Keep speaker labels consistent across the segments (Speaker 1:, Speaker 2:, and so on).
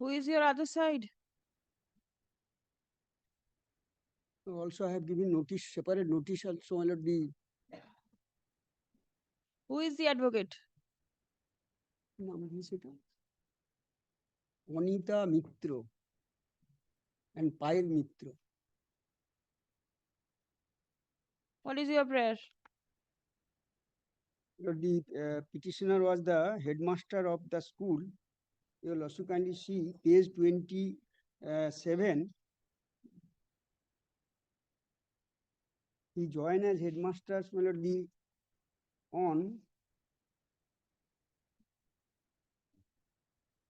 Speaker 1: Who is your other side?
Speaker 2: Also, I have given notice, separate notice also, my lord, the
Speaker 1: Who is the advocate?
Speaker 2: Anita Mitro and Payal Mitro.
Speaker 1: What is your prayer?
Speaker 2: The petitioner was the headmaster of the school. You will also kindly see page 27. He joined as headmaster, my lord, on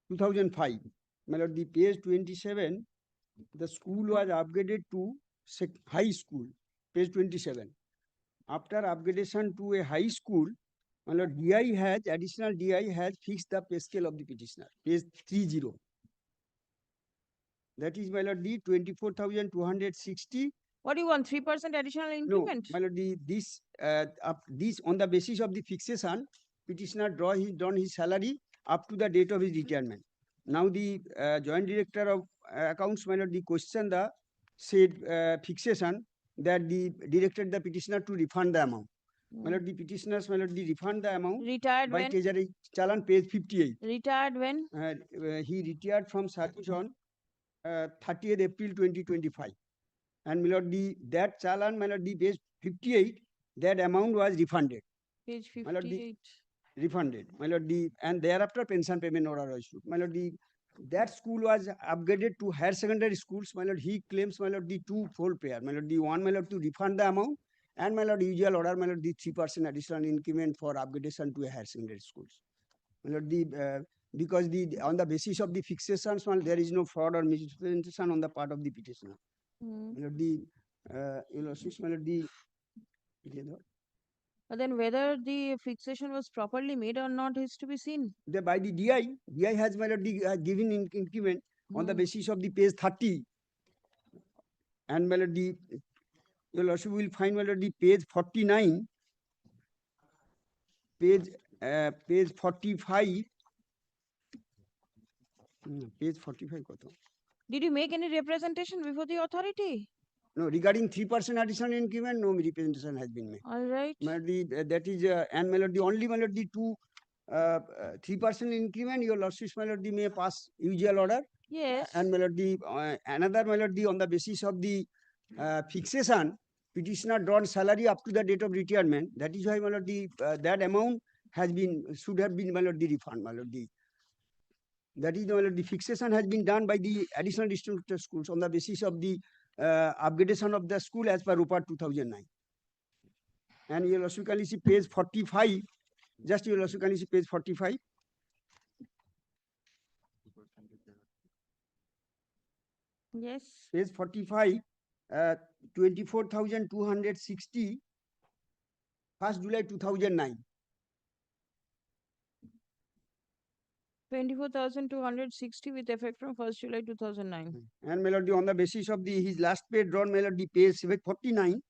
Speaker 2: 2005. My lord, the page 27, the school was upgraded to high school, page 27. After upgradation to a high school, my lord, additional DI has fixed the pay scale of the petitioner, page 30. That is, my lord, the 24,260.
Speaker 1: What do you want? 3% additional increment?
Speaker 2: No, my lord, this on the basis of the fixation, petitioner drawn his salary up to the date of his retirement. Now the joint director of accounts, my lord, the question the said fixation that the directed the petitioner to refund the amount. My lord, the petitioners, my lord, the refund the amount.
Speaker 1: Retired
Speaker 2: by
Speaker 1: when?
Speaker 2: Treasury Chalan, page 58.
Speaker 1: Retired when?
Speaker 2: He retired from service on 30th April 2025. And my lord, that Chalan, my lord, the page 58, that amount was refunded.
Speaker 1: Page 58.
Speaker 2: My lord, refunded. My lord, and thereafter pension payment order was issued. My lord, that school was upgraded to higher secondary schools. My lord, he claims, my lord, the two-fold prayer. My lord, one, my lord, to refund the amount, and my lord, usual order, my lord, the 3% additional increment for upgradation to a higher secondary schools. My lord, because on the basis of the fixations, well, there is no fraud or misrepresentation on the part of the petitioner. My lord, my lord,
Speaker 1: But then whether the fixation was properly made or not is to be seen.
Speaker 2: by the DI has, my lord, given increment on the basis of the page 30. And my lord, you also will find, my lord, the page 49, page 45. Page 45.
Speaker 1: Did you make any representation before the authority?
Speaker 2: No, regarding 3% additional increment, no representation has been made.
Speaker 1: All right.
Speaker 2: That is, and my lord, only, my lord, the 3% increment, your lordship, my lord, may pass usual order.
Speaker 1: Yes.
Speaker 2: And my lord, another, my lord, on the basis of the fixation, petitioner drawn salary up to the date of retirement. That is why, my lord, that amount should have been, my lord, the refund, my lord, that is, my lord, the fixation has been done by the additional district schools on the basis of the upgradation of the school as per RUPA 2009. And you will also can see page 45. Just you will also can see page 45.
Speaker 1: Yes.
Speaker 2: Page 45, 24,260, 1st July 2009.
Speaker 1: 24,260 with effect from 1st July 2009.
Speaker 2: And melody on the basis of his last pay drawn melody page 49,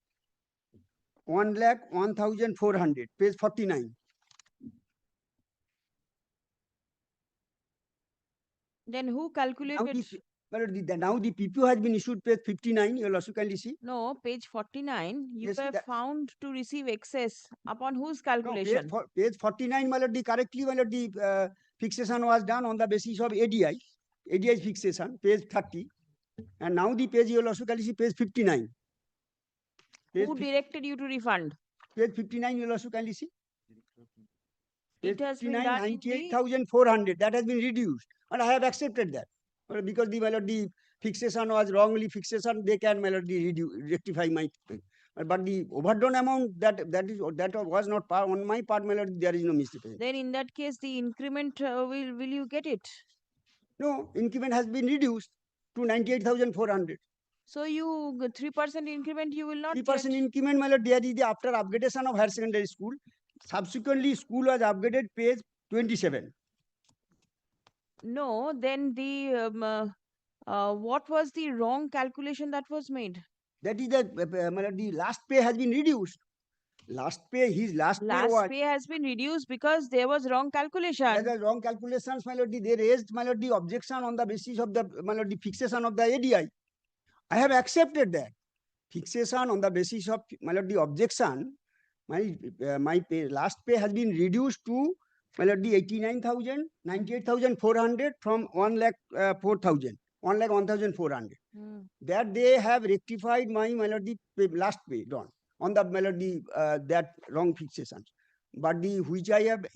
Speaker 2: 1,01,400, page 49.
Speaker 1: Then who calculated?
Speaker 2: Now the PPO has been issued, page 59. You will also kindly see.
Speaker 1: No, page 49. You
Speaker 2: Yes,
Speaker 1: were found to receive excess upon whose calculation?
Speaker 2: No, page 49, melody correctly, melody fixation was done on the basis of ADI fixation, page 30. And now the page you will also kindly see page 59.
Speaker 1: Who directed you to refund?
Speaker 2: Page 59 you will also kindly see. Page
Speaker 1: It has
Speaker 2: 59,
Speaker 1: been done
Speaker 2: 98,400. That has been reduced, and I have accepted that. Because the fixation was wrongly fixation, they can rectify my thing. But the overdone amount that was not on my part, there is no mistake.
Speaker 1: Then in that case, the increment will you get it?
Speaker 2: No, increment has been reduced to 98,400.
Speaker 1: So you 3% increment you will not
Speaker 2: 3%
Speaker 1: get.
Speaker 2: increment, there is the after upgradation of higher secondary school. Subsequently, school was upgraded, page 27.
Speaker 1: No, then what was the wrong calculation that was made?
Speaker 2: That is the last pay has been reduced. His last pay
Speaker 1: Last
Speaker 2: was,
Speaker 1: pay has been reduced because there was wrong
Speaker 2: there
Speaker 1: calculation.
Speaker 2: are wrong calculations, my lord. They raised, my lord, the objection on the basis of the, my lord, the fixation of the ADI. I have accepted that. Fixation on the basis of, my lord, the objection, my pay, last pay has been reduced to, my lord, the 89,000, 98,400 from 1 lakh 4,000, 1 lakh 1,400. That they have rectified my lord, the last pay done on the, my lord, the that wrong fixations. But the which I had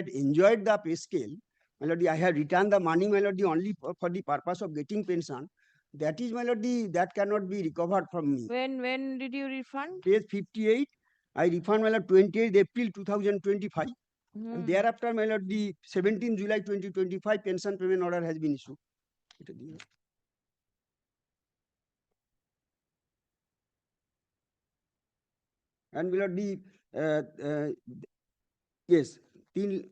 Speaker 2: enjoyed the pay scale, my lord, I had returned the money, my lord, only for the purpose of getting pension. That is, my lord, that cannot be recovered from me.
Speaker 1: When did you refund?
Speaker 2: Page 58, I refund, my lord, 28th April 2025. And thereafter, my lord, the 17th July 2025 pension payment order has been issued. And, my lord, yes, till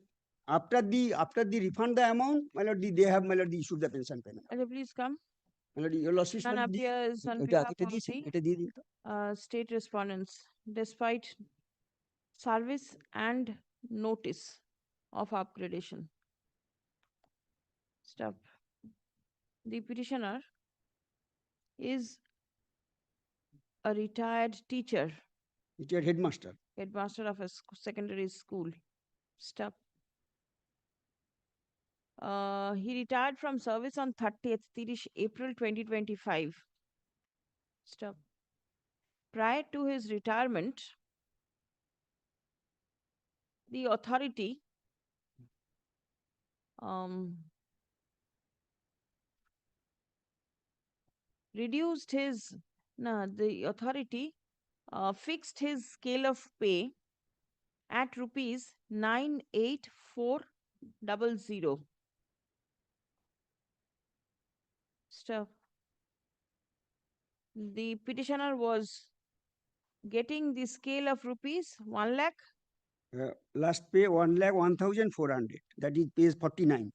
Speaker 2: after the refund the amount, my lord, they have, my lord, issued the pension payment.
Speaker 1: Please come.
Speaker 2: My lord, your lordship,
Speaker 1: None appears on behalf of the state respondents, despite service and notice of upgradation. Stop. The petitioner is a retired teacher,
Speaker 2: headmaster
Speaker 1: of a secondary school. Stop. He retired from service on 30th April 2025. Stop. Prior to his retirement, the authority reduced his, the authority fixed his scale of pay at rupees 98400. Stop. The petitioner was getting the scale of rupees 1 lakh.
Speaker 2: Last pay 1 lakh 1,400. That is page 49.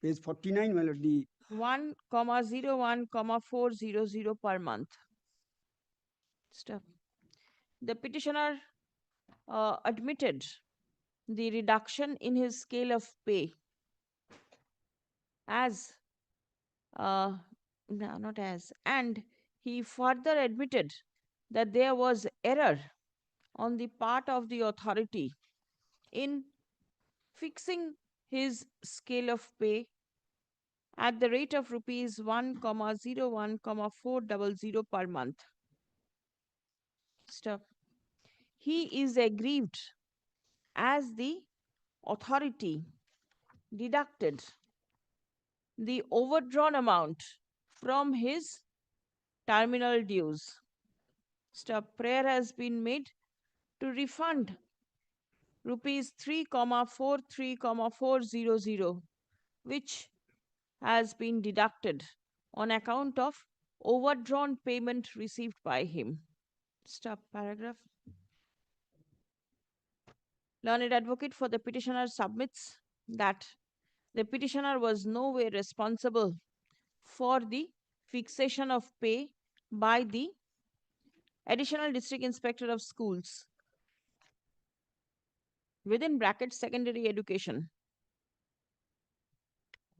Speaker 2: Page 49, my lord, the
Speaker 1: 1,01,400 per month. Stop. The petitioner admitted the reduction in his scale of pay as no, not as, and he further admitted that there was error on the part of the authority in fixing his scale of pay at the rate of rupees 1,01,400 per month. Stop. He is aggrieved as the authority deducted the overdrawn amount from his terminal dues. Stop. Prayer has been made to refund rupees 3,43,400, which has been deducted on account of overdrawn payment received by him. Stop paragraph. Learned advocate for the petitioner submits that the petitioner was no way responsible for the fixation of pay by the Additional District Inspector of Schools within brackets secondary education,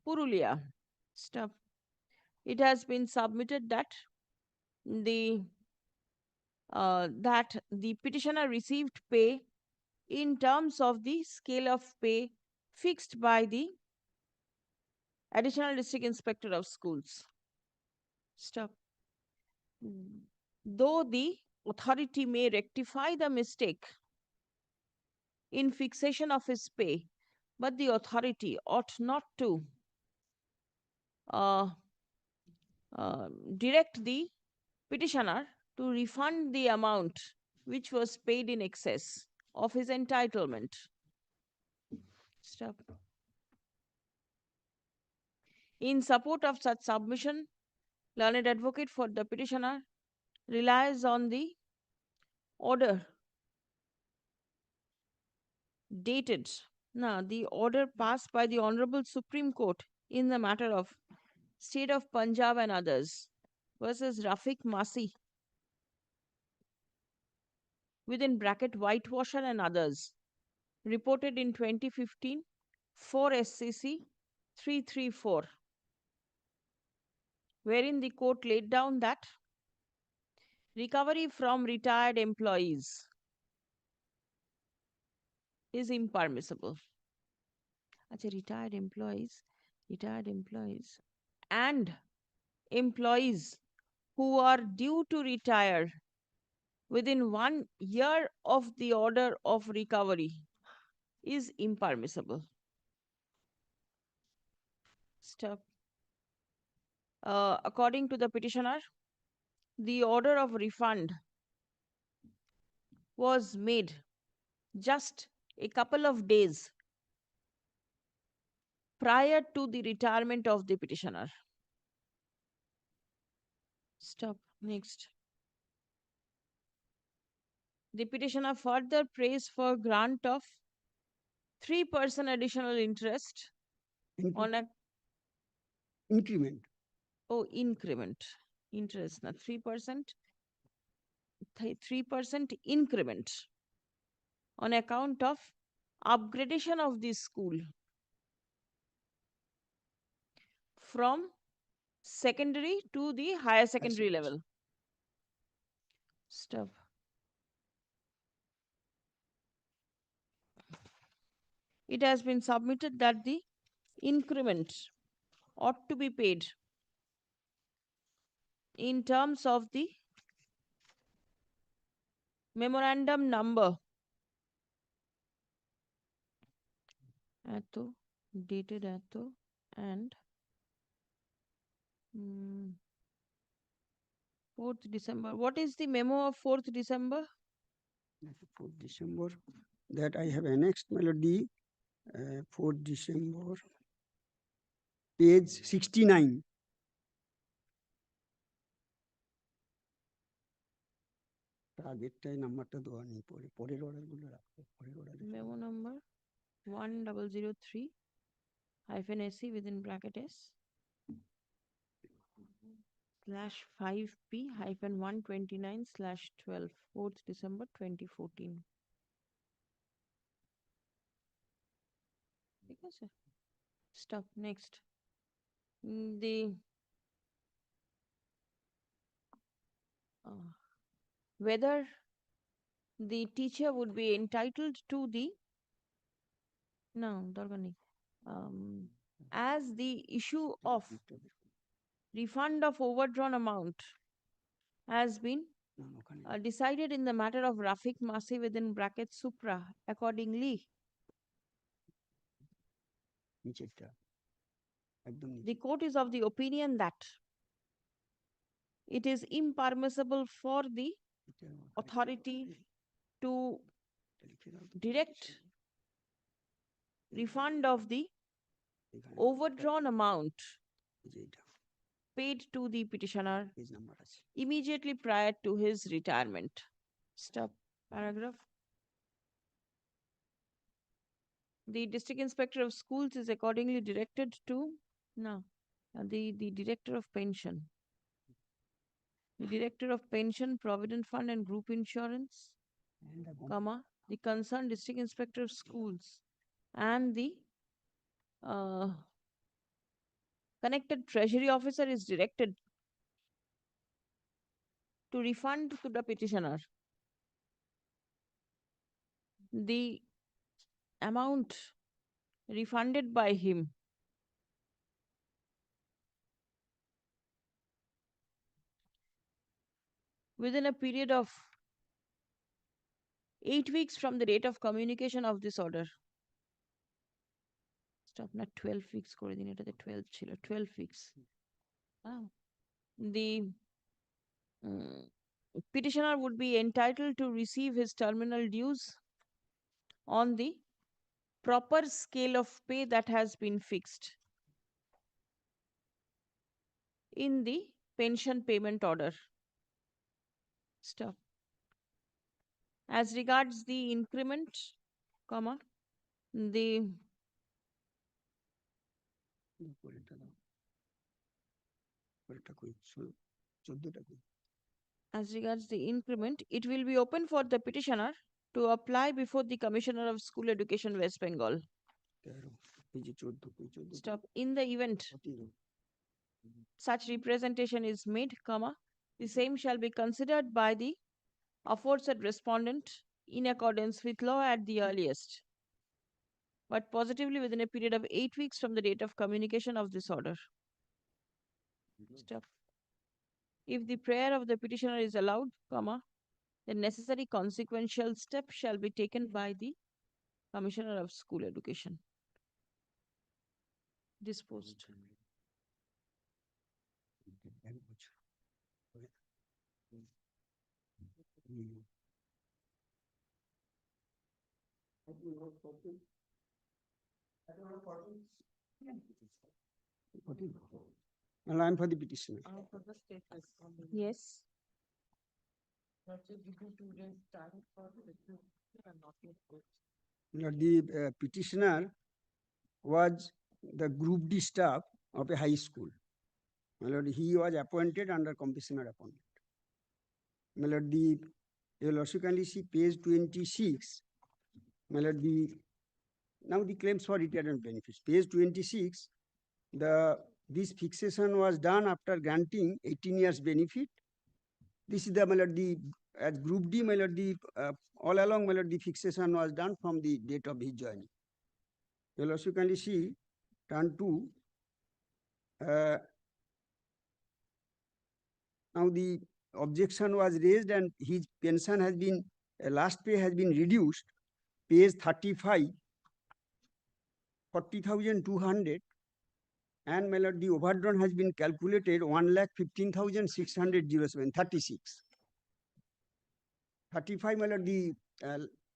Speaker 1: Purulia. Stop. It has been submitted that the petitioner received pay in terms of the scale of pay fixed by the Additional District Inspector of Schools. Stop. Though the authority may rectify the mistake in fixation of his pay, but the authority ought not to direct the petitioner to refund the amount which was paid in excess of his entitlement. Stop. In support of such submission, learned advocate for the petitioner relies on the order dated, the order passed by the Honorable Supreme Court in the matter of State of Punjab and others versus Rafiq Masi, within bracket whitewasher and others, reported in 2015 for SCC 334, wherein the court laid down that recovery from retired employees is impermissible. Achha, retired employees and employees who are due to retire within 1 year of the order of recovery is impermissible. Step. According to the petitioner, the order of refund was made just a couple of days prior to the retirement of the petitioner. Stop. Next. The petitioner further prays for grant of 3% additional interest on a
Speaker 2: increment.
Speaker 1: Increment. Interest, not 3%. 3% increment on account of upgradation of the school from secondary to the higher secondary level. Stop. It has been submitted that the increment ought to be paid in terms of the memorandum number এত dated এত and 4th December. What is the memo of 4th December?
Speaker 2: 4th December that I have annexed, melody. 4th December, page 69. আগেরটাই নাম্বারটা দেওয়া নেই, পরের অর্ডারগুলো রাখতে, পরের অর্ডারে
Speaker 1: Memo number 1003 -SC within bracket S /5P -129/12 4th December 2014. ঠিক আছে? Stop. Next. The whether the teacher would be entitled to the as the issue of refund of overdrawn amount has been decided in the matter of Rafiq Masi within brackets Supra. Accordingly, the court is of the opinion that it is impermissible for the authority to direct refund of the overdrawn amount paid to the petitioner immediately prior to his retirement. Stop. Paragraph. The district inspector of schools is accordingly directed to the director of pension. The director of pension, provident fund and group insurance, the concerned district inspector of schools and the connected treasury officer is directed to refund to the petitioner the amount refunded by him within a period of 8 weeks from the date of communication of this order. Stop. Not 12 weeks করে দিন, এটাতে 12 ছিল, 12 weeks. The petitioner would be entitled to receive his terminal dues on the proper scale of pay that has been fixed in the pension payment order. Stop. As regards the increment, the As regards the increment, it will be open for the petitioner to apply before the Commissioner of School Education, West Bengal. Stop. In the event such representation is made, comma, the same shall be considered by the aforesaid respondent in accordance with law at the earliest, but positively within a period of 8 weeks from the date of communication of this order. Stop. If the prayer of the petitioner is allowed, comma, the necessary consequential step shall be taken by the Commissioner of School Education. Disposed.
Speaker 2: Well, I'm for the petitioner.
Speaker 1: Yes.
Speaker 2: The petitioner was the Group D staff of a high school. My lord, he was appointed under commissioner appointment. My lord, you will also kindly see page 26. My lord, now the claims for retirement benefits. Page 26, this fixation was done after granting 18 years benefit. This is the, my lord, as Group D, my lord, all along, my lord, the fixation was done from the date of his joining. You will also kindly see, turn to, now the objection was raised and his pension has been, last pay has been reduced, page 35, 40,200, and my lord, the overdrawn has been calculated 1,15,607, 36. 35, my lord, the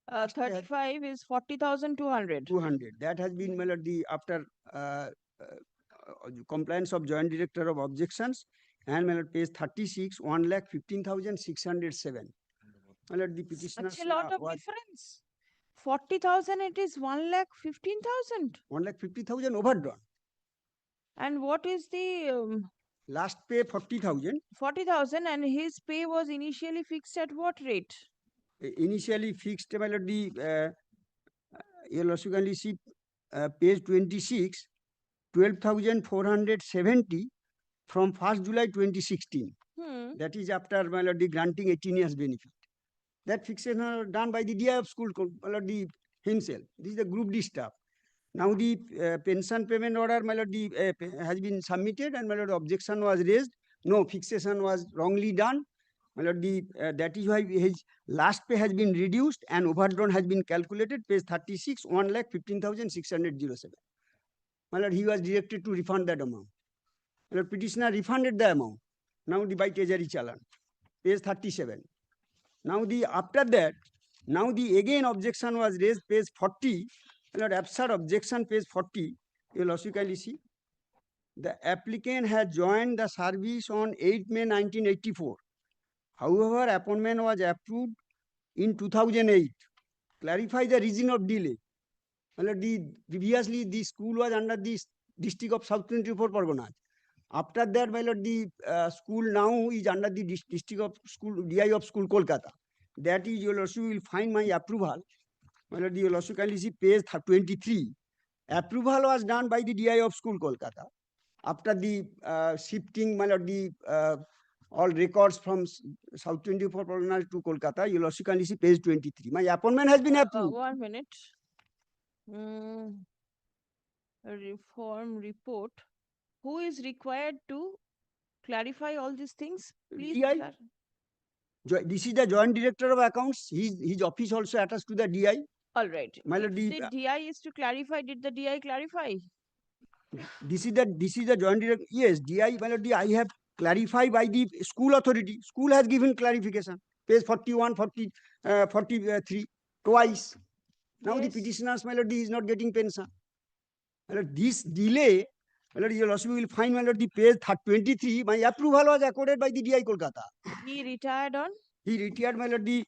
Speaker 1: 35 is 40,200.
Speaker 2: 200. That has been, my lord, after compliance of Joint Director of Objections, and my lord, page 36, 1,15,607. My lord, the petitioner.
Speaker 1: Such a lot of difference. 40,000, it is 1,15,000.
Speaker 2: 1,50,000 overdrawn.
Speaker 1: And what is the
Speaker 2: last pay 40,000?
Speaker 1: 40,000, and his pay was initially fixed at what rate?
Speaker 2: Initially fixed, my lord, you'll also kindly see page 26, 12,470 from 1st July 2016. That is after, my lord, the granting 18 years benefit. That fixation are done by the DI of school, my lord, himself. This is the Group D staff. Now the pension payment order, my lord, has been submitted, and my lord, objection was raised. No, fixation was wrongly done. My lord, that is why his last pay has been reduced and overdrawn has been calculated. Page 36, 1,15,607. My lord, he was directed to refund that amount. My lord, petitioner refunded the amount. Now the by treasury challan. Page 37. Now after that, now the again objection was raised, page 40. My lord, absurd objection, page 40. You will also kindly see. The applicant has joined the service on 8 May 1984. However, appointment was approved in 2008. Clarify the reason of delay. Previously, the school was under the district of South 24 Parganas. After that, my lord, the school now is under the district of school, DI of school, Kolkata. That is, you also will find my approval. My lord, you will also kindly see page 23. Approval was done by the DI of school, Kolkata. After the shifting, my lord, all records from South 24 Parganas to Kolkata, you will also kindly see page 23. My appointment has been approved.
Speaker 1: 1 minute. Reform report. Who is required to clarify all these things? Please.
Speaker 2: DI. This is the Joint Director of Accounts. His office also attached to the DI.
Speaker 1: All right.
Speaker 2: My lord,
Speaker 1: the DI is to clarify. Did the DI clarify?
Speaker 2: This is the Joint Director. Yes, DI, my lord, I have clarified by the school authority. School has given clarification. Page 41, 40, 43, twice. Now the petitioners, my lord, is not getting pension. My lord, this delay, my lord, you also will find, my lord, the page 23. My approval was accorded by the DI Kolkata.
Speaker 1: He retired on?
Speaker 2: He retired, my lord, the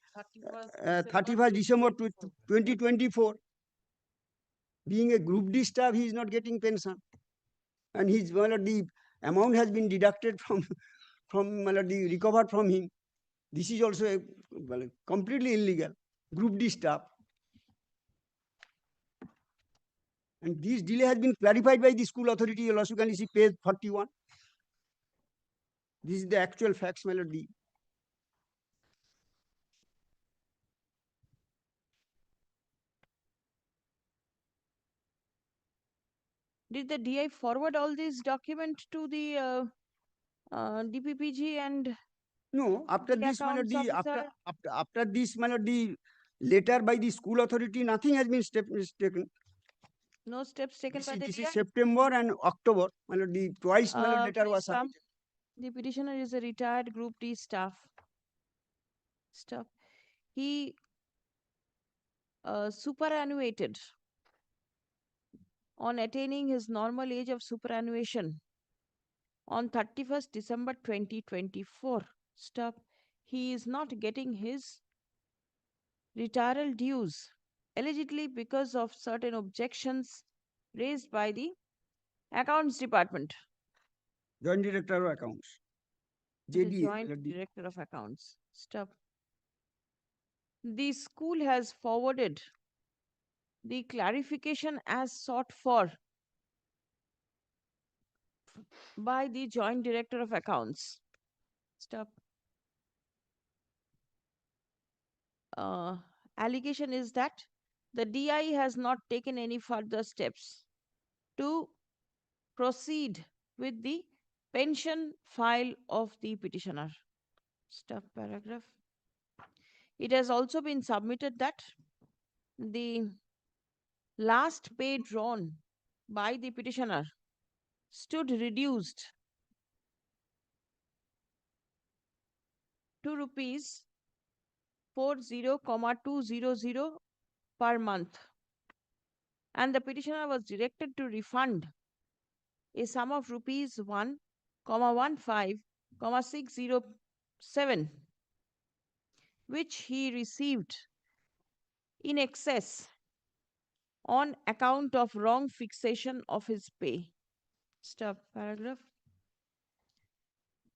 Speaker 2: 31st December 2024. Being a Group D staff, he is not getting pension. And my lord, the amount has been deducted from my lord, recovered from him. This is also a, well, completely illegal. Group D staff. And this delay has been clarified by the school authority. You also can see page 41. This is the actual facts, my lord.
Speaker 1: Did the DI forward all these documents to the DPPG and
Speaker 2: No, after
Speaker 1: the
Speaker 2: this, my lord,
Speaker 1: accounts officer?
Speaker 2: after this, my lord, the letter by the school authority, nothing has been taken.
Speaker 1: No steps taken by the
Speaker 2: This is
Speaker 1: DI?
Speaker 2: September and October. My lord, the twice, my lord, letter
Speaker 1: Please
Speaker 2: was
Speaker 1: come.
Speaker 2: submitted.
Speaker 1: The petitioner is a retired Group D staff. He superannuated on attaining his normal age of superannuation on 31st December 2024. Stop. He is not getting his retiral dues, allegedly because of certain objections raised by the accounts department,
Speaker 2: Joint Director of Accounts.
Speaker 1: the
Speaker 2: JDA.
Speaker 1: joint director of accounts. Stop. The school has forwarded the clarification as sought for by the joint director of accounts. Stop. Uh, Allegation is that the DI has not taken any further steps to proceed with the pension file of the petitioner. Stop paragraph. It has also been submitted that the last pay drawn by the petitioner stood reduced to rupees 40,200 per month, and the petitioner was directed to refund a sum of rupees 1,15,607, which he received in excess on account of wrong fixation of his pay. Stop paragraph.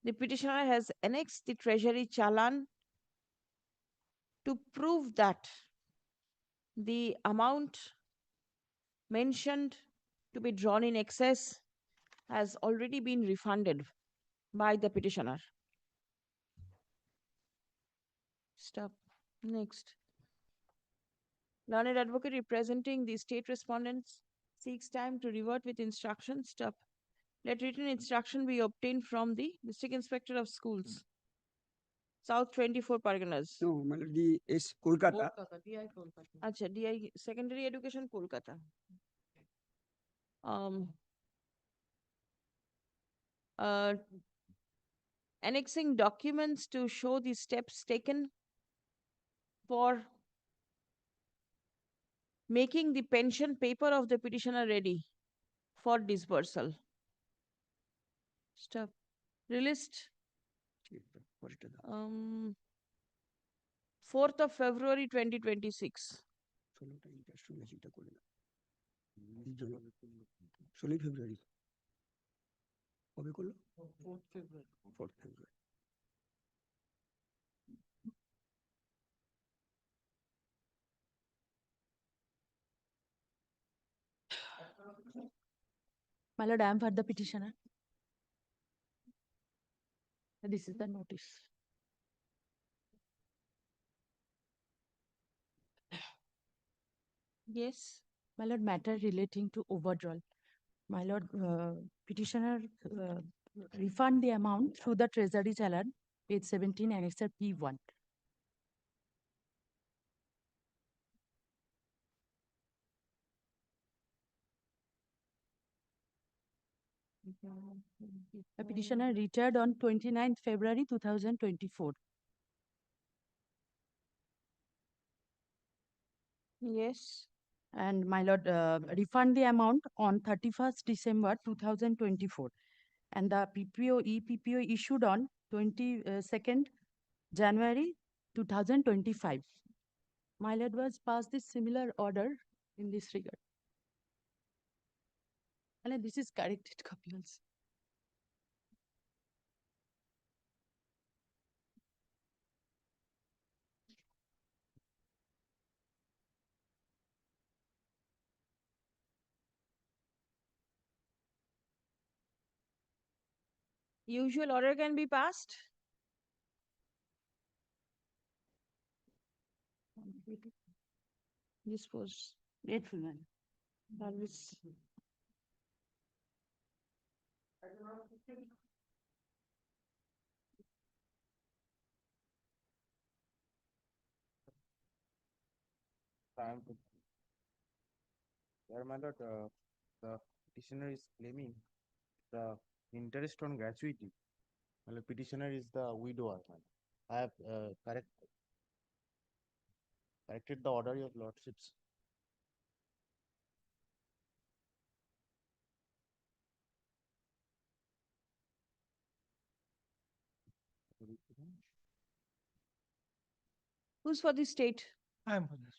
Speaker 1: The petitioner has annexed the treasury challan to prove that the amount mentioned to be drawn in excess has already been refunded by the petitioner. Stop. Next. Learned advocate representing the state respondents seeks time to revert with instruction. Stop. Let written instruction be obtained from the District Inspector of Schools, South 24 Parganas.
Speaker 2: No, my lord, the is Kolkata.
Speaker 1: Acha, DI Secondary Education, Kolkata. Uh, Annexing documents to show the steps taken for making the pension paper of the petitioner ready for dispersal. Stop. Released 4th of February 2026.
Speaker 2: 16 ফেব্রুয়ারি কবে করলো 4th February
Speaker 3: My lord, I am for the petitioner. This is the notice.
Speaker 1: Yes.
Speaker 3: My lord, matter relating to overdrawal. My lord, petitioner refund the amount through the treasury challan, page 17, annexure P1. The petitioner retired on 29th February 2024.
Speaker 1: Yes.
Speaker 3: And my lord, refund the amount on 31st December 2024. And the PPO issued on 22nd January 2025. My lord was passed this similar order in this regard. And this is corrected copy also.
Speaker 1: Usual order can be passed. Dispose.
Speaker 3: Grateful, madam.
Speaker 1: Service.
Speaker 4: Time to Where, my lord, the petitioner is claiming the interest on gratuity. My lord, petitioner is the widower. My lord. I have corrected the order, your lordships.
Speaker 1: Who's for the state?
Speaker 5: I am for this.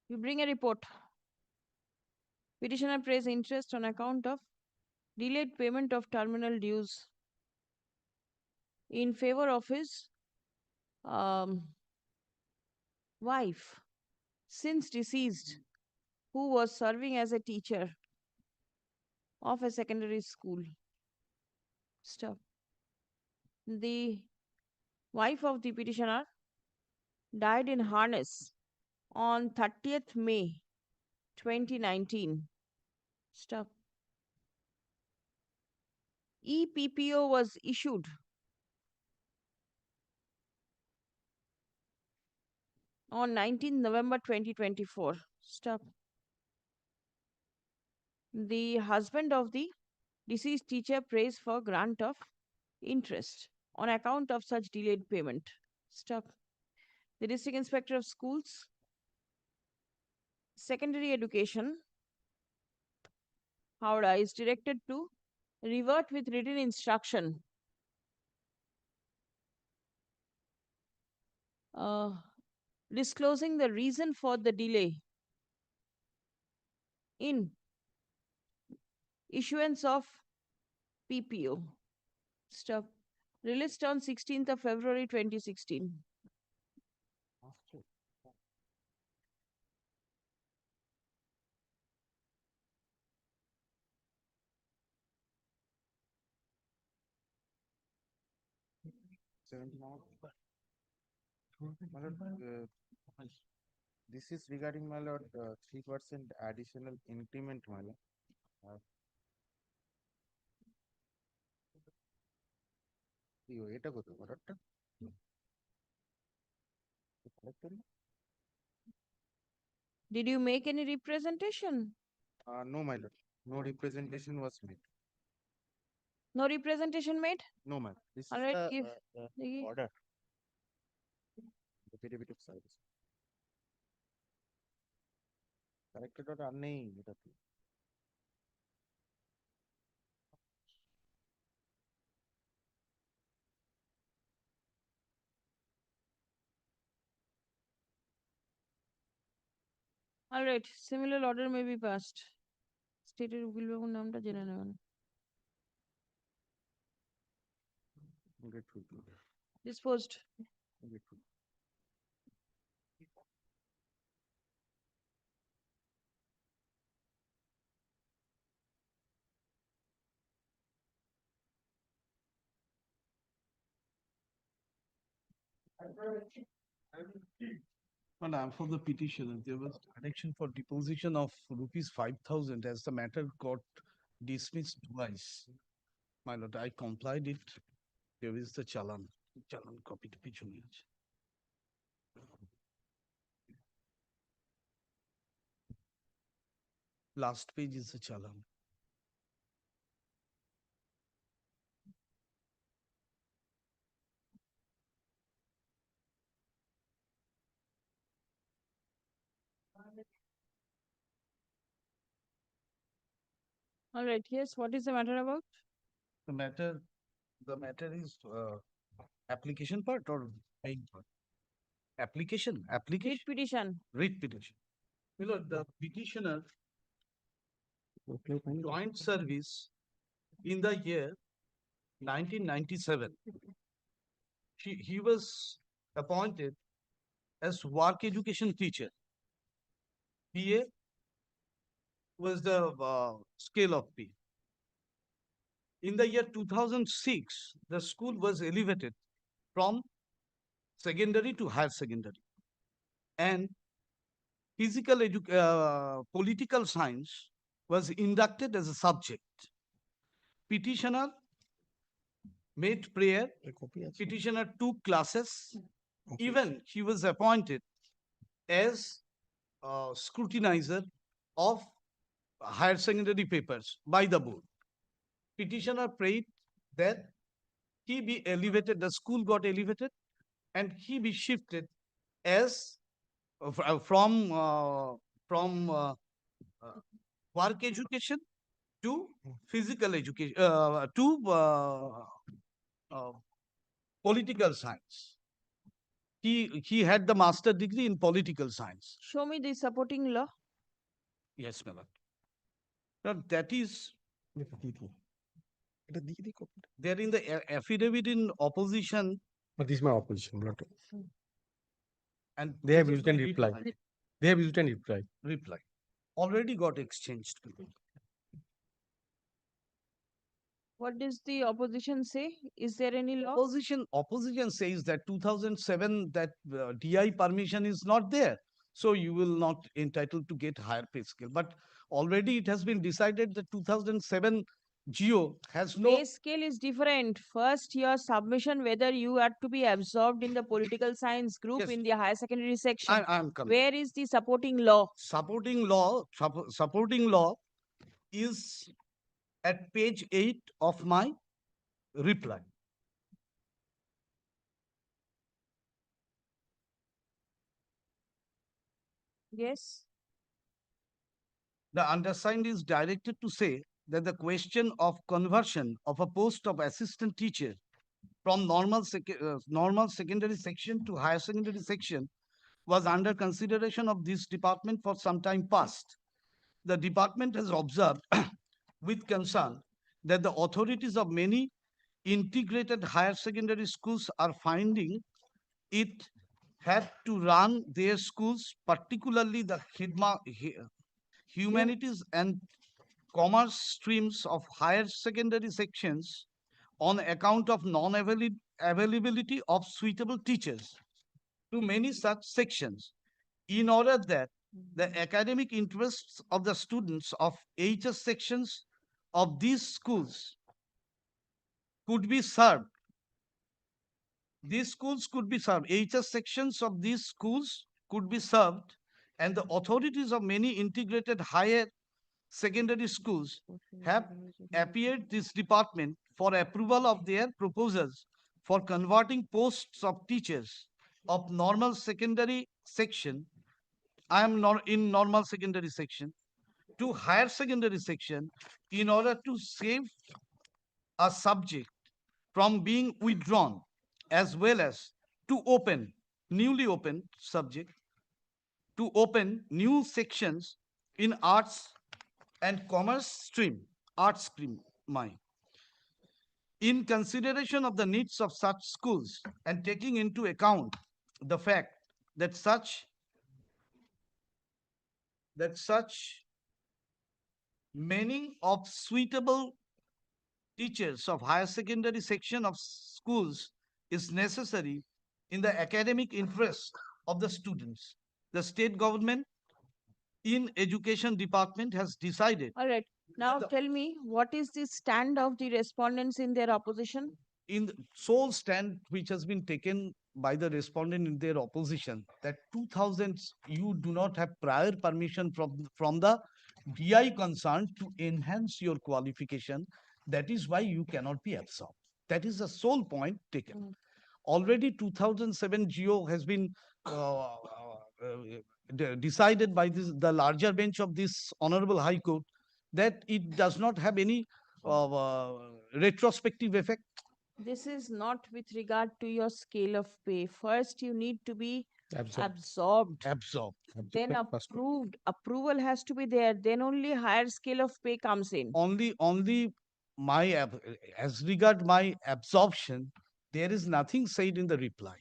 Speaker 1: You bring a report. Petitioner pays interest on account of delayed payment of terminal dues in favor of his um, wife, since deceased, who was serving as a teacher of a secondary school. Stop. The wife of the petitioner died in harness on 30th May 2019. Stop. EPPO was issued on 19 November 2024. Stop. The husband of the deceased teacher prays for grant of interest on account of such delayed payment. Stop. The district inspector of schools, secondary education, Howrah, is directed to revert with written instruction uh, disclosing the reason for the delay in issuance of PPO. Stop. Released on 16th of February 2016.
Speaker 4: Master. $17. My lord, this is regarding, my lord, 3% additional increment, my lord. এটা কত অর্ডারটা corrected না?
Speaker 1: Did you make any representation?
Speaker 4: No, my lord. No representation was made.
Speaker 1: No representation made?
Speaker 4: No, my lord. This
Speaker 1: All
Speaker 4: is
Speaker 1: right,
Speaker 4: the
Speaker 1: give. Dekhi.
Speaker 4: order. The derivative service. Corrected order আর নেই এটাতে।
Speaker 1: All right, similar order may be passed. Stated উকিল বাবুর নামটা জেনে নেবেন।
Speaker 4: Grateful.
Speaker 1: Disposed.
Speaker 4: Grateful.
Speaker 5: Madam, for the petitioner, there was direction for deposition of rupees 5,000 as the matter got dismissed twice. My lord, I complied it. Here is the challan. Challan copy to পিছনে আছে। Last page is the challan.
Speaker 1: All right, yes, what is the matter about?
Speaker 5: The matter is application part or paying part? Application.
Speaker 1: Writ petition.
Speaker 5: Writ petition. My lord, the petitioner joined service in the year 1997. He was appointed as work education teacher. PA was the scale of P. In the year 2006, the school was elevated from secondary to higher secondary, and political science was inducted as a subject. Petitioner made prayer, petitioner took classes, even he was appointed as scrutinizer of higher secondary papers by the board. Petitioner prayed that he be elevated, the school got elevated, and he be shifted as from work education to physical education to uh, political science. He had the master degree in political science.
Speaker 1: Show me the supporting law.
Speaker 5: Yes, my lord. Now that is there in the affidavit in opposition,
Speaker 6: But this is my opposition. Not.
Speaker 5: and
Speaker 6: They have
Speaker 5: this is
Speaker 6: used and
Speaker 5: my
Speaker 6: reply. They have used and reply.
Speaker 5: reply already got exchanged.
Speaker 1: What does the opposition say? Is there any law?
Speaker 5: Opposition says that 2007 that DI permission is not there, so you will not entitled to get higher pay scale. But already it has been decided that 2007 GO has no.
Speaker 1: Pay scale is different. First, your submission whether you are to be absorbed in the political science group
Speaker 5: Yes.
Speaker 1: in the higher secondary section.
Speaker 5: I am coming.
Speaker 1: Where is the supporting law?
Speaker 5: Supporting law is at page 8 of my reply.
Speaker 1: Yes.
Speaker 5: The undersigned is directed to say that the question of conversion of a post of assistant teacher from normal secondary section to higher secondary section was under consideration of this department for some time past. The department has observed with concern that the authorities of many integrated higher secondary schools are finding it had to run their schools, particularly the humanities and commerce streams of higher secondary sections, on account of non-availability of suitable teachers to many such sections, in order that the academic interests of the students of HS sections of these schools could be served. These schools could be served. HS sections of these schools could be served, and the authorities of many integrated higher secondary schools have appeared this department for approval of their proposals for converting posts of teachers of normal secondary section. I am not in normal secondary section to higher secondary section in order to save a subject from being withdrawn, as well as to open newly opened subject, to open new sections in arts and commerce stream, arts stream, in consideration of the needs of such schools and taking into account the fact that such many of suitable teachers of higher secondary section of schools is necessary in the academic interest of the students. The state government in education department has decided
Speaker 1: All right. Now
Speaker 5: The-
Speaker 1: tell me, what is the stand of the respondents in their opposition?
Speaker 5: in the sole stand which has been taken by the respondent in their opposition that 2000s you do not have prior permission from the DI concerned to enhance your qualification. That is why you cannot be absorbed. That is the sole point taken.
Speaker 1: Mm.
Speaker 5: Already 2007 GO has been decided by the larger bench of this Honorable High Court that it does not have any retrospective effect.
Speaker 1: This is not with regard to your scale of pay. First, you need to be
Speaker 6: Absorb.
Speaker 1: absorbed. Then
Speaker 6: Absorb. First.
Speaker 1: approved. Approval has to be there. Then only higher scale of pay comes in.
Speaker 5: Only as regard my absorption, there is nothing said in the reply.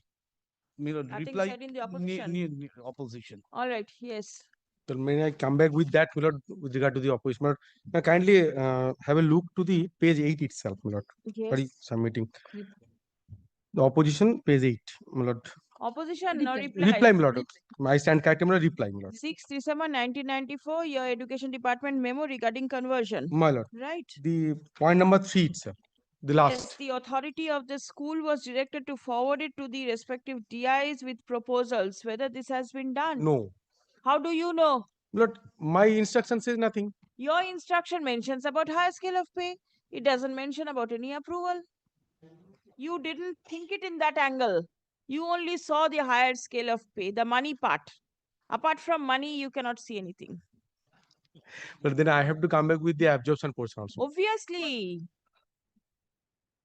Speaker 1: Nothing said in the opposition.
Speaker 5: Opposition.
Speaker 1: All right. Yes.
Speaker 6: So may I come back with that, my lord, with regard to the opposition? My lord, kindly have a look to the page 8 itself, my lord. Sorry,
Speaker 1: Yes.
Speaker 6: submitting. The opposition, page 8, my lord.
Speaker 1: Opposition, no
Speaker 3: Reply.
Speaker 6: Reply, my lord. I stand corrected, my lord, reply, my lord.
Speaker 1: 6th December 1994, your education department memo regarding conversion.
Speaker 6: My lord.
Speaker 1: Right?
Speaker 6: The point number 3 itself, the
Speaker 1: Yes,
Speaker 6: last.
Speaker 1: the authority of the school was directed to forward it to the respective DIs with proposals. Whether this has been done?
Speaker 6: No.
Speaker 1: How do you know?
Speaker 6: My lord, my instruction says nothing.
Speaker 1: Your instruction mentions about higher scale of pay. It doesn't mention about any approval. You didn't think it in that angle. You only saw the higher scale of pay, the money part. Apart from money, you cannot see anything.
Speaker 6: But then I have to come back with the absorption portion also.
Speaker 1: Obviously,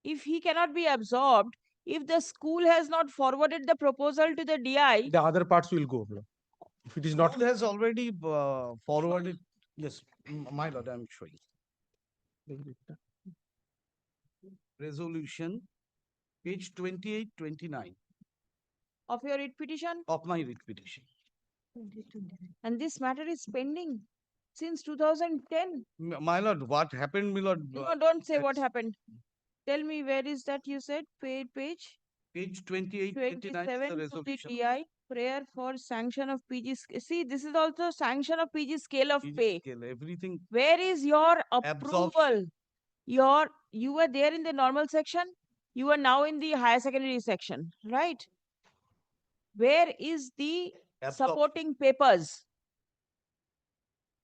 Speaker 1: if he cannot be absorbed, if the school has not forwarded the proposal to the DI,
Speaker 6: The other parts will go, my lord. If it is not,
Speaker 5: School has already forwarded. Yes, my lord, I am showing. Resolution, page 28, 29
Speaker 1: of your writ petition,
Speaker 5: of my writ petition.
Speaker 1: and this matter is pending since 2010.
Speaker 5: My lord, what happened, my lord?
Speaker 1: No, don't say what
Speaker 5: that's
Speaker 1: happened. Tell me where is that you said? Page
Speaker 5: Page 28, 29 is
Speaker 1: 27
Speaker 5: the
Speaker 1: to the
Speaker 5: resolution.
Speaker 1: DI. Prayer for sanction of PG. See, this is also sanction of PG scale of
Speaker 5: PG
Speaker 1: pay.
Speaker 5: scale, everything
Speaker 1: Where is your approval?
Speaker 5: absorption.
Speaker 1: You were there in the normal section. You are now in the higher secondary section, right? Where is the
Speaker 5: Absorption.
Speaker 1: supporting papers?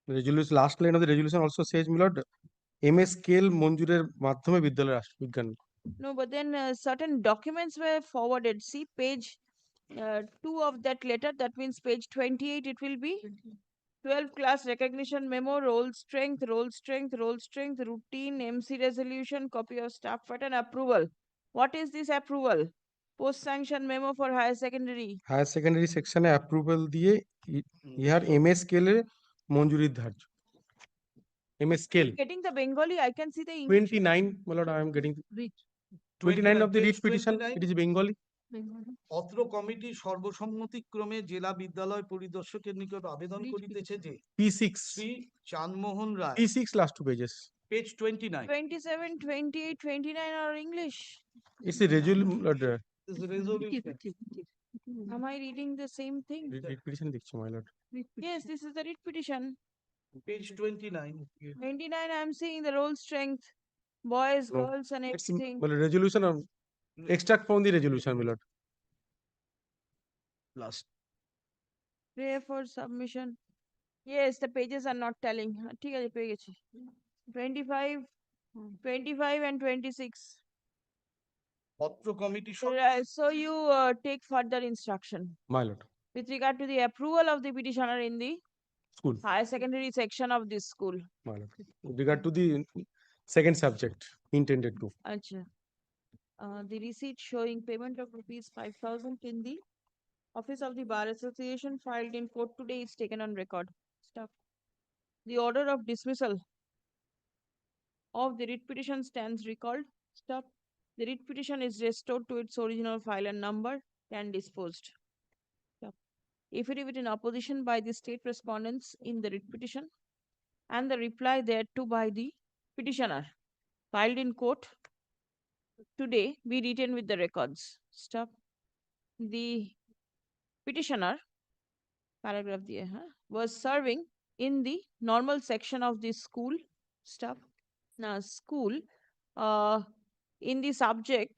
Speaker 6: resolution, last line of the resolution also says, my lord, MS scale মঞ্জুরের মাধ্যমে বিদ্যালয়ের রাষ্ট্রবিজ্ঞান।
Speaker 1: No, but then certain documents were forwarded. See page 2 of that letter. That means page 28. It will be 12 class recognition memo, roll strength, routine, MC resolution, copy of staff pattern, approval. What is this approval? Post sanction memo for higher secondary.
Speaker 6: Higher secondary সেকশনে approval দিয়ে ইহার MS স্কেলের মঞ্জুরির ধার্য। MS scale
Speaker 1: Getting the Bengali, I can see the English.
Speaker 6: 29, my lord, I am getting 29 of the writ
Speaker 5: page
Speaker 6: petition.
Speaker 5: 29
Speaker 6: It is Bengali.
Speaker 5: অত্র committee সর্বসম্মতিক্রমে জেলা বিদ্যালয় পরিদর্শকের নিকট আবেদন করিতেছে যে
Speaker 6: P6.
Speaker 5: Shri Chandmohan Roy,
Speaker 6: P6 last 2 pages.
Speaker 5: page 29
Speaker 1: 27, 28, 29 are English.
Speaker 6: It's a resolution.
Speaker 5: is the resolution.
Speaker 1: Am I reading the same thing?
Speaker 6: Writ petition দেখছি, my lord.
Speaker 1: Yes, this is the writ petition.
Speaker 5: Page 29.
Speaker 1: 29, I'm seeing the roll strength, boys,
Speaker 6: No,
Speaker 1: girls, and
Speaker 6: It's
Speaker 1: everything.
Speaker 6: well, resolution of extract from the resolution, my lord.
Speaker 5: Last.
Speaker 1: Prayer for submission. Yes, the pages are not telling. ঠিক আছে, পেয়ে গেছি। 25, 25 and 26.
Speaker 5: অত্র committee
Speaker 1: So you take further instruction
Speaker 6: My lord.
Speaker 1: with regard to the approval of the petitioner in the
Speaker 6: School,
Speaker 1: higher secondary section of this school.
Speaker 6: my lord. With regard to the second subject intended to.
Speaker 1: Acha. The receipt showing payment of rupees 5,000 in the office of the Bar Association filed in court today is taken on record. Stop. The order of dismissal of the writ petition stands recalled. Stop. The writ petition is restored to its original file and number and disposed. Stop. Affidavit in opposition by the state respondents in the writ petition and the reply thereto by the petitioner filed in court today be written with the records. Stop. The petitioner, paragraph there, was serving in the normal section of the school. Stop. Now, school in the subject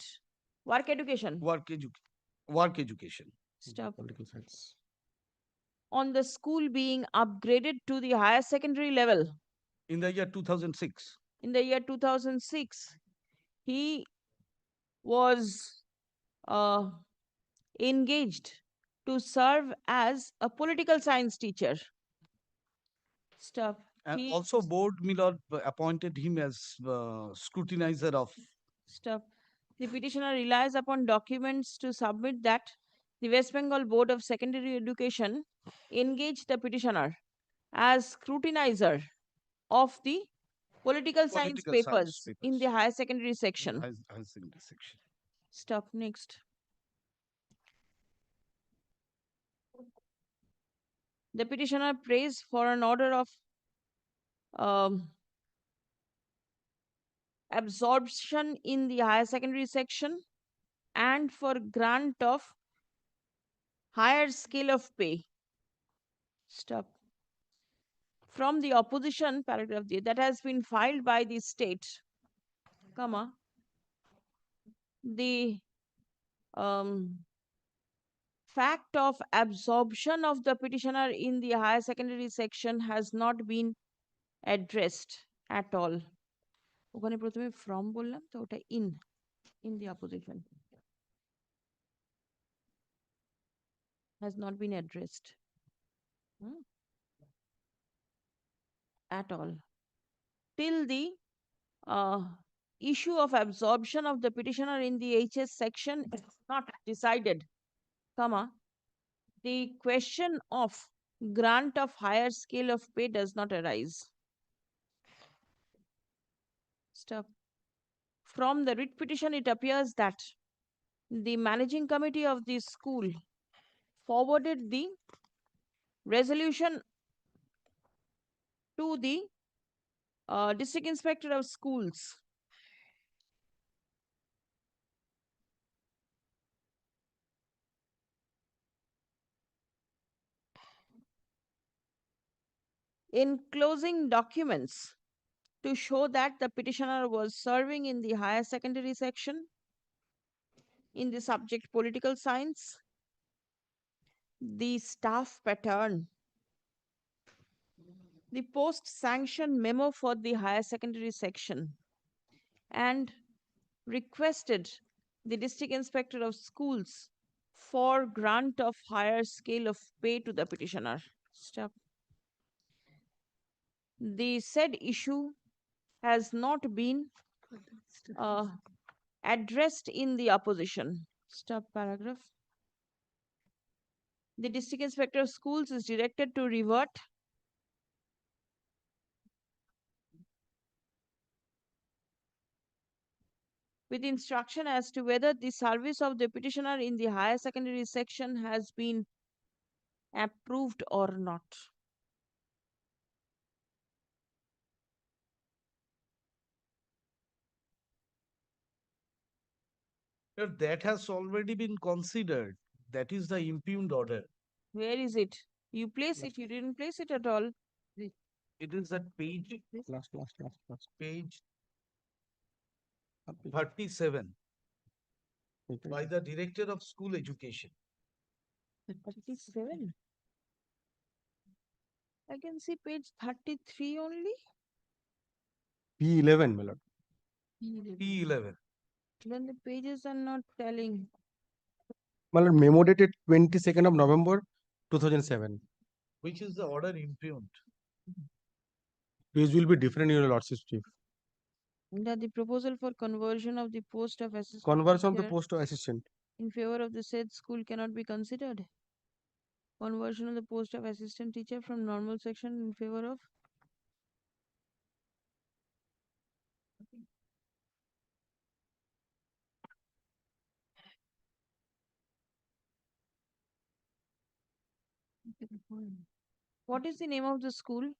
Speaker 1: work education.
Speaker 5: work education.
Speaker 1: Stop.
Speaker 6: Political science.
Speaker 1: On the school being upgraded to the higher secondary level
Speaker 5: In the year 2006.
Speaker 1: in the year 2006, he was engaged to serve as a political science teacher. Stop.
Speaker 5: And
Speaker 1: He-
Speaker 5: also board Milord appointed him as scrutinizer of
Speaker 1: Stop. The petitioner relies upon documents to submit that the West Bengal Board of Secondary Education engaged the petitioner as scrutinizer of the political science
Speaker 5: Political
Speaker 1: papers
Speaker 5: science
Speaker 1: in
Speaker 5: papers.
Speaker 1: the higher secondary section.
Speaker 5: high secondary section.
Speaker 1: Stop. Next. The petitioner prays for an order of um, absorption in the higher secondary section and for grant of higher scale of pay. Stop. From the opposition, paragraph D, that has been filed by the state, comma, the fact of absorption of the petitioner in the higher secondary section has not been addressed at all. ওখানে প্রথমে from বললাম তো ওটা in the opposition has not been addressed at all till the uh, issue of absorption of the petitioner in the HS section is not decided, comma, the question of grant of higher scale of pay does not arise. Stop. From the writ petition, it appears that the managing committee of the school forwarded the resolution to the district inspector of schools. Enclosing documents to show that the petitioner was serving in the higher secondary section in the subject political science, the staff pattern, the post sanction memo for the higher secondary section, and requested the district inspector of schools for grant of higher scale of pay to the petitioner. Stop. The said issue has not been addressed in the opposition. Stop paragraph. The district inspector of schools is directed to revert with instruction as to whether the service of the petitioner in the higher secondary section has been approved or not.
Speaker 5: That has already been considered. That is the impugned order.
Speaker 1: Where is it? You place it, you didn't place it at all.
Speaker 5: It is that page,
Speaker 6: last.
Speaker 5: page 37 by the Director of School Education.
Speaker 1: 37. I can see page 33 only.
Speaker 6: P11, my lord.
Speaker 5: P11.
Speaker 1: Then the pages are not telling.
Speaker 6: My lord, memo dated 22nd of November 2007.
Speaker 5: Which is the order impugned.
Speaker 6: Page will be different, your lordship chief.
Speaker 1: That the proposal for conversion of the post of assistant
Speaker 6: Conversion of the
Speaker 1: teacher
Speaker 6: post of assistant.
Speaker 1: in favor of the said school cannot be considered. Conversion of the post of assistant teacher from normal section in favor of what is the name of the school?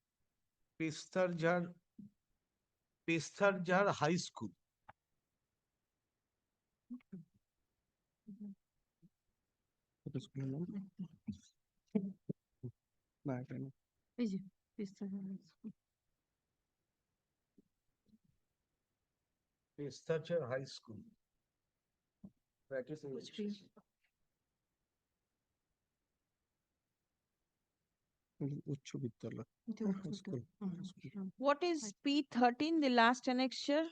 Speaker 5: Pestarjar High School.
Speaker 6: What is going on? Back, I know.
Speaker 5: Pestarjar High School. That is
Speaker 6: Uচ্চ বিদ্যালয়। School.
Speaker 1: What is P13, the last annexure?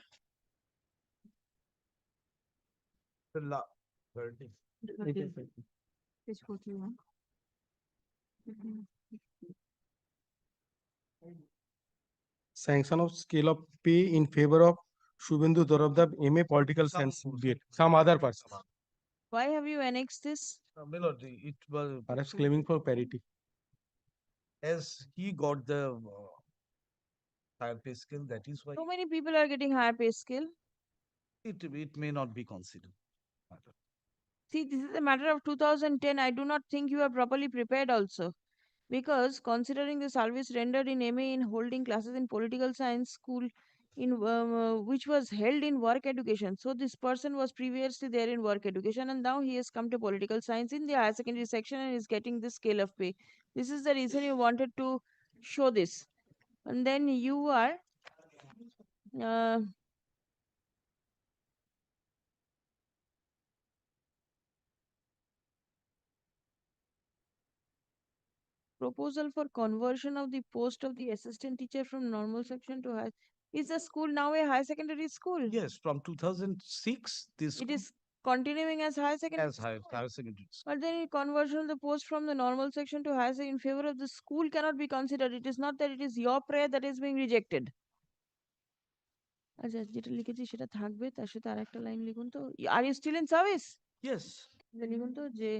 Speaker 5: the 30.
Speaker 3: Page 41.
Speaker 6: Sanction of scale of pay in favor of Shubhendu Dorabda, MA Political Science, BEd. Some other person.
Speaker 1: Why have you annexed this?
Speaker 5: Melody, it was
Speaker 6: Perhaps claiming for parity.
Speaker 5: as he got the higher pay scale, that is why
Speaker 1: So many people are getting higher pay scale.
Speaker 5: it may not be considered.
Speaker 1: See, this is a matter of 2010. I do not think you are properly prepared also. because considering the service rendered in MA in holding classes in political science school in which was held in work education. So this person was previously there in work education and now he has come to political science in the higher secondary section and is getting this scale of pay. This is the reason you wanted to show this. And then you are uh, proposal for conversion of the post of the assistant teacher from normal section to high. Is the school now a high secondary school?
Speaker 5: Yes, from 2006, this
Speaker 1: It is continuing as high secondary
Speaker 5: as higher,
Speaker 1: school.
Speaker 5: higher secondary school.
Speaker 1: But then conversion of the post from the normal section to higher section in favor of the school cannot be considered. It is not that it is your prayer that is being rejected. আচ্ছা যেটা লিখেছি সেটা থাকবে তার সাথে আরেকটা line লিখুন তো are you still in service
Speaker 5: Yes.
Speaker 1: লিখুন তো যে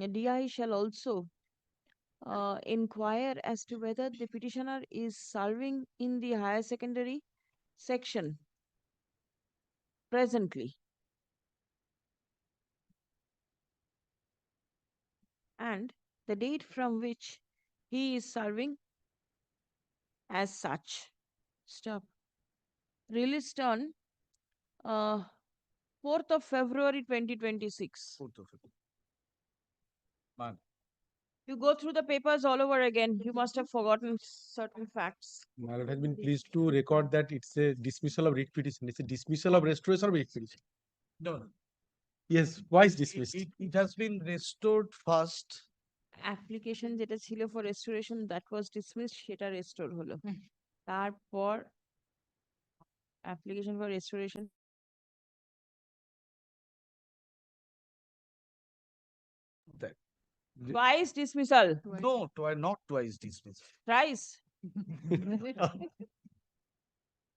Speaker 1: the DI shall also inquire as to whether the petitioner is serving in the higher secondary section presently and the date from which he is serving as such. Stop. Released on 4th of February 2026.
Speaker 5: 4th of April. Man.
Speaker 1: You go through the papers all over again. You must have forgotten certain facts.
Speaker 6: My lord has been pleased to record that it's a dismissal of writ petition. It's a dismissal of restoration of writ petition.
Speaker 5: No,
Speaker 6: Yes, twice
Speaker 5: it,
Speaker 6: dismissed.
Speaker 5: it has been restored first.
Speaker 1: Application যেটা ছিল for restoration that was dismissed সেটা restore হলো তারপর application for restoration
Speaker 5: That.
Speaker 1: twice dismissal
Speaker 5: No, not twice dismissed.
Speaker 1: thrice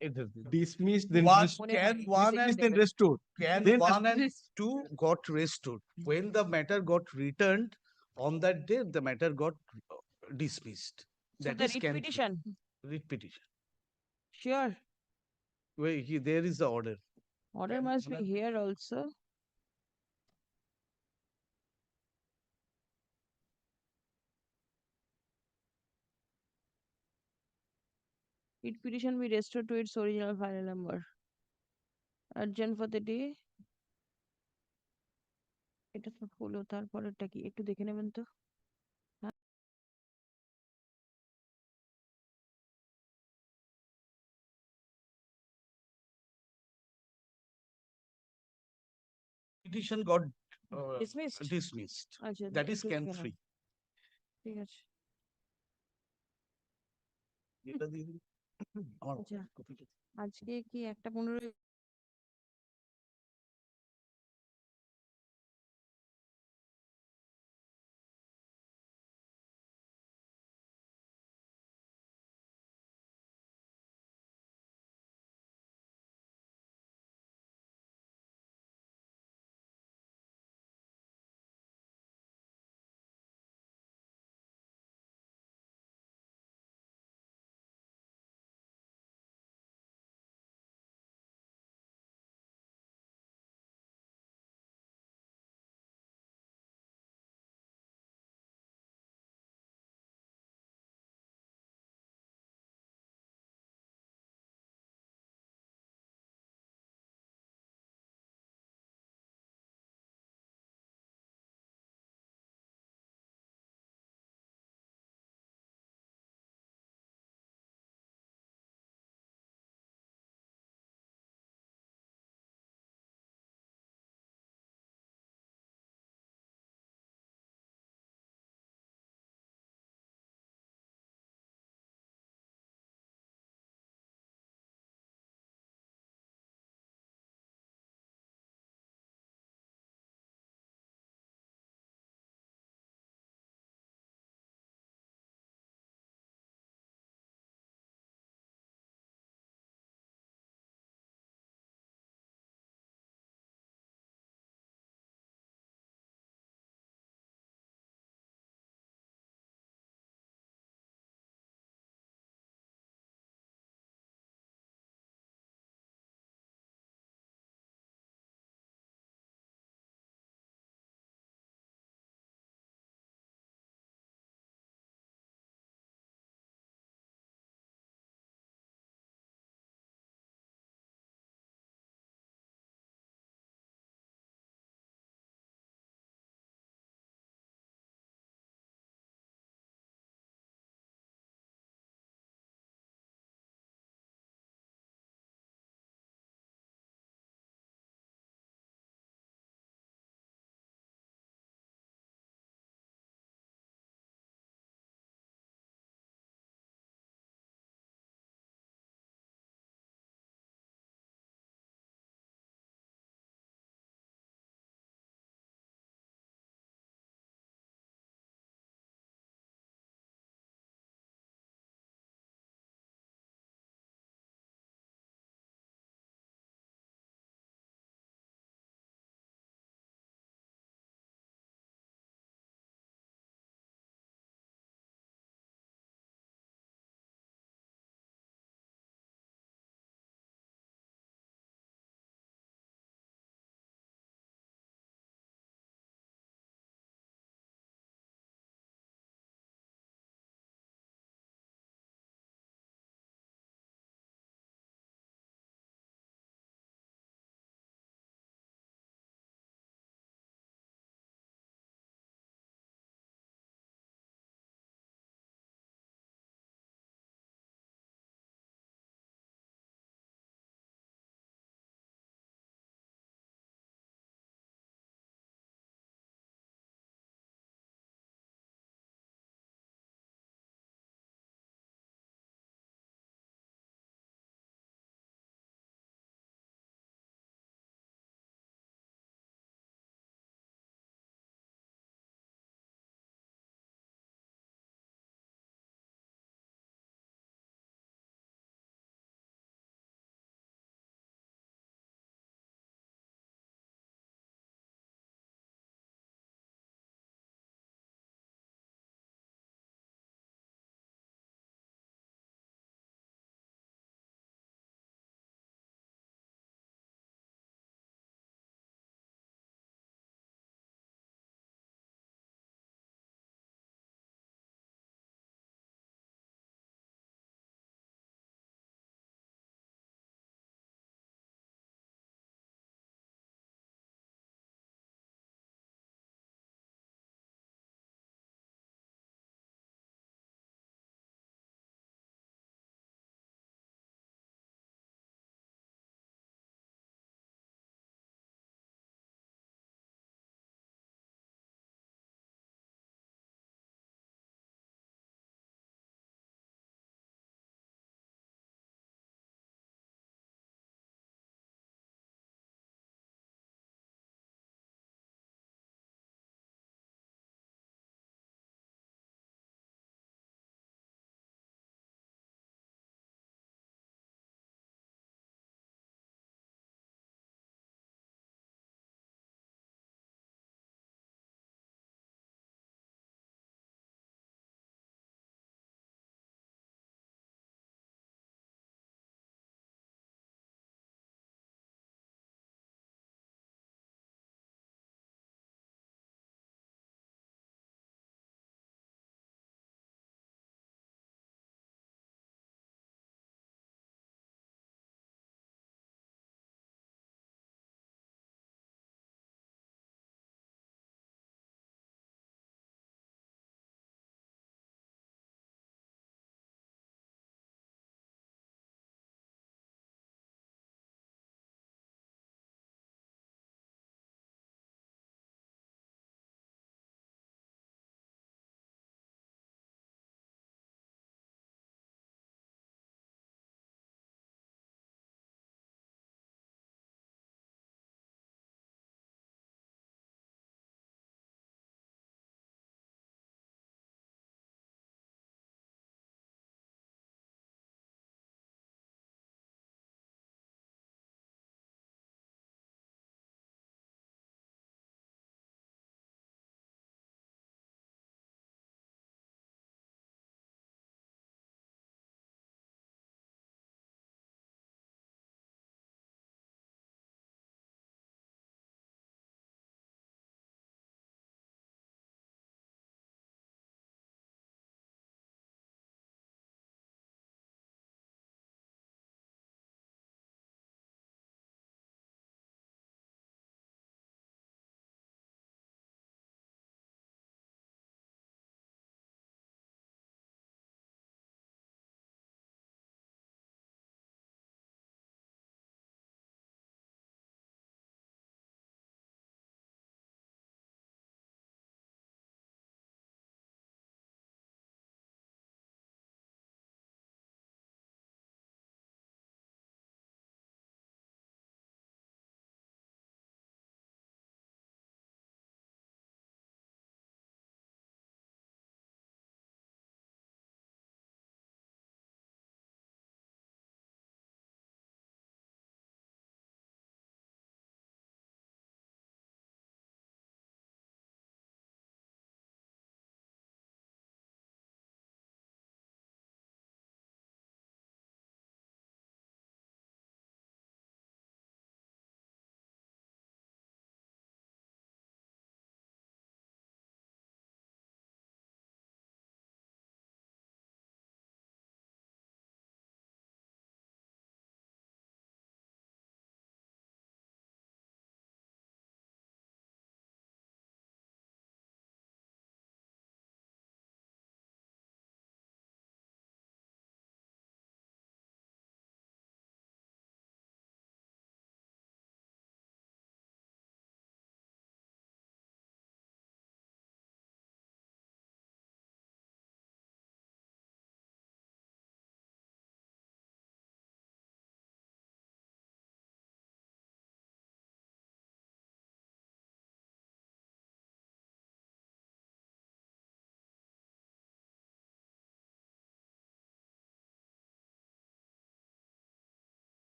Speaker 5: It has been.
Speaker 6: Dismissed, then
Speaker 5: One,
Speaker 1: Mone
Speaker 5: can
Speaker 1: থাকে,
Speaker 5: one
Speaker 1: missing
Speaker 5: and
Speaker 6: then
Speaker 1: statement.
Speaker 6: restored.
Speaker 5: can
Speaker 6: Then
Speaker 5: one and two got restored. When the matter got returned on that day, the matter got dismissed.
Speaker 1: So
Speaker 5: That
Speaker 1: the
Speaker 5: is
Speaker 1: writ
Speaker 5: can
Speaker 1: petition
Speaker 5: writ petition.
Speaker 1: sure
Speaker 5: Where there is the order.
Speaker 1: order must be here also writ petition be restored to its original final number urgent for the day এটা তো হলো তারপরেরটা কি একটু দেখে নেবেন তো
Speaker 5: Petition got
Speaker 1: dismissed
Speaker 5: dismissed.
Speaker 1: আচ্ছা
Speaker 5: That is
Speaker 1: একটু
Speaker 5: can
Speaker 1: দেখে নাও।
Speaker 5: 3.
Speaker 1: ঠিক আছে
Speaker 5: এটা দিয়ে দিন। আমার
Speaker 1: আচ্ছা
Speaker 5: copy টা।
Speaker 1: আজকে কি 1:15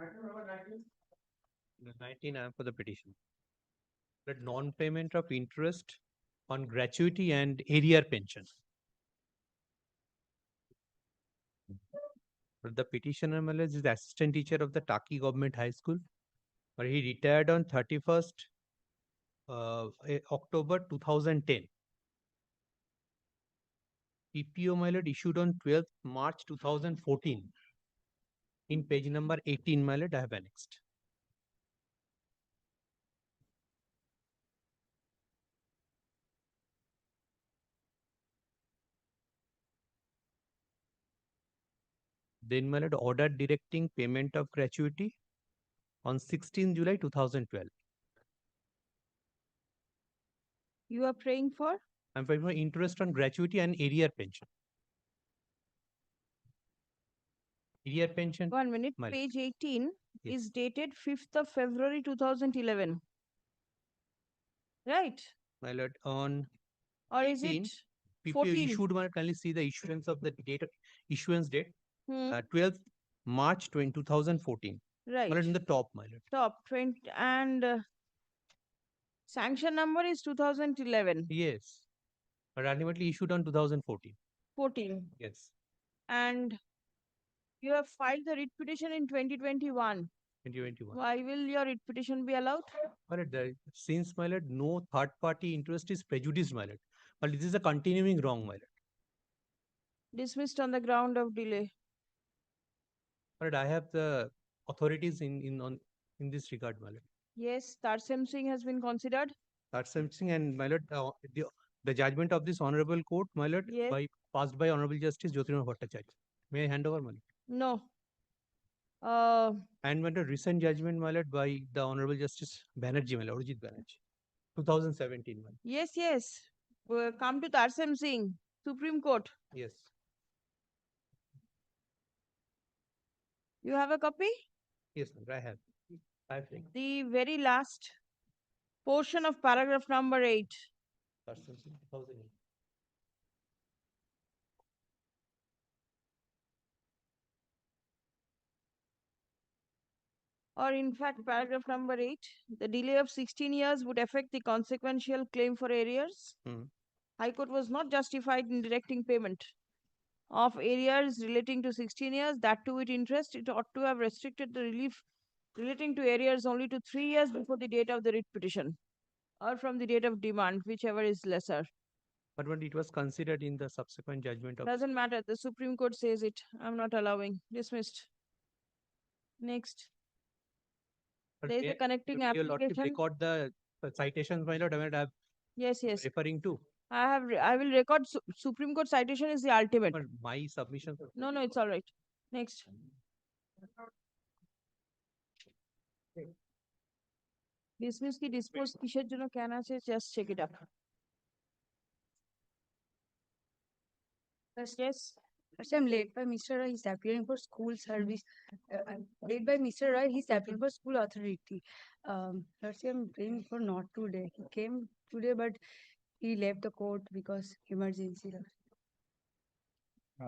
Speaker 7: The 19, I am for the petition. That non-payment of interest on gratuity and arrear pension. But the petitioner is the assistant teacher of the Taki Government High School, but he retired on 31st October 2010. PPO mileage issued on 12th March 2014. In page number 18 mileage I have annexed. Then mileage order directing payment of gratuity on 16 July 2012.
Speaker 1: You are praying for?
Speaker 7: I'm paying for interest on gratuity and arrear pension. Arrear pension.
Speaker 1: 1 minute.
Speaker 7: Mileage.
Speaker 1: Page 18
Speaker 7: Yes.
Speaker 1: is dated 5th of February 2011. Right?
Speaker 7: Mileage on
Speaker 1: Or is
Speaker 7: 18,
Speaker 1: it
Speaker 7: PPO
Speaker 1: 14?
Speaker 7: issued one. Kindly see the issuance of the date, issuance date,
Speaker 1: Hmm.
Speaker 7: 12th March 2014.
Speaker 1: Right.
Speaker 7: Mileage in the top mileage.
Speaker 1: Top 20 and sanction number is 2011.
Speaker 7: Yes, but ultimately issued on 2014.
Speaker 1: 14.
Speaker 7: Yes,
Speaker 1: And you have filed the writ petition in 2021.
Speaker 7: 2021.
Speaker 1: Why will your writ petition be allowed?
Speaker 7: But since my lord, no third party interest is prejudiced, my lord. But this is a continuing wrong, my lord.
Speaker 1: Dismissed on the ground of delay.
Speaker 7: But I have the authorities in this regard, my lord.
Speaker 1: Yes, Tarsem Singh has been considered.
Speaker 7: That's something, and my lord, the judgment of this honorable court, my lord,
Speaker 1: Yes.
Speaker 7: passed by Honorable Justice Jyotirmoy Bhattacharya. May I hand over, my lord?
Speaker 1: No.
Speaker 7: And my lord, recent judgment, my lord, by the Honorable Justice Banerjee, my lord, Urjit Banerjee, 2017, my lord.
Speaker 1: Yes, yes. Come to Tarsem Singh, Supreme Court.
Speaker 7: Yes.
Speaker 1: You have a copy?
Speaker 7: Yes, my lord, I have. I have taken.
Speaker 1: The very last portion of paragraph number 8.
Speaker 7: That's something 2008.
Speaker 1: Or in fact, paragraph number 8, the delay of 16 years would affect the consequential claim for arrears. High Court was not justified in directing payment of arrears relating to 16 years, that too with interest. It ought to have restricted the relief relating to arrears only to 3 years before the date of the writ petition or from the date of demand, whichever is lesser.
Speaker 7: But when it was considered in the subsequent judgment of
Speaker 1: Doesn't matter. The Supreme Court says it. I'm not allowing. Dismissed. Next.
Speaker 7: But
Speaker 1: There is a connecting
Speaker 7: your lordship
Speaker 1: application.
Speaker 7: record the citations, my lord, I mean, I'm
Speaker 1: Yes, yes.
Speaker 7: referring to.
Speaker 1: I will record Supreme Court citation is the ultimate.
Speaker 7: But my submission.
Speaker 1: No, no, it's all right. Next. Dismiss ki dispose কিসের জন্য কেন আছে, just check it up. Yes.
Speaker 8: First, I'm late by Mr. Roy. He's appearing for school service. I'm late by Mr. Roy. He's appearing for school authority. First, I'm praying for not today. He came today, but he left the court because emergency.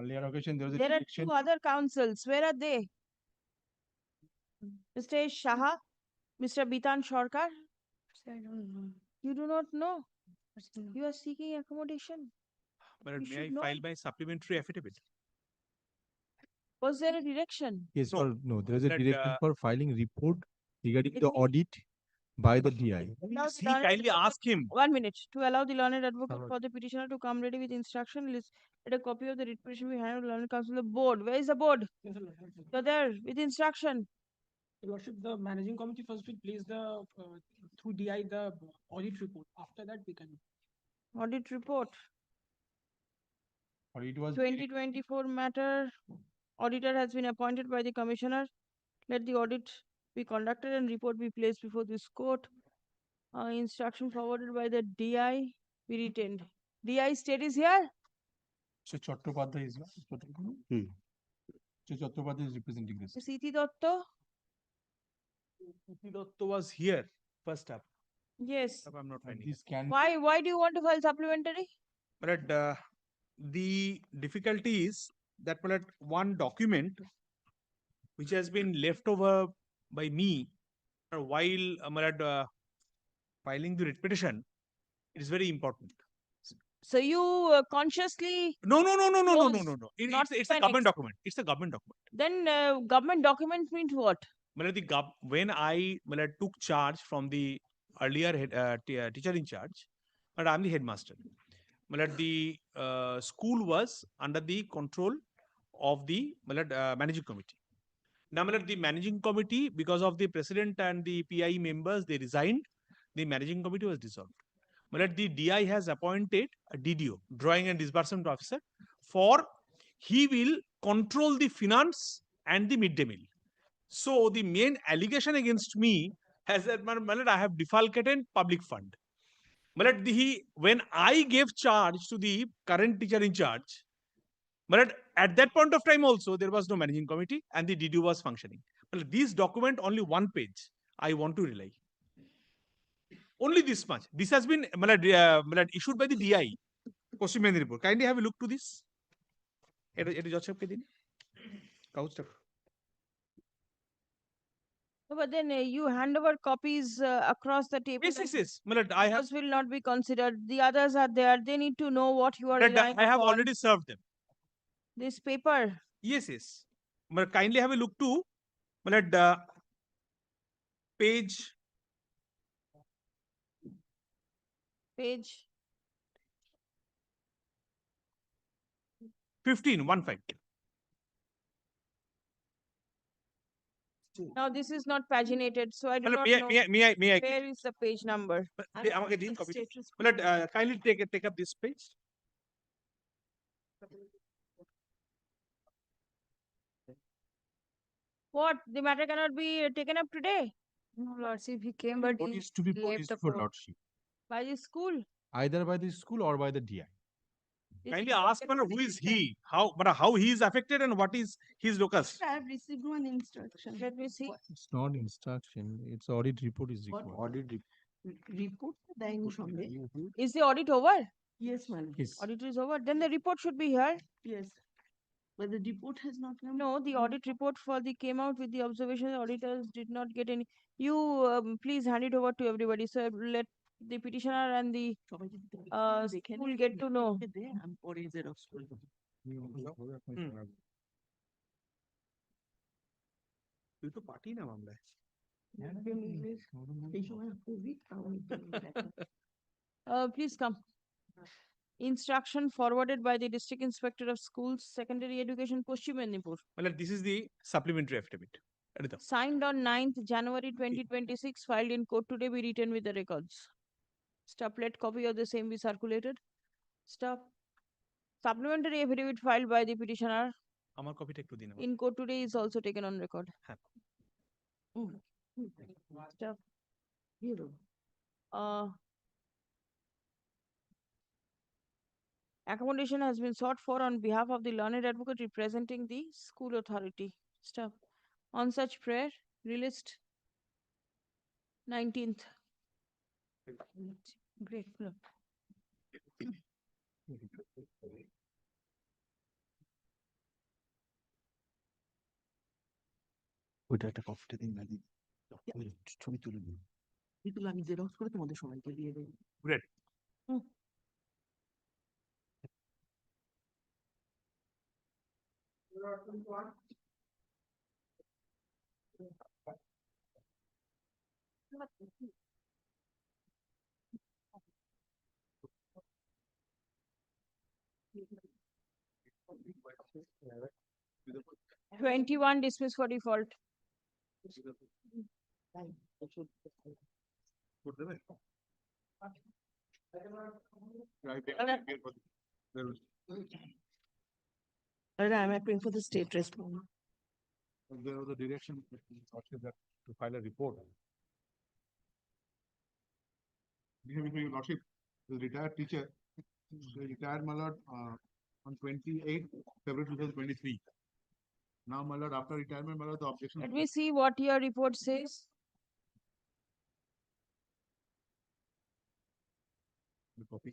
Speaker 9: Earlier occasion, there was a
Speaker 1: There are
Speaker 9: direction.
Speaker 1: two other councils. Where are they? Mr. Shaha, Mr. Bitan Sarkar.
Speaker 8: I don't know.
Speaker 1: You do not know.
Speaker 8: First, no.
Speaker 1: You are seeking accommodation.
Speaker 9: But
Speaker 1: You
Speaker 9: may I
Speaker 1: should know.
Speaker 9: file my supplementary affidavit?
Speaker 1: Was there a direction?
Speaker 9: Yes,
Speaker 10: No, no, there is a
Speaker 9: that,
Speaker 10: direction for filing report regarding
Speaker 1: It
Speaker 10: the
Speaker 1: will-
Speaker 10: audit by the DI.
Speaker 1: Allow the
Speaker 9: He
Speaker 1: learned
Speaker 9: kindly
Speaker 1: advocate-
Speaker 9: ask him.
Speaker 1: 1 minute. To allow the learned advocate
Speaker 7: Alright.
Speaker 1: for the petitioner to come ready with instruction, let a copy of the writ petition be handed to the learned counsel of the board. Where is the board? You're there with instruction.
Speaker 11: Your Lordship, the managing committee first will place the through DI the audit report. After that, we can.
Speaker 1: Audit report.
Speaker 9: Or it was
Speaker 1: 2024 matter. Auditor has been appointed by the commissioner. Let the audit be conducted and report be placed before this court. Instruction forwarded by the DI be retained. DI state is here.
Speaker 9: So Chattopadhyay is not. So Chattopadhyay is representing this.
Speaker 1: Siti Dotto.
Speaker 9: Dotto was here first up.
Speaker 1: Yes.
Speaker 9: I'm not
Speaker 10: And
Speaker 9: finding.
Speaker 10: this can
Speaker 1: Why do you want to file supplementary?
Speaker 9: But the difficulty is that one document which has been left over
Speaker 12: by me while my lord, filing the writ petition, it is very important.
Speaker 1: So you consciously
Speaker 12: No, no, no, no, no, no, no,
Speaker 1: chose
Speaker 12: no, no.
Speaker 1: not
Speaker 12: It's
Speaker 1: to
Speaker 12: a
Speaker 1: an
Speaker 12: government document. It's a government document.
Speaker 1: Then government document means what?
Speaker 12: When I took charge from the earlier teacher in charge, but I'm the headmaster. The school was under the control of the managing committee. Now, the managing committee, because of the president and the PI members, they resigned. The managing committee was dissolved. The DI has appointed a DDO, drawing and disbursement officer, for he will control the finance and the midday meal. So the main allegation against me has that I have defalcated public fund. When I gave charge to the current teacher in charge, at that point of time also there was no managing committee and the DDO was functioning. This document only one page. I want to rely. Only this much. This has been issued by the DI. Paschim Medinipur. Kindly have a look to this.
Speaker 1: No, but then you hand over copies across the table.
Speaker 12: Yes,
Speaker 1: and
Speaker 12: yes, yes. I have.
Speaker 1: those will not be considered. The others are there. They need to know what you are relying
Speaker 12: I have
Speaker 1: upon.
Speaker 12: already served them.
Speaker 1: This paper.
Speaker 12: Yes, yes. Kindly have a look to page
Speaker 1: Page
Speaker 12: 15, 15.
Speaker 1: Now this is not paginated, so I do not know
Speaker 12: may I
Speaker 1: where is the page number.
Speaker 12: kindly take up this page.
Speaker 1: What? The matter cannot be taken up today
Speaker 8: No, Lordship, he came, but
Speaker 10: What
Speaker 8: he
Speaker 10: is to be
Speaker 8: left
Speaker 10: produced
Speaker 8: the
Speaker 10: for
Speaker 8: court.
Speaker 10: Lordship,
Speaker 1: by the school.
Speaker 10: either by the school or by the DI.
Speaker 12: Kindly ask who is he, how he is affected and what is his locus.
Speaker 3: I have received one instruction.
Speaker 1: Let me see.
Speaker 10: It's not instruction, it's audit report is
Speaker 3: What?
Speaker 10: required.
Speaker 2: Audit
Speaker 3: Report দেয়নি সঙ্গে?
Speaker 1: Is the audit over?
Speaker 3: Yes, ma'am.
Speaker 10: Yes.
Speaker 1: Audit is over. Then the report should be here.
Speaker 3: Yes. But the report has not come.
Speaker 1: No, the audit report for the came out with the observation. The auditors did not get any. You please hand it over to everybody. So let the petitioner and the
Speaker 3: সবাইকে দিতে হবে। দেখে
Speaker 1: school
Speaker 3: নে,
Speaker 1: get to know.
Speaker 3: লিখে দে, আমি পরে xerox করে দেবো।
Speaker 12: তুই তো পার্টি না মামলায়।
Speaker 3: এই সময় COVID, তাও আমি একটু দেখা।
Speaker 1: Please come. Instruction forwarded by the District Inspector of Schools, Secondary Education, Paschim Medinipur.
Speaker 12: This is the supplementary affidavit.
Speaker 1: Signed on 9th January 2026, filed in court today, be written with the records. Stop. Let copy of the same be circulated. Stop. Supplementary affidavit filed by the petitioner
Speaker 12: আমার কপিটা একটু দিন।
Speaker 1: in court today is also taken on record.
Speaker 12: হ্যাঁ।
Speaker 1: Stop. Accommodation has been sought for on behalf of the learned advocate representing the school authority. Stop. On such prayer, released 19th. Great. Look.
Speaker 2: ওইটা একটা কপিটা দিন না দিন ছবি তুলে দিন
Speaker 3: এগুলো আমি জেরক্স করে তোমাদের সবাইকে দিয়ে দেবো।
Speaker 12: Great.
Speaker 1: Twenty-one dismissed for default.
Speaker 3: I'm applying for the state response.
Speaker 10: There was a direction that to file a report. Lordship, the retired teacher, they retired, my lord, on 28th February 2023. Now, my lord, after retirement, my lord, the objection.
Speaker 1: Let me see what your report says.
Speaker 10: The copy.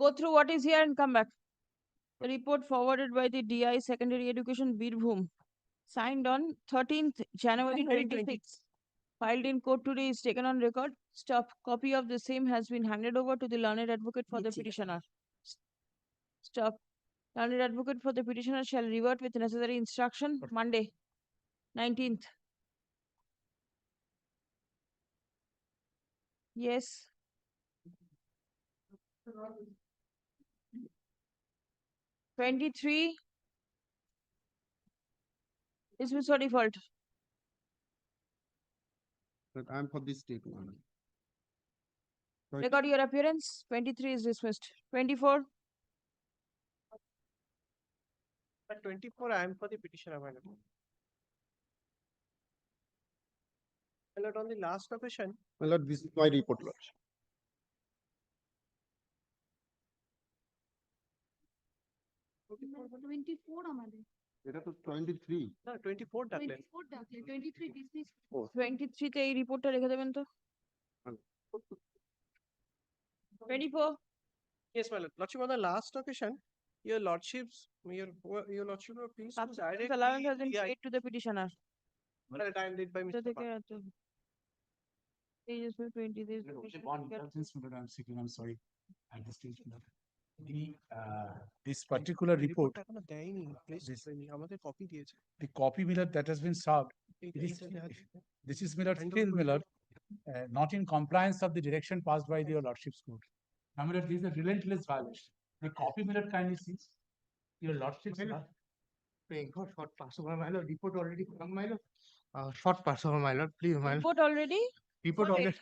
Speaker 1: Go through what is here and come back. The report forwarded by the DI Secondary Education Birbhum, signed on 13th January 26. Filed in court today is taken on record. Stop. Copy of the same has been handed over to the learned advocate for the petitioner. Stop. Learned advocate for the petitioner shall revert with necessary instruction Monday, 19th. Yes. '23 is Mr. Default.
Speaker 10: But I'm for this statement.
Speaker 1: Record your appearance. 23 is dismissed. 24.
Speaker 7: At 24, I am for the petitioner, my lord. My lord, on the last occasion,
Speaker 10: My lord, this is my report, Lord. এটা তো 23
Speaker 7: no, 24 ডাকলেন।
Speaker 1: 23 তে এই রিপোর্টটা রেখে দেবেন তো। 24.
Speaker 7: Yes, my lord. Lordship, on the last occasion, your lordships, your lordship were pleased to
Speaker 1: Substance
Speaker 7: direct
Speaker 1: allowance has
Speaker 7: the
Speaker 1: been
Speaker 7: DI.
Speaker 1: paid to the petitioner.
Speaker 7: That I did by Mr.
Speaker 1: থেকে
Speaker 7: Park.
Speaker 1: এত pages for 20 days.
Speaker 9: I'm seeking, I'm sorry. At this stage, this particular report,
Speaker 7: রিপোর্টটা এখনো দেয়নি, place করেনি, আমাদের copy দিয়েছে।
Speaker 9: the copy Miller that has been served,
Speaker 7: এই-
Speaker 9: it is,
Speaker 7: এইটা দেওয়া আছে।
Speaker 9: this is Miller
Speaker 7: Kind of
Speaker 9: still
Speaker 7: good
Speaker 9: Miller, not in compliance of the direction passed by your lordship's court. Now Miller, this is a relentless violation. The copy Miller kindly sees your lordship's.
Speaker 4: Praying for short pass over, my lord. Report already come, my lord. Short pass over, my lord. Please, my lord.
Speaker 1: Report already?
Speaker 4: Report
Speaker 1: Okay.
Speaker 4: already.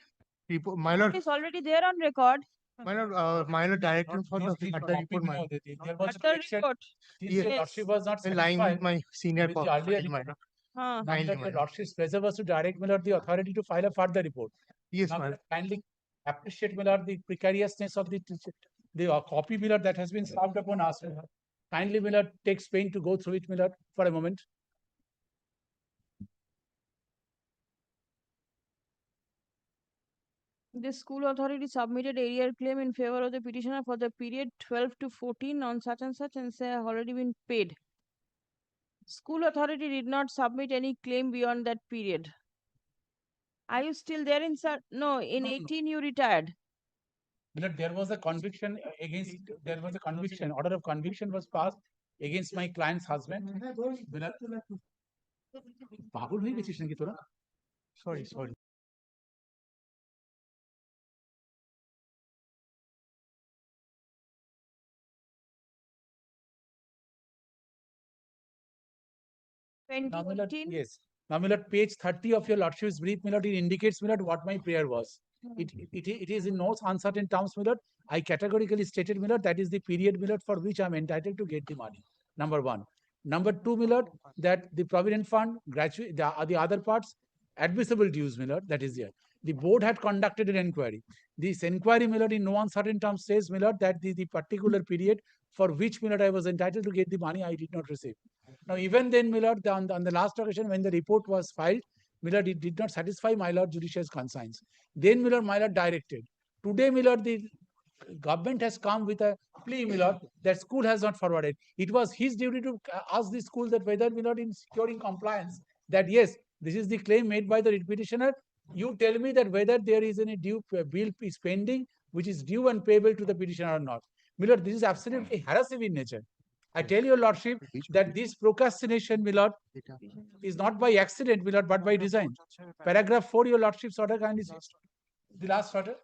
Speaker 4: Report, my lord.
Speaker 1: It is already there on record.
Speaker 4: My lord, directing for
Speaker 9: Not
Speaker 4: the
Speaker 9: this
Speaker 4: at the
Speaker 9: copy,
Speaker 4: report, my
Speaker 9: no,
Speaker 4: lord.
Speaker 9: there was a
Speaker 1: At the
Speaker 9: correction.
Speaker 1: report.
Speaker 9: This
Speaker 4: Yes.
Speaker 9: your lordship was not
Speaker 4: In line with
Speaker 9: satisfied
Speaker 4: my senior
Speaker 9: with the
Speaker 4: call,
Speaker 9: earlier
Speaker 4: my
Speaker 9: report.
Speaker 4: lord.
Speaker 1: Huh.
Speaker 9: Now
Speaker 4: Kindly,
Speaker 9: that
Speaker 4: my
Speaker 9: the
Speaker 4: lord.
Speaker 9: lordship's pleasure was to direct Miller the authority to file a further report.
Speaker 4: Yes,
Speaker 9: Now
Speaker 4: my lord.
Speaker 9: kindly appreciate Miller the precariousness of the copy Miller that has been served upon us. Kindly Miller takes pain to go through it, Miller, for a moment.
Speaker 1: The school authority submitted arrear claim in favor of the petitioner for the period 12 to 14 on such and they have already been paid. School authority did not submit any claim beyond that period. Are you still there in No, in
Speaker 9: No, no.
Speaker 1: 18 you retired.
Speaker 9: Miller, there was a conviction against, there was a conviction, order of conviction was passed against my client's husband. Miller, পাগল হয়ে গেছিস নাকি তোরা? Sorry, sorry. Now, Miller,
Speaker 1: 2018.
Speaker 9: yes. Now, Miller, page 30 of your lordship's brief, Miller, it indicates, Miller, what my prayer was. It is in no uncertain terms, Miller. I categorically stated, Miller, that is the period, Miller, for which I am entitled to get the money. Number one. Number two, Miller, that the Provident Fund, the other parts, admissible dues, Miller, that is there. The board had conducted an inquiry. This inquiry, Miller, in no uncertain terms says, Miller, that the particular period for which, Miller, I was entitled to get the money, I did not receive. Now, even then, Miller, on the last occasion when the report was filed, Miller did not satisfy my lord judicial's concerns. Then Miller, my lord directed. Today, Miller, the government has come with a plea, Miller, that school has not forwarded. It was his duty to ask the school that whether, Miller, in securing compliance, that yes, this is the claim made by the petitioner. You tell me that whether there is any due bill is pending, which is due and payable to the petitioner or not. Miller, this is absolutely harassing in nature. I tell your lordship that this procrastination, Milord, is not by accident, Milord, but by design. Paragraph 4, your lordship's order kindly says. The last order.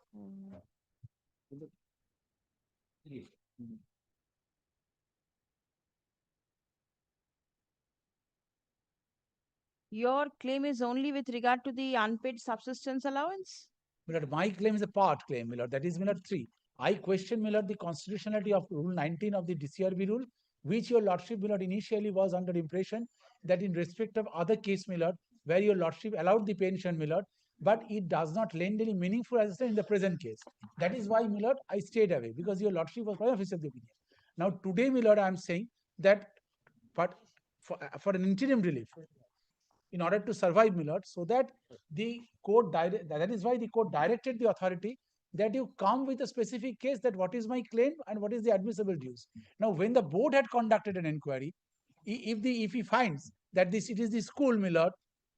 Speaker 1: Your claim is only with regard to the unpaid subsistence allowance?
Speaker 9: Milord, my claim is a part claim, Milord. That is Milord 3. I question, Milord, the constitutionality of Rule 19 of the DCRB rule, which your lordship, Milord, initially was under impression that in respect of other case, Milord, where your lordship allowed the pension, Milord, but it does not lend any meaningful assistance in the present case. That is why, Milord, I stayed away, because your lordship was quite official of the opinion. Now, today, Milord, I am saying that for an interim relief, in order to survive, Milord, so that the court that is why the court directed the authority that you come with a specific case that what is my claim and what is the admissible dues. Now, when the board had conducted an inquiry, if he finds that it is the school, my lord,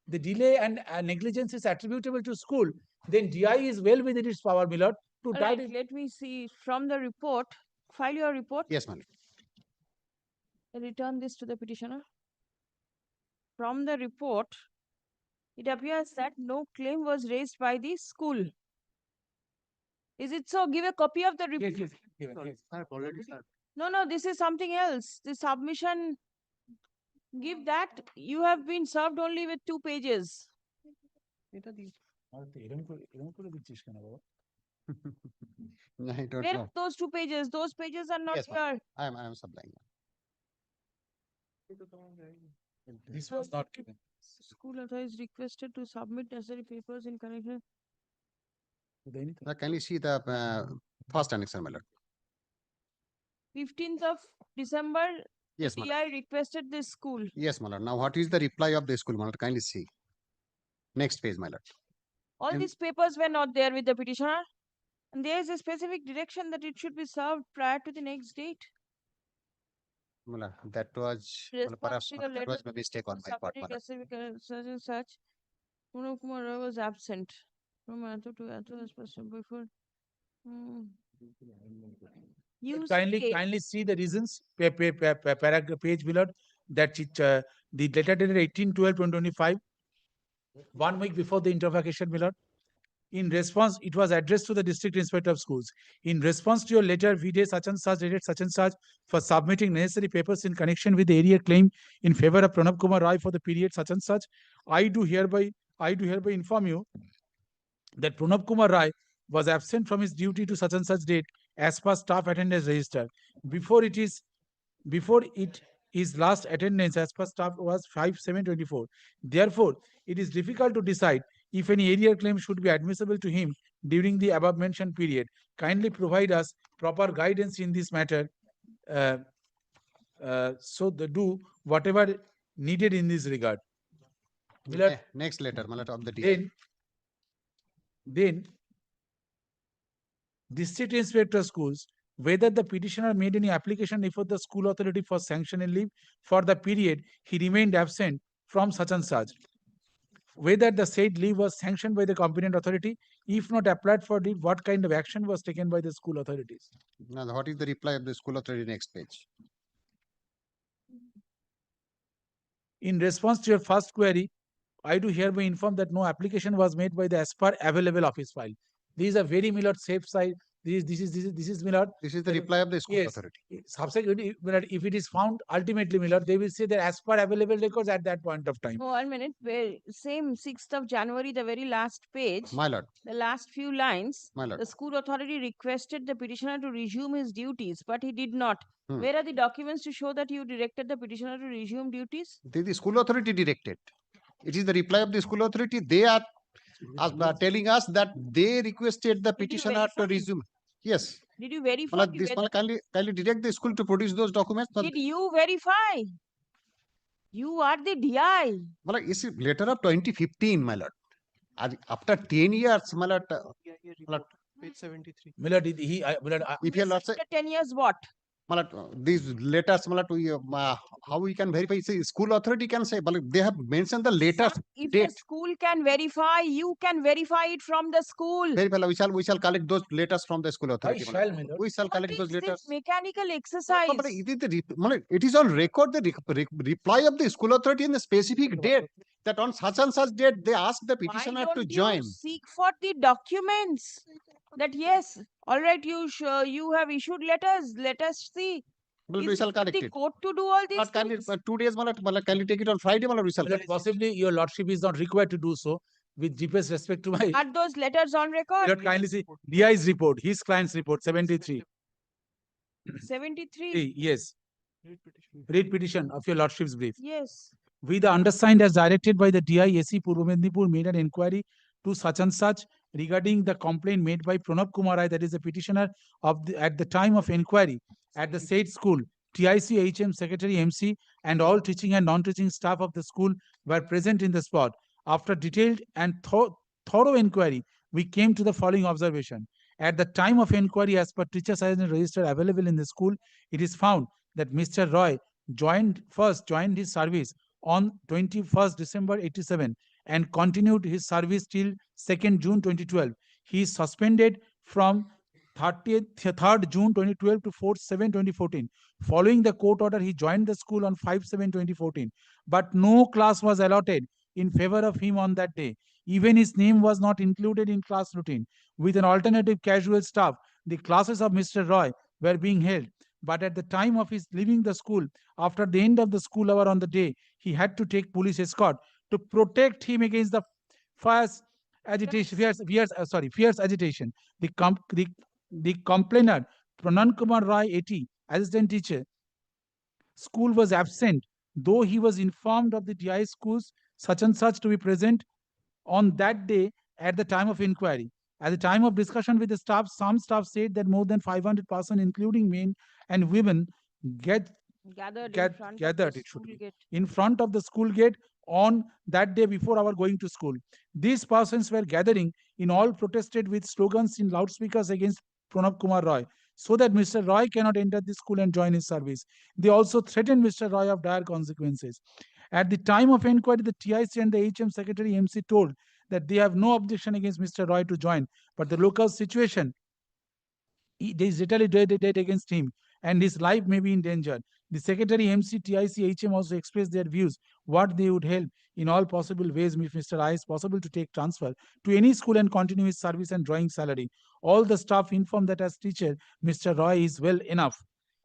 Speaker 9: the delay and negligence is attributable to school, then DI is well within its power, my lord, to
Speaker 1: All
Speaker 9: try
Speaker 1: right, let me see from the report. File your report.
Speaker 13: Yes, my lord.
Speaker 1: Return this to the petitioner. From the report, it appears that no claim was raised by the school. Is it so? Give a copy of the report.
Speaker 9: Yes, yes.
Speaker 1: No, this is something else. The submission, give that. You have been served only with 2 pages.
Speaker 13: I don't
Speaker 1: Where
Speaker 13: know.
Speaker 1: are those 2 pages? Those pages are not
Speaker 13: Yes, ma'am.
Speaker 1: here.
Speaker 13: I am supplying.
Speaker 9: This was not given.
Speaker 1: School authority is requested to submit necessary papers in connection.
Speaker 13: Sir, can you see the first annexure, my lord?
Speaker 1: 15th of December,
Speaker 13: Yes, my lord.
Speaker 1: DI requested this school.
Speaker 13: Yes, my lord. Now, what is the reply of the school, my lord? Kindly see. Next page, my lord.
Speaker 1: All
Speaker 13: And-
Speaker 1: these papers were not there with the petitioner. And there is a specific direction that it should be served prior to the next date.
Speaker 13: My lord, that was perhaps
Speaker 1: Response to the
Speaker 13: that was
Speaker 1: letter
Speaker 13: a mistake on my part, my
Speaker 1: submitted
Speaker 13: lord.
Speaker 1: yesterday, such and such. Pranab Kumar Roy was absent from Atho to Atho as per before. You say-
Speaker 9: Kindly see the reasons, paragraph page below, that the letter dated 18/12/2025, 1 week before the intervacation, below. In response, it was addressed to the District Inspector of Schools. In response to your letter, VD such and such, dated such and such, for submitting necessary papers in connection with the area claim in favor of Pranab Kumar Roy for the period such and such, I do hereby inform you that Pranab Kumar Roy was absent from his duty to such and such date as per staff attendance register. Before it his last attendance as per staff was 5/7/24. Therefore, it is difficult to decide if any area claim should be admissible to him during the above mentioned period. Kindly provide us proper guidance in this matter. So do whatever needed in this regard.
Speaker 13: Okay, next letter, my lord, of the DI.
Speaker 9: Then District Inspector Schools, whether the petitioner made any application before the school authority for sanction and leave for the period he remained absent from such and such. Whether the said leave was sanctioned by the competent authority, if not applied for it, what kind of action was taken by the school authorities?
Speaker 13: Now, what is the reply of the school authority? Next page.
Speaker 9: In response to your first query, I do hereby inform that no application was made by the as per available office file. These are very safe side. This is Millard.
Speaker 13: This is the reply of the school
Speaker 9: Yes.
Speaker 13: authority.
Speaker 9: Subsequently, Millard, if it is found ultimately, Millard, they will say that as per available records at that point of time.
Speaker 1: Oh, 1 minute. Same 6th of January, the very last page.
Speaker 13: My lord.
Speaker 1: The last few lines.
Speaker 13: My lord.
Speaker 1: The school authority requested the petitioner to resume his duties, but he did not.
Speaker 13: Hmm.
Speaker 1: Where are the documents to show that you directed the petitioner to resume duties?
Speaker 13: The school authority directed. It is the reply of the school authority. They are telling us that they requested the petitioner to resume. Yes.
Speaker 1: Did you verify?
Speaker 13: Malad, this kindly direct the school to produce those documents.
Speaker 1: Did you verify? You are the DI.
Speaker 13: Malad, it's a letter of 2015, my lord. After 10 years, my lord.
Speaker 7: Page 73.
Speaker 9: Millard,
Speaker 13: if you are not say,
Speaker 1: After 10 years, what?
Speaker 13: these letters, how we can verify? See, school authority can say, but they have mentioned the letters.
Speaker 1: If
Speaker 13: date.
Speaker 1: the school can verify, you can verify it from the school.
Speaker 13: Very well, we shall collect those letters from the school authority. We shall collect those letters.
Speaker 1: This mechanical exercise.
Speaker 13: It is on record the reply of the school authority in the specific date that on such and such date they ask the petitioner to join.
Speaker 1: Seek for the documents. That yes, all right, you have issued letters. Let us see.
Speaker 13: Well, we shall collect
Speaker 1: the
Speaker 13: it.
Speaker 1: court to do all these things.
Speaker 13: 2 days, can you take it on Friday? We shall
Speaker 9: possibly your lordship is not required to do so. With deepest respect to my.
Speaker 1: Are those letters on record?
Speaker 9: Millard, kindly see DI's report, his client's report, 73.
Speaker 1: 73.
Speaker 9: Yes. Read petition of your lordship's brief.
Speaker 1: Yes.
Speaker 9: We, the undersigned, as directed by the DISC Purva Mendipur, made an inquiry to such and such regarding the complaint made by Pranab Kumar Rai, that is the petitioner at the time of inquiry at the said school. TIC, HM, Secretary, MC, and all teaching and non-teaching staff of the school were present in the spot. After detailed and thorough inquiry, we came to the following observation. At the time of inquiry, as per teacher sergeant register available in the school, it is found that Mr. Roy joined his service on 21st December 87 and continued his service till 2nd June 2012. He is suspended from 3rd June 2012 to 4th 7 2014. Following the court order, he joined the school on 5 7 2014, but no class was allotted in favor of him on that day. Even his name was not included in class routine. With an alternative casual staff, the classes of Mr. Roy were being held. But at the time of his leaving the school, after the end of the school hour on the day, he had to take police escort to protect him against the fierce fierce agitation. The complainant, Pranan Kumar Rai, 80, assistant teacher, school was absent, though he was informed of the DI schools such and such to be present on that day at the time of inquiry. At the time of discussion with the staff, some staff said that more than 500 persons, including men and women, get gathered it should be in front of the school gate on that day before our going to school. These persons were gathering in all protested with slogans in loudspeakers against Pranab Kumar Roy, so that Mr. Roy cannot enter the school and join his service. They also threatened Mr. Roy of dire consequences. At the time of inquiry, the TIC and the HM Secretary MC told that they have no objection against Mr. Roy to join, but the local situation there is retaliated against him and his life may be in danger. The Secretary, MC, TIC, HM also expressed their views, what they would help in all possible ways if Mr. I is possible to take transfer to any school and continue his service and drawing salary. All the staff informed that as teacher, Mr. Roy is well enough.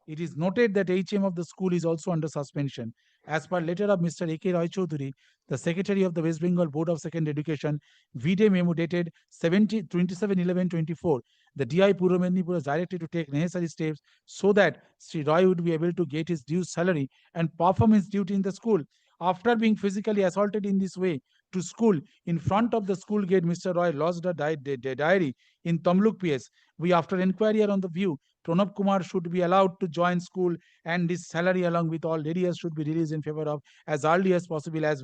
Speaker 9: It is noted that HM of the school is also under suspension. As per letter of Mr. A.K. Roy Chaudhary, the Secretary of the West Bengal Board of Secondary Education, V-Day memo dated 27/11/24, the DI Purva Mednipur was directed to take necessary steps so that Sri Roy would be able to get his due salary and perform his duty in the school. After being physically assaulted in this way to school, in front of the school gate, Mr. Roy lost a diary in Tamluk PS. We, after inquiry on the view, Pranab Kumar should be allowed to join school and his salary along with all arrears should be released in favor of as early as possible as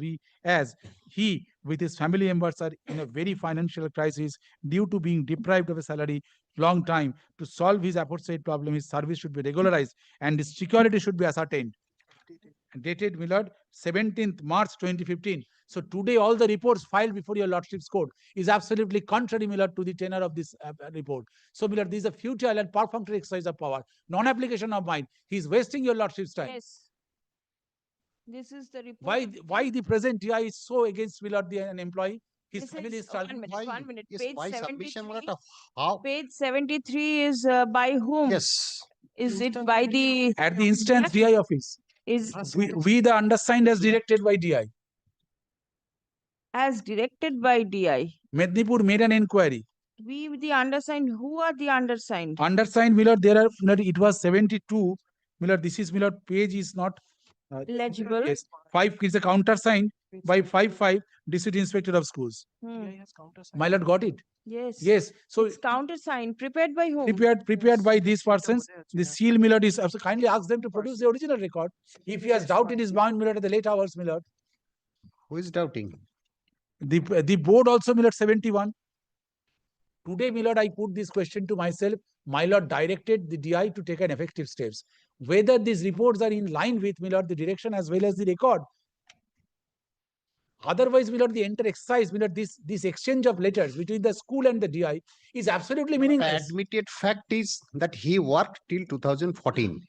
Speaker 9: he with his family members are in a very financial crisis due to being deprived of a salary long time. To solve his aforesaid problem, his service should be regularized and his security should be ascertained. Dated, Millard, 17th March 2015. So today all the reports filed before your Lordship's court is absolutely contrary, Millard, to the tenor of this report. So, Millard, this is a futile and perfunctory exercise of power, non-application of mine. He is wasting your Lordship's time.
Speaker 1: Yes. This is the report.
Speaker 9: Why the present DI is so against Millard, an employee? His
Speaker 1: This
Speaker 9: family is
Speaker 1: is,
Speaker 9: struggling.
Speaker 1: one minute.
Speaker 13: Yes,
Speaker 1: Page
Speaker 13: why submission,
Speaker 1: 73.
Speaker 13: Millard, how?
Speaker 1: Page 73 is by whom?
Speaker 13: Yes.
Speaker 1: Is it by the
Speaker 9: At the instance DI office.
Speaker 1: is
Speaker 9: We the undersigned as directed by DI.
Speaker 1: as directed by DI?
Speaker 9: Mednipur made an inquiry.
Speaker 1: We the undersigned. Who are the undersigned?
Speaker 9: Undersigned, Millard, there are, Millard, it was 72. Millard, this is, Millard, page is not
Speaker 1: Legible.
Speaker 9: yes. 5 is a countersigned by 5/5 District Inspector of Schools. My lord got it.
Speaker 1: Yes.
Speaker 9: Yes. So
Speaker 1: It's countersigned. Prepared by whom?
Speaker 9: prepared by these persons. The seal, Millard, is also kindly ask them to produce the original record. If he has doubted his mind, Millard, at the late hours, Millard.
Speaker 13: Who is doubting?
Speaker 9: The board also, Millard, 71. Today, Millard, I put this question to myself. My lord directed the DI to take an effective steps. Whether these reports are in line with, Millard, the direction as well as the record. Otherwise, Millard, the entire exercise, Millard, this exchange of letters between the school and the DI is absolutely
Speaker 13: The
Speaker 9: meaningless.
Speaker 13: admitted fact is that he worked till 2014.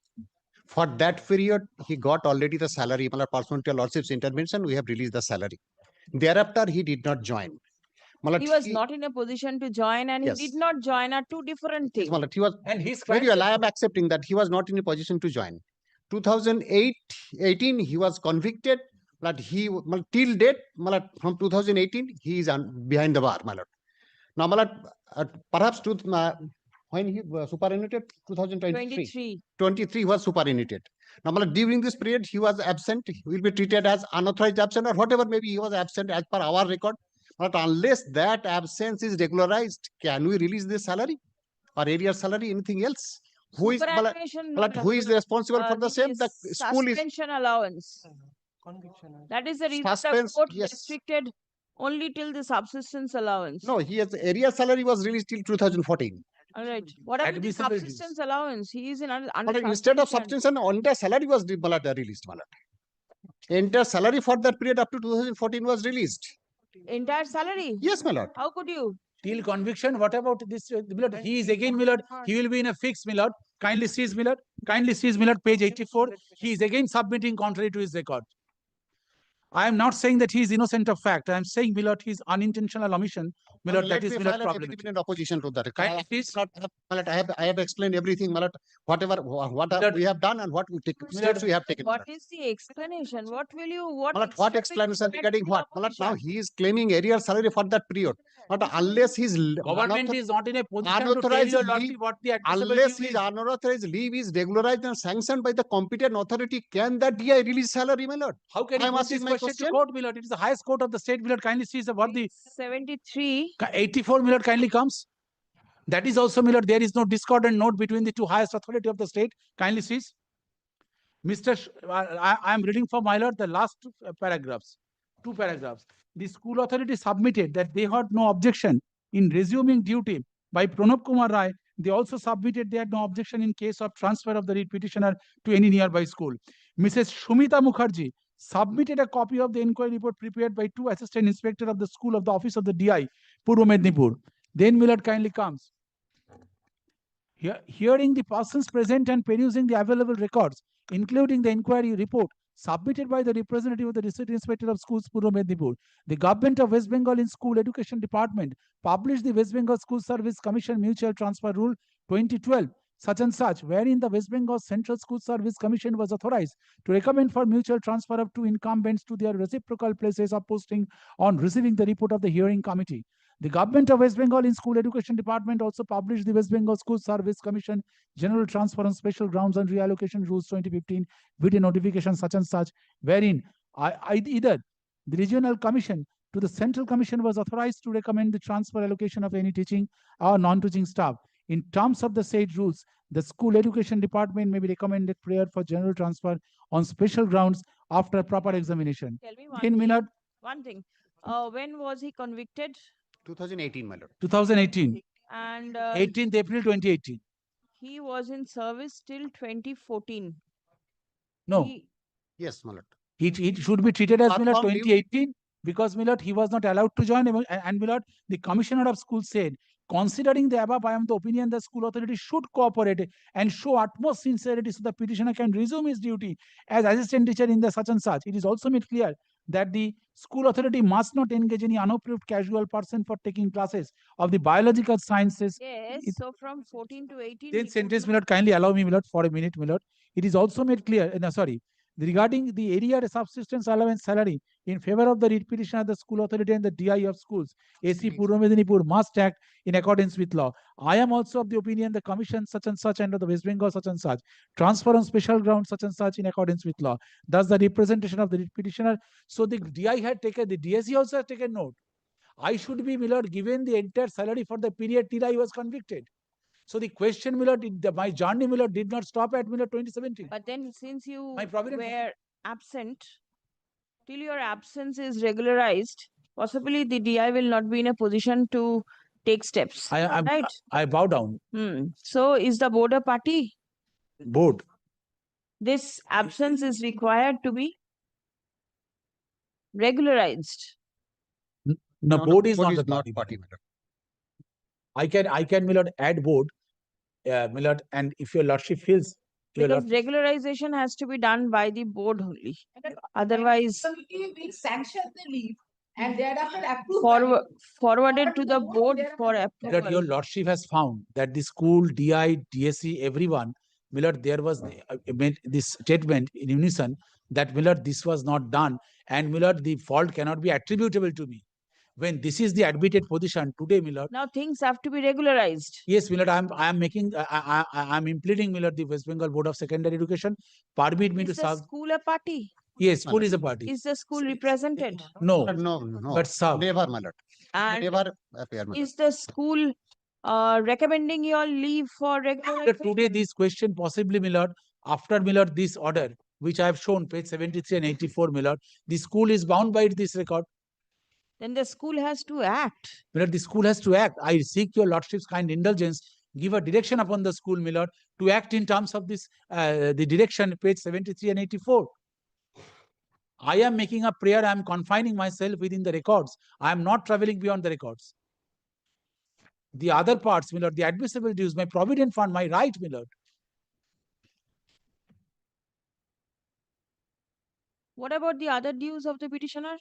Speaker 13: For that period, he got already the salary. Pursuant to Lordship's intervention, we have released the salary. Thereafter, he did not join.
Speaker 1: He was not in a position to join and
Speaker 13: Yes.
Speaker 1: he did not join are two different things.
Speaker 13: He was
Speaker 9: And his
Speaker 13: very
Speaker 9: crimes-
Speaker 13: well. I am accepting that he was not in a position to join. 2018, he was convicted. But he till date, from 2018, he is behind the bar, my lord. Now, my lord, perhaps when he was superannuated, 2023. 23 was superannuated. Now, my lord, during this period, he was absent. He will be treated as unauthorized absent or whatever. Maybe he was absent as per our record. But unless that absence is regularized, can we release this salary or area salary? Anything else? Who is
Speaker 1: Superannuation,
Speaker 13: who is responsible for the same? The school is
Speaker 1: suspension allowance. That is the reason the
Speaker 13: Suspense,
Speaker 1: court
Speaker 13: yes.
Speaker 1: restricted only till the subsistence allowance.
Speaker 13: no. He has area salary was released till 2014.
Speaker 1: All right. What about the
Speaker 9: Admissible dues.
Speaker 1: subsistence allowance? He is in under
Speaker 13: Malad, instead of
Speaker 1: subsistence.
Speaker 13: substance, entire salary was released. Malad. Entire salary for that period up to 2014 was released.
Speaker 1: Entire salary?
Speaker 13: Yes, my lord.
Speaker 1: How could you?
Speaker 9: Till conviction, what about this? Milord, he is again, Milord, he will be in a fix, Milord. Kindly seize, Milord. Kindly seize, Milord, page 84. He is again submitting contrary to his record. I am not saying that he is innocent of fact. I am saying, Milord, his unintentional omission, Milord, that is Milord problem.
Speaker 13: In opposition to that.
Speaker 9: Kindly please.
Speaker 13: Malad, I have explained everything, Malad, whatever we have done and what we take steps we have taken.
Speaker 1: What is the explanation? What will you? What?
Speaker 13: Malad, what explanation regarding what? Malad, now he is claiming arrear salary for that period. But unless his
Speaker 9: Government is not in a position to tell your lordship what the admissible
Speaker 13: unless
Speaker 9: due
Speaker 13: his
Speaker 9: is.
Speaker 13: unauthorized leave is regularized and sanctioned by the competent authority, can that DI release salary, my lord?
Speaker 9: How can
Speaker 13: I
Speaker 9: you
Speaker 13: am
Speaker 9: put
Speaker 13: asking
Speaker 9: this
Speaker 13: my
Speaker 9: question to
Speaker 13: question.
Speaker 9: court, Milord? It is the highest court of the state, Milord. Kindly seize what the
Speaker 1: 73.
Speaker 9: 84, Milord, kindly comes. That is also, Milord, there is no discordant note between the two highest authority of the state. Kindly seize. I am reading for my lord the last paragraphs. Two paragraphs. The school authority submitted that they had no objection in resuming duty by Pranab Kumar Rai. They also submitted they had no objection in case of transfer of the writ petitioner to any nearby school. Mrs. Shumita Mukherjee submitted a copy of the inquiry report prepared by two assistant inspector of the school of the office of the DI, Purva Mednipur. Then Milord kindly comes. Hearing the persons present and perusing the available records, including the inquiry report submitted by the representative of the district inspector of schools, Purva Mednipur, the government of West Bengal in School Education Department published the West Bengal School Service Commission Mutual Transfer Rule 2012, such and such, wherein the West Bengal Central School Service Commission was authorized to recommend for mutual transfer of two incumbents to their reciprocal places of posting on receiving the report of the hearing committee. The government of West Bengal in School Education Department also published the West Bengal School Service Commission General Transfer on Special Grounds and Reallocation Rules 2015 with a notification such and such, wherein either the Regional Commission to the Central Commission was authorized to recommend the transfer allocation of any teaching or non-teaching staff. In terms of the said rules, the School Education Department may be recommended prayer for general transfer on special grounds after proper examination.
Speaker 1: Tell me one thing. When was he convicted?
Speaker 13: 2018, my lord.
Speaker 9: 2018.
Speaker 1: And
Speaker 9: 18th April 2018.
Speaker 1: he was in service till 2014.
Speaker 9: No.
Speaker 13: Yes, my lord.
Speaker 9: It should be treated as Milord
Speaker 13: Platform
Speaker 9: 2018 because Milord he was not allowed to join and Milord the Commissioner of Schools said, considering the above, I am the opinion the school authority should cooperate and show utmost sincerity so the petitioner can resume his duty as assistant teacher in the such and such. It is also made clear that the school authority must not engage any unapproved casual person for taking classes of the biological sciences.
Speaker 1: Yes. So from 14 to 18.
Speaker 9: Then sentence, Milord, kindly allow me, Milord, for a minute, Milord. It is also made clear, regarding the area subsistence allowance salary in favor of the writ petitioner, the school authority and the DI of schools, AC Purva Medinipur must act in accordance with law. I am also of the opinion the commission such and such under the West Bengal such and such, transfer on special ground such and such in accordance with law. Thus the representation of the writ petitioner. So the DI had taken, the DSC also has taken note. I should be, Milord, given the entire salary for the period till I was convicted. So the question, Milord, my journey, Milord, did not stop at Milord 2017.
Speaker 1: But then since you
Speaker 9: My provident
Speaker 1: were absent, till your absence is regularized, possibly the DI will not be in a position to take steps.
Speaker 9: I bow down.
Speaker 1: So is the board a party?
Speaker 9: Board.
Speaker 1: This absence is required to be regularized.
Speaker 9: No, board is not
Speaker 13: is
Speaker 9: the
Speaker 13: not
Speaker 9: party.
Speaker 13: party, my lord.
Speaker 9: I can, Milord, add board, Milord, and if your lordship feels,
Speaker 1: Because regularization has to be done by the board only. Otherwise,
Speaker 14: we sanction the leave and thereafter approve
Speaker 1: forwarded to the board for approval.
Speaker 9: Milord, your lordship has found that the school, DI, DSC, everyone, Milord, there was this statement in unison that Milord, this was not done, and Milord, the fault cannot be attributable to me. When this is the admitted position today, Milord.
Speaker 1: Now things have to be regularized.
Speaker 9: Yes, Milord, I am making, I am implementing, Milord, the West Bengal Board of Secondary Education. Permit me to
Speaker 1: Is the
Speaker 9: serve.
Speaker 1: school a party?
Speaker 9: Yes, school is a party.
Speaker 1: Is the school represented?
Speaker 9: No.
Speaker 13: No.
Speaker 9: But serve.
Speaker 13: Never, my lord.
Speaker 1: And
Speaker 13: Never appear, my lord.
Speaker 1: is the school recommending your leave for regularization?
Speaker 9: Today, this question possibly, Milord, after Milord, this order, which I have shown, page 73 and 84, Milord, the school is bound by this record.
Speaker 1: Then the school has to act.
Speaker 9: Milord, the school has to act. I seek your lordship's kind indulgence give a direction upon the school, my lord, to act in terms of this, the direction, page 73 and 84. I am making a prayer, I am confining myself within the records. I am not traveling beyond the records. The other parts, my lord, the admissible dues, my provident fund, my right, my lord.
Speaker 1: What about the other dues of the petitioner?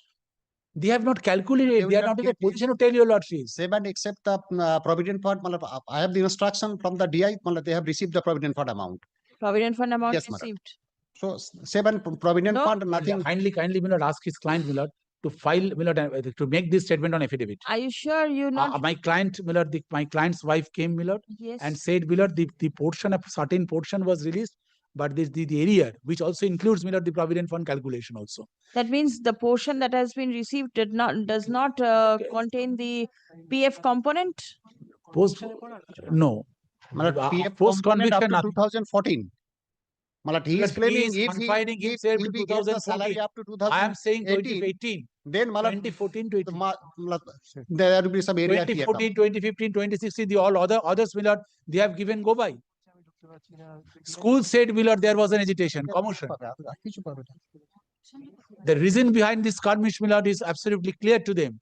Speaker 9: They have not calculated. They are not in a position to tell your lordship.
Speaker 13: Seven, except the provident fund. I have the instruction from the DI. They have received the provident fund amount.
Speaker 1: Provident fund amount
Speaker 13: Yes, madam.
Speaker 1: received.
Speaker 13: So seven provident
Speaker 1: No.
Speaker 13: fund, nothing.
Speaker 9: Kindly, my lord, ask his client, my lord, to file, my lord, to make this statement on affidavit.
Speaker 1: Are you sure you not?
Speaker 9: My client, my lord, my client's wife came, my lord,
Speaker 1: Yes.
Speaker 9: and said, my lord, the portion of certain portion was released, but the area, which also includes, my lord, the provident fund calculation also.
Speaker 1: That means the portion that has been received does not contain the PF component.
Speaker 9: No.
Speaker 13: PF
Speaker 9: Post
Speaker 13: component up
Speaker 9: conviction,
Speaker 13: to 2014. He is claiming
Speaker 9: he is confining himself to
Speaker 13: if he gets the salary
Speaker 9: 2014.
Speaker 13: up to 2018,
Speaker 9: I am saying 2018.
Speaker 13: then
Speaker 9: 2014 to 18.
Speaker 13: there will be some area.
Speaker 9: 2014, 2015, 2016, the all others, my lord, they have given go by. School said, my lord, there was an agitation, commotion. The reason behind this skirmish, my lord, is absolutely clear to them.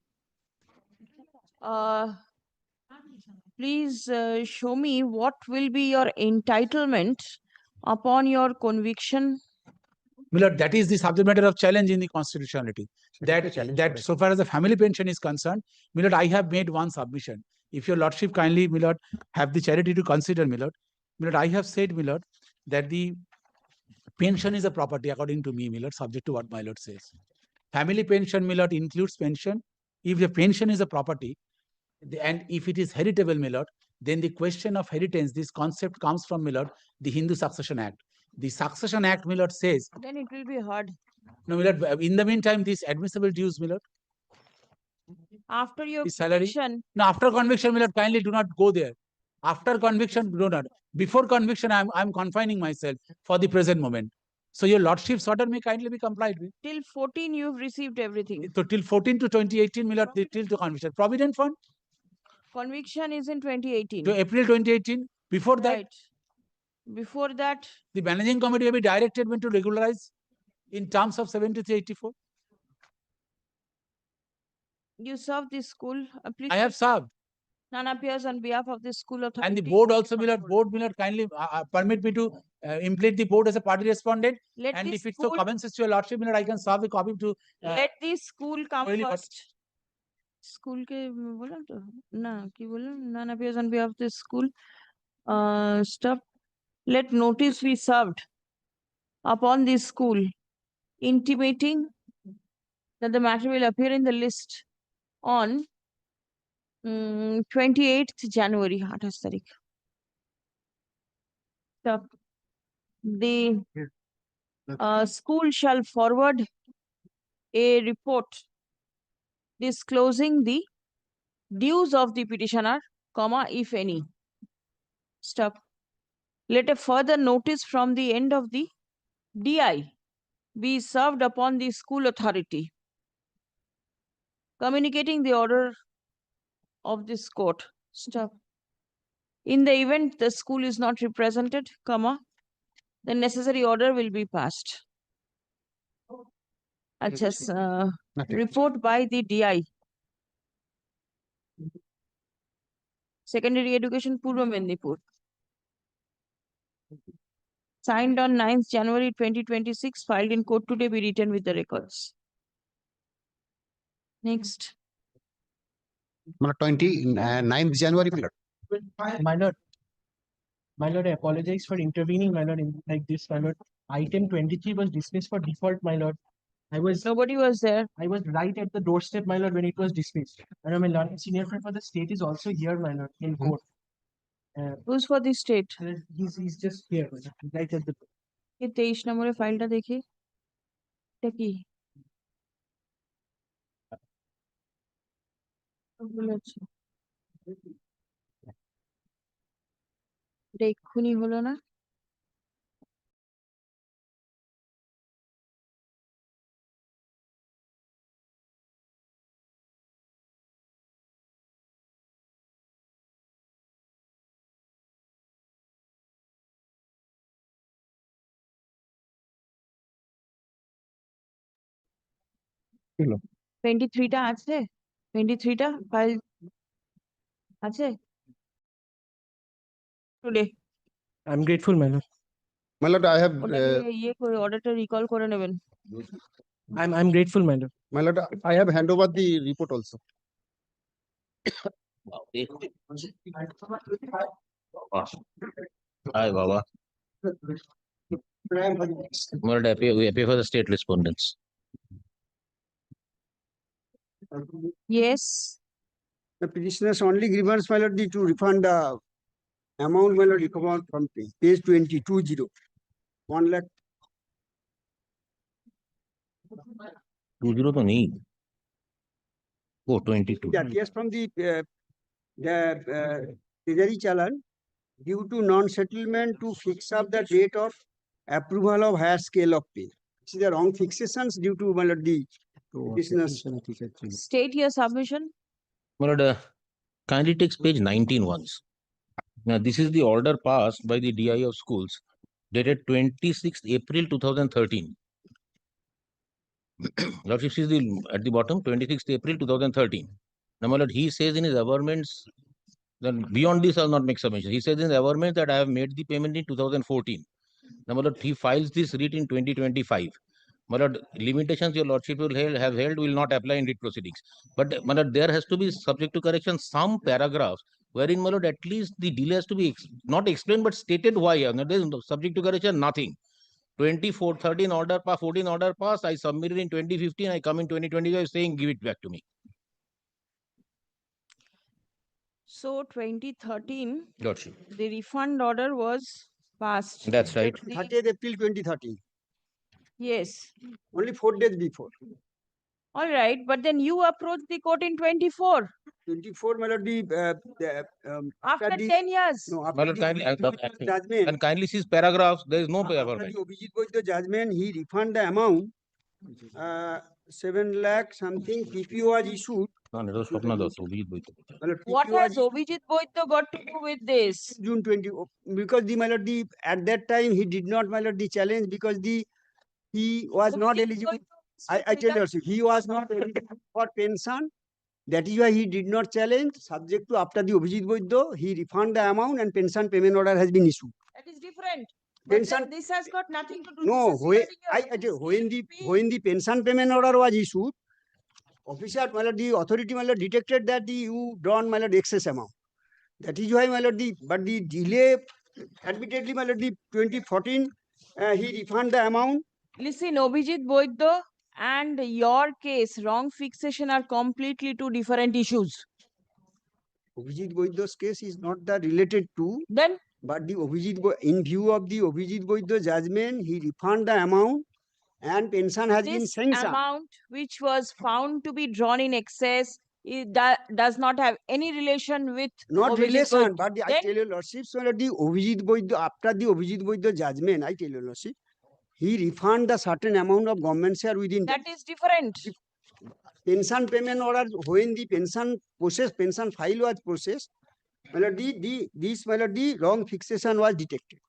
Speaker 1: Please show me what will be your entitlement upon your conviction.
Speaker 9: My lord, that is the subject matter of challenge in the constitutionality. That so far as the family pension is concerned, my lord, I have made one submission. If your lordship kindly, my lord, have the charity to consider, my lord, I have said, my lord, that the pension is a property according to me, my lord, subject to what my lord says. Family pension, my lord, includes pension. If the pension is a property, and if it is heritable, my lord, then the question of heritance, this concept comes from, my lord, the Hindu Succession Act. The Succession Act, my lord, says.
Speaker 1: Then it will be hard.
Speaker 9: No, my lord, in the meantime, these admissible dues, my lord.
Speaker 1: After your
Speaker 9: conviction. No, after conviction, my lord, kindly do not go there. After conviction, do not. Before conviction, I'm confining myself for the present moment. So your lordship's order may kindly be complied with.
Speaker 1: Till 14, you've received everything.
Speaker 9: So till 14 to 2018, my lord, till to conviction. Provident fund?
Speaker 1: Conviction is in 2018.
Speaker 9: To April 2018. Before that?
Speaker 1: Right. Before that?
Speaker 9: The managing committee will be directed when to regularize in terms of 7384.
Speaker 1: You served this school. Please
Speaker 9: I have served.
Speaker 1: None appears on behalf of the school authority.
Speaker 9: And the board also, my lord, board will not kindly permit me to implement the board as a party respondent. And if it so commences to your lordship, my lord, I can serve the copy to.
Speaker 1: Let the school come
Speaker 9: really
Speaker 1: first. School ke bola to na ki bola none appears on behalf of the school. Stuff. Let notice be served upon the school, intimating that the matter will appear in the list on 28th January. 28 तारीख. The school shall forward a report disclosing the dues of the petitioner, comma, if any. Stop. Let a further notice from the end of the DI be served upon the school authority, communicating the order of this court. Stop. In the event the school is not represented, comma, the necessary order will be passed. Just report by the DI. Secondary Education, Purva Mendipur. Signed on 9th January 2026, filed in court today, be written with the records. Next.
Speaker 13: 29th January,
Speaker 11: My lord, I apologize for intervening, my lord, in like this, my lord. Item 23 was dismissed for default, my lord.
Speaker 1: Nobody was there.
Speaker 11: I was right at the doorstep, my lord, when it was dismissed. And my lord, senior friend for the state is also here, my lord, in court.
Speaker 1: Who's for the state?
Speaker 11: He's just here, my lord, right at the.
Speaker 1: ये 23 নম্বরের ফাইলটা দেখি এটা কি এটা এক্ষুনি হলো না 23 টা আছে 23 টা ফাইল আছে today
Speaker 11: I'm grateful, my lord.
Speaker 13: My lord, I have,
Speaker 1: ওটাকে ইয়ে করে অর্ডারটা রিকল করে নেবেন
Speaker 11: I'm grateful, my lord.
Speaker 13: my lord, I have hand over the report also.
Speaker 15: Hi, Baba. We're happy for the state respondents.
Speaker 1: yes
Speaker 2: The petitioner's only grievance, my lord, to refund the amount, my lord, recovered from page 2020. 1 lakh.
Speaker 15: 20 to nahi. Oh, 22.
Speaker 2: That yes, from the treasury challan due to non-settlement to fix up the date of approval of higher scale of pay. See the wrong fixations due to, my lord, the petitioner's.
Speaker 1: state your submission
Speaker 15: My lord, kindly takes page 19 once. Now, this is the order passed by the DI of schools dated 26th April 2013. Lordship sees the at the bottom 26th April 2013. Now, my lord, he says in his averments, then beyond this, I'll not make submission. He says in his averments that I have made the payment in 2014. Now, my lord, he files this writ in 2025. My lord, limitations your lordship will have held will not apply in writ proceedings. But my lord, there has to be subject to correction some paragraphs wherein, my lord, at least the delay has to be not explained but stated why. There is subject to correction, nothing. 2413 order pass, 14 order pass. I submitted in 2015. I come in 2025 saying give it back to me.
Speaker 1: so 2013
Speaker 15: Lordship.
Speaker 1: the refund order was passed
Speaker 15: That's right.
Speaker 2: 30th April 2013.
Speaker 1: yes
Speaker 2: Only 4 days before.
Speaker 1: all right but then you approached the court in 24
Speaker 2: 24, my lord,
Speaker 1: after
Speaker 2: the,
Speaker 1: 10 years
Speaker 2: no,
Speaker 15: My
Speaker 2: after
Speaker 15: lord,
Speaker 2: the
Speaker 15: kindly,
Speaker 2: judgment,
Speaker 15: and kindly sees paragraphs. There is no
Speaker 2: after
Speaker 15: paragraph.
Speaker 2: the Obhijit Boydo judgment, he refund the amount, 7 lakh something PPO was issued.
Speaker 15: No, it was Swapna Datta, Obhijit Boyto.
Speaker 2: My lord,
Speaker 1: what
Speaker 2: PPO
Speaker 1: has
Speaker 2: was
Speaker 1: Obhijit Boyto got to do with this
Speaker 2: June 20, because the, my lord, at that time he did not, my lord, the challenge because he was not
Speaker 1: Obhijit
Speaker 2: eligible.
Speaker 1: Boyto
Speaker 2: I tell you also, he was not eligible for pension. That is why he did not challenge. Subject to after the Obhijit Boydo, he refund the amount and pension payment order has been issued.
Speaker 1: that is different but
Speaker 2: Pension,
Speaker 1: then this has got nothing to do
Speaker 2: no,
Speaker 1: this is regarding your
Speaker 2: when the pension payment order was issued, officer, my lord, the authority, my lord, detected that you drawn, my lord, excess amount. That is why, my lord, but the delay, admittedly, my lord, the 2014, he refund the amount.
Speaker 1: listen Obhijit Boyto and your case wrong fixation are completely two different issues
Speaker 2: Obhijit Boydo's case is not that related to,
Speaker 1: then
Speaker 2: but the in view of the Obhijit Boydo judgment, he refund the amount and pension has been
Speaker 1: this
Speaker 2: sanctioned.
Speaker 1: amount which was found to be drawn in excess that does not have any relation with
Speaker 2: Not
Speaker 1: Obhijit
Speaker 2: relation,
Speaker 1: Boyto.
Speaker 2: but I
Speaker 1: Then
Speaker 2: tell you, lordship, so that the Obhijit Boydo, after the Obhijit Boydo judgment, I tell you, lordship, he refund the certain amount of government share within
Speaker 1: that is different
Speaker 2: pension payment order. When the pension file was processed, my lord, this, my lord, the wrong fixation was detected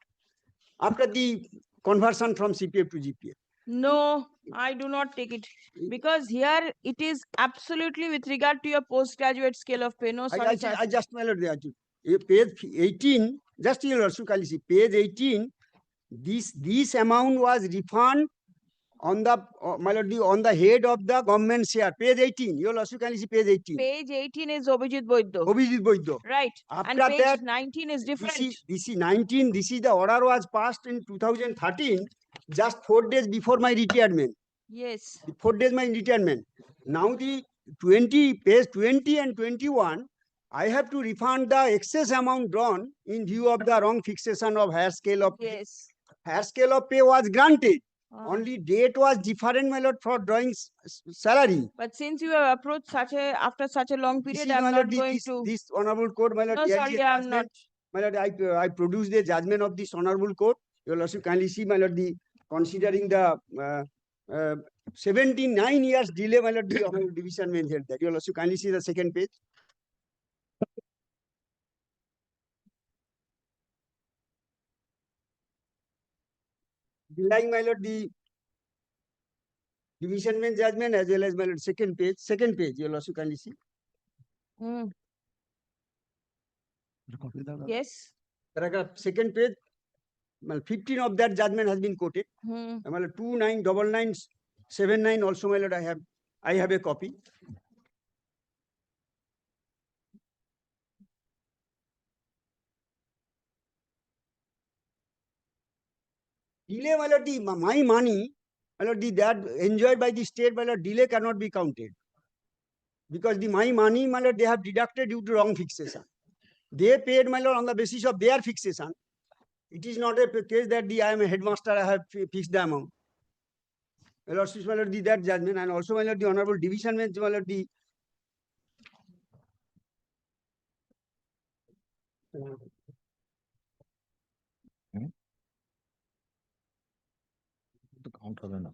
Speaker 2: after the conversion from CPF to GPF.
Speaker 1: no I do not take it because here it is absolutely with regard to your postgraduate scale of pay no sorry sir
Speaker 2: I just, my lord, there page 18, just you also can see page 18. This amount was refund on the, my lord, on the head of the government share. Page 18. You also can see page 18.
Speaker 1: page 18 is Obhijit Boyto
Speaker 2: Obhijit Boydo.
Speaker 1: right and
Speaker 2: After
Speaker 1: page
Speaker 2: that,
Speaker 1: 19 is different
Speaker 2: this is 19. This is the order was passed in 2013, just 4 days before my retirement.
Speaker 1: yes
Speaker 2: 4 days my retirement. Now the 20, page 20 and 21, I have to refund the excess amount drawn in view of the wrong fixation of higher scale of pay.
Speaker 1: yes
Speaker 2: Higher scale of pay was granted.
Speaker 1: Ah.
Speaker 2: Only date was different, my lord, for drawing salary.
Speaker 1: but since you have approached after such a long
Speaker 2: This
Speaker 1: period
Speaker 2: is,
Speaker 1: I'm
Speaker 2: my
Speaker 1: not
Speaker 2: lord,
Speaker 1: going to
Speaker 2: this honorable court, my lord.
Speaker 1: no
Speaker 2: there is
Speaker 1: sorry
Speaker 2: a
Speaker 1: I'm
Speaker 2: judgment.
Speaker 1: not
Speaker 2: My lord, I produced the judgment of this honorable court. You will also kindly see, my lord, considering the 79 years delay, my lord, the honorable division may held that. You will also kindly see the second page. Denying, my lord, division bench judgment as well as my lord second page, you'll also kindly see.
Speaker 1: Yes.
Speaker 2: Paragraph second page, 15 of that judgment has been quoted. My lord 299979 also, my lord, I have a copy. Delay, my lord, my money, my lord, that enjoyed by the state, my lord, delay cannot be counted. Because my money, my lord, they have deducted due to wrong fixation. They paid, my lord, on the basis of their fixation. It is not a case that I am a headmaster, I have fixed the amount. My lord, my lord, that judgment, and also, my lord, the honorable division bench, my lord,
Speaker 15: The count হবে না।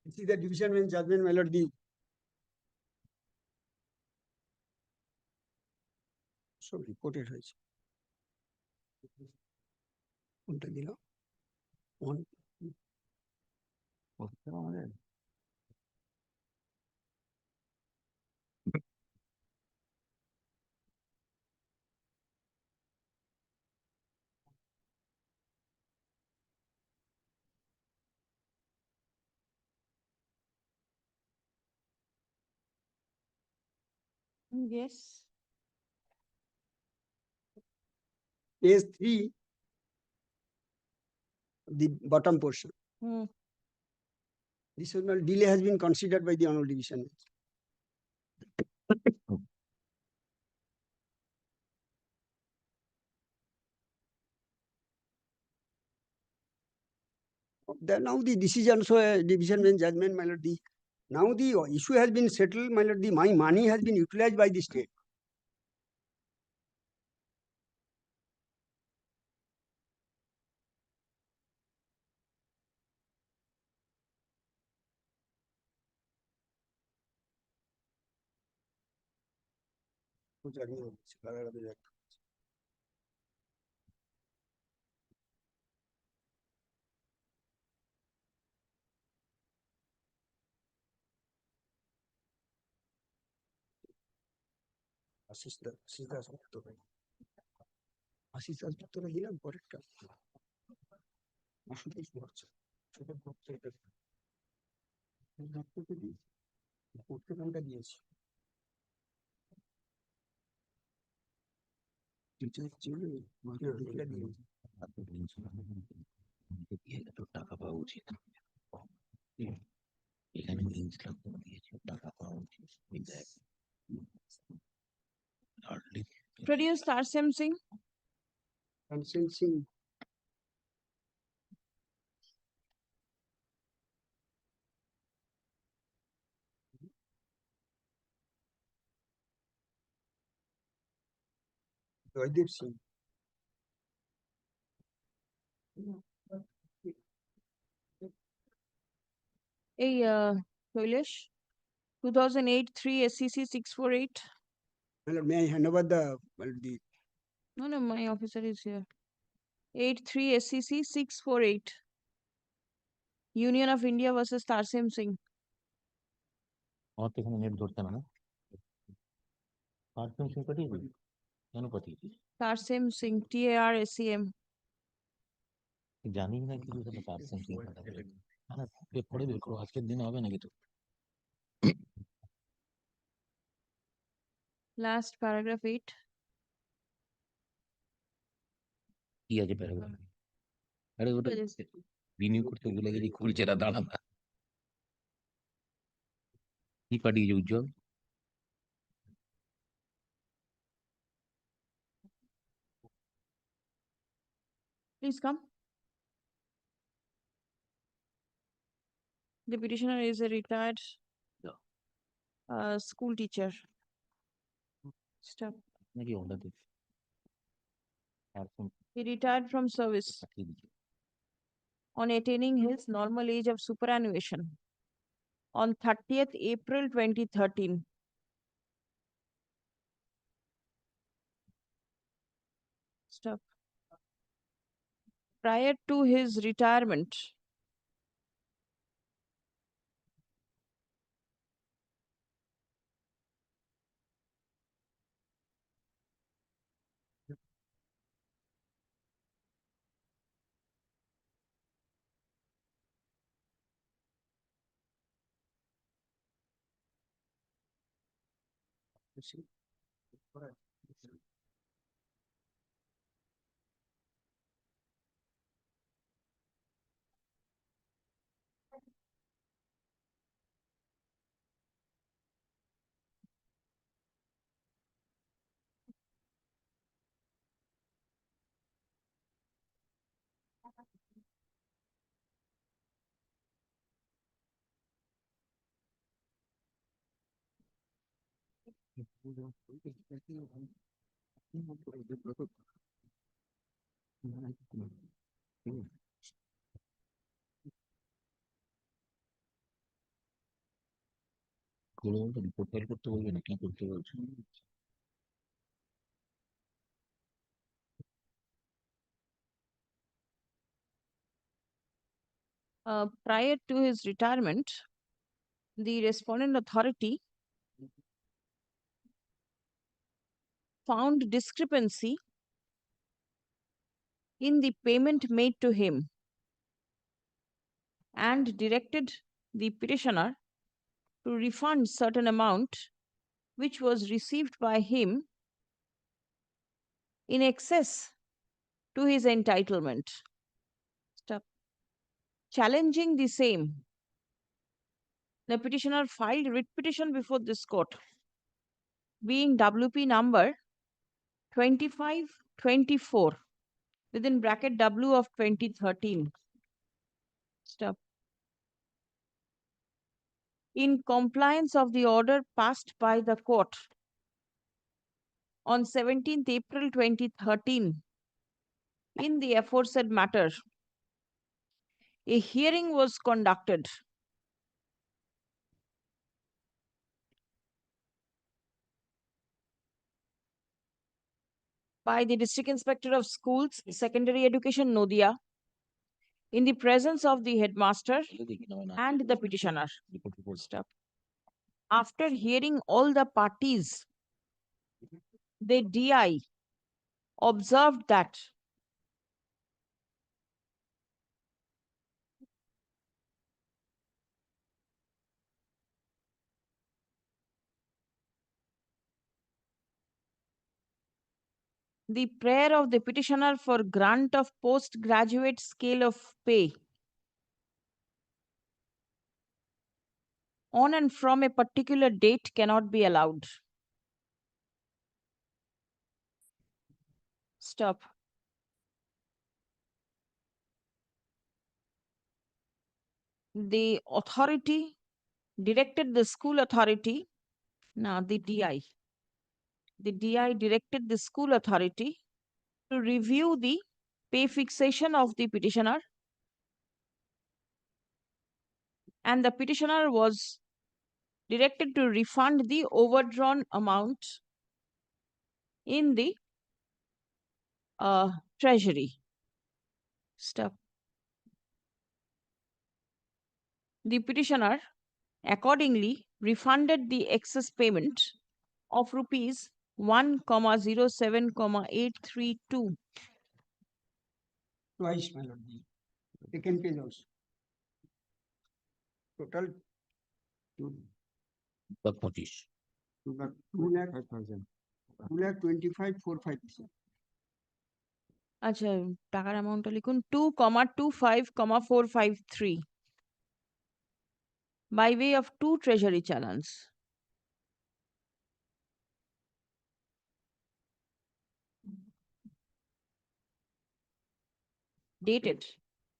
Speaker 2: this is the division bench judgment, my lord, so reported হয়েছে কোনটা দিল
Speaker 1: Yes.
Speaker 2: page 3, the bottom portion. This delay has been considered by the honorable division bench. Now the decision, so division bench judgment, my lord, now the issue has been settled, my lord, my money has been utilized by the state. Ashis Das উত্তরে দিলাম পরেরটা অসুবিধা হচ্ছে সেটা করতে করতে কোনটা দিয়েছি
Speaker 15: টাকা পাওয়া উচিত এখানে ইনস্টল করে দিয়েছে টাকা পাওয়া উচিত
Speaker 1: Produce Tarsem Singh.
Speaker 2: Tarsem Singh. Joydeep Singh.
Speaker 1: Hey, Kailash, 2008 3 SCC 648.
Speaker 2: May I hand over the
Speaker 1: No, my officer is here. 83 SCC 648. Union of India versus Tarsem Singh.
Speaker 15: আমার তো এখানে নেট ধরতে না তারসেম সিং পাঠিয়েছি কেন পাঠিয়েছি
Speaker 1: Tarsem Singh, TARSEM.
Speaker 15: জানি না কিছু সেটা তারসেম সিং পাঠাবে না পড়ে বের করো আজকের দিনে হবে নাকি তো
Speaker 1: Last paragraph 8.
Speaker 15: কি আছে প্যারাগ্রাফ আরে ওটা রিনিউ করতে ভুলে গেছি খুলছে না দাঁড়া না কি পাঠিয়েছে উজ্জ্বল
Speaker 1: Please come. The petitioner is a retired school teacher. Stop. He retired from service on attaining his normal age of superannuation on 30th April 2013. Stop. Prior to his retirement, prior to his retirement, the respondent authority found discrepancy in the payment made to him and directed the petitioner to refund certain amount which was received by him in excess to his entitlement. Stop. Challenging the same, the petitioner filed writ petition before this court, being WP number 2524 within bracket W of 2013. Stop. In compliance of the order passed by the court on 17th April 2013, in the aforesaid matter, a hearing was conducted by the District Inspector of Schools, Secondary Education, Nodia, in the presence of the headmaster and the petitioner. Stop. After hearing all the parties, the DI observed that the prayer of the petitioner for grant of postgraduate scale of pay on and from a particular date cannot be allowed. Stop. The authority directed the school authority, now the DI directed the school authority to review the pay fixation of the petitioner, and the petitioner was directed to refund the overdrawn amount in the treasury. Stop. The petitioner accordingly refunded the excess payment of rupees 1,07,832.
Speaker 2: Twice, my lord. Second page also. Total 2,25,453.
Speaker 1: আচ্ছা, টাকার অ্যামাউন্টটা লিখুন 2,25,453 by way of 2 treasury challans. Dated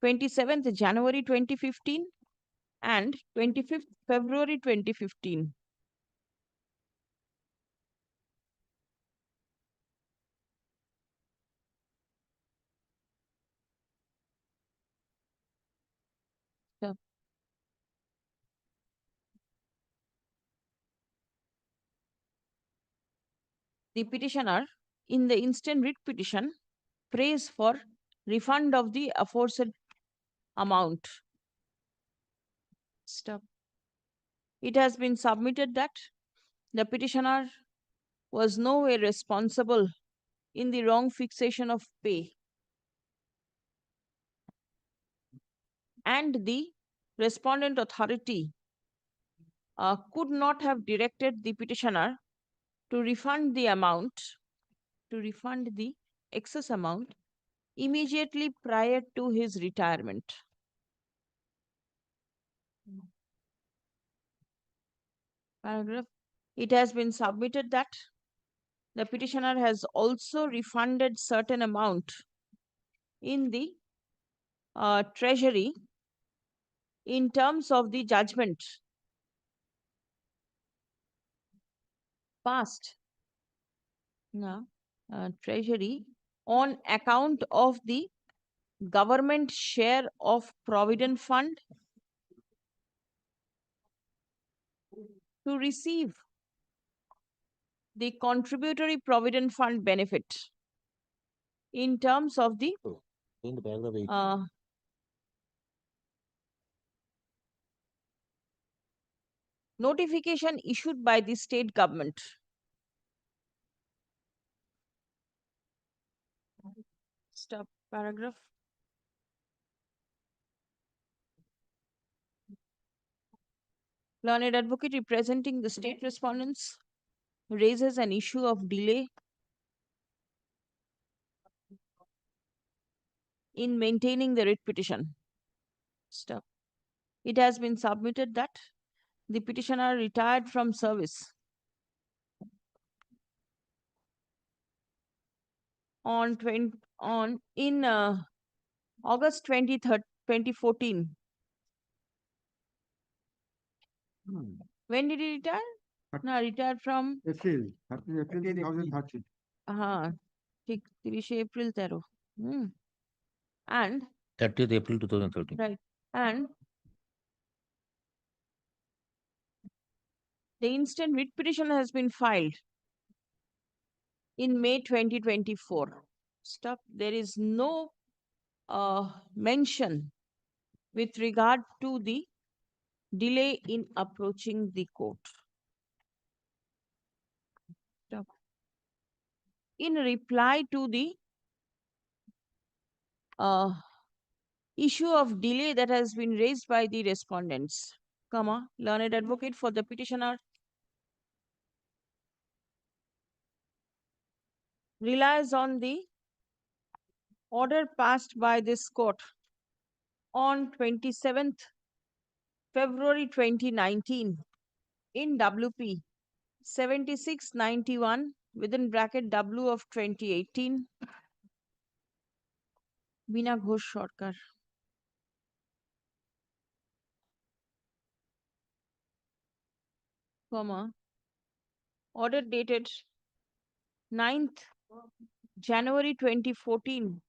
Speaker 1: 27th January 2015 and 25th February 2015. the petitioner in the instant writ petition prays for refund of the aforesaid amount. Stop. It has been submitted that the petitioner was no way responsible in the wrong fixation of pay, and the respondent authority could not have directed the petitioner to refund the excess amount immediately prior to his retirement. Paragraph. It has been submitted that the petitioner has also refunded certain amount in the treasury in terms of the judgment passed treasury on account of the government share of provident fund to receive the contributory provident fund benefit in terms of the
Speaker 15: In the paragraph 8.
Speaker 1: Notification issued by the state government. Stop paragraph. Learned advocate representing the state respondents raises an issue of delay in maintaining the writ petition. Stop. It has been submitted that the petitioner retired from service on August 23rd, 2014. When did he retire? No, retired from
Speaker 2: April 2013.
Speaker 1: ঠিক 30 April 13. And
Speaker 15: 30th April 2013.
Speaker 1: right, and the instant writ petition has been filed in May 2024. Stop. There is no mention with regard to the delay in approaching the court. Stop. In reply to the issue of delay that has been raised by the respondents, learned advocate for the petitioner relies on the order passed by this court on 27th February 2019 in WP 7691 within bracket W of 2018 Bina Ghosh Sarkar. Order dated 9th January 2014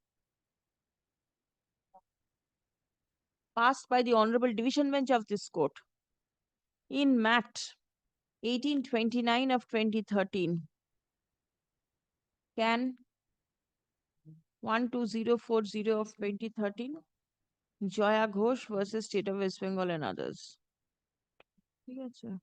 Speaker 1: passed by the Honorable Division Bench of this court in MAT 1829 of 2013 can 12040 of 2013 Joya Ghosh versus State of West Bengal and others. Yes, sir.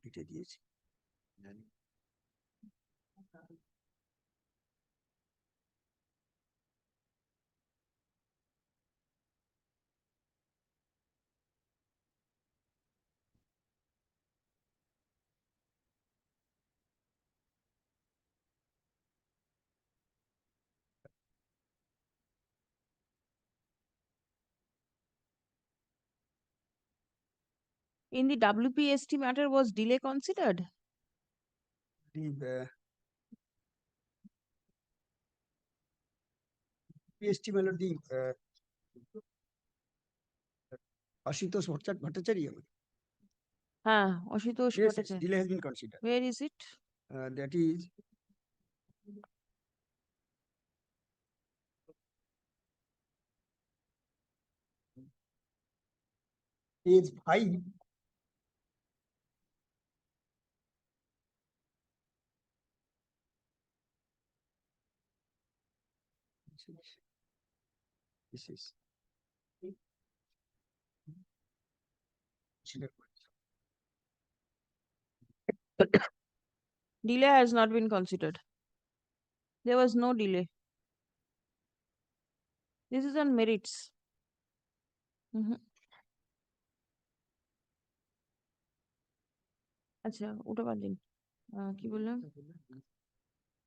Speaker 2: এটা দিয়েছি
Speaker 1: In the WPST matter, was delay considered?
Speaker 2: The PST melody Ashutosh Bhattacharya.
Speaker 1: Ashutosh
Speaker 2: Yes,
Speaker 1: Bhattacharya.
Speaker 2: delay has been considered.
Speaker 1: Where is it?
Speaker 2: That is page 5. This is
Speaker 1: Delay has not been considered. There was no delay. This is on merits. আচ্ছা ওটা বাদ দিন কি বললাম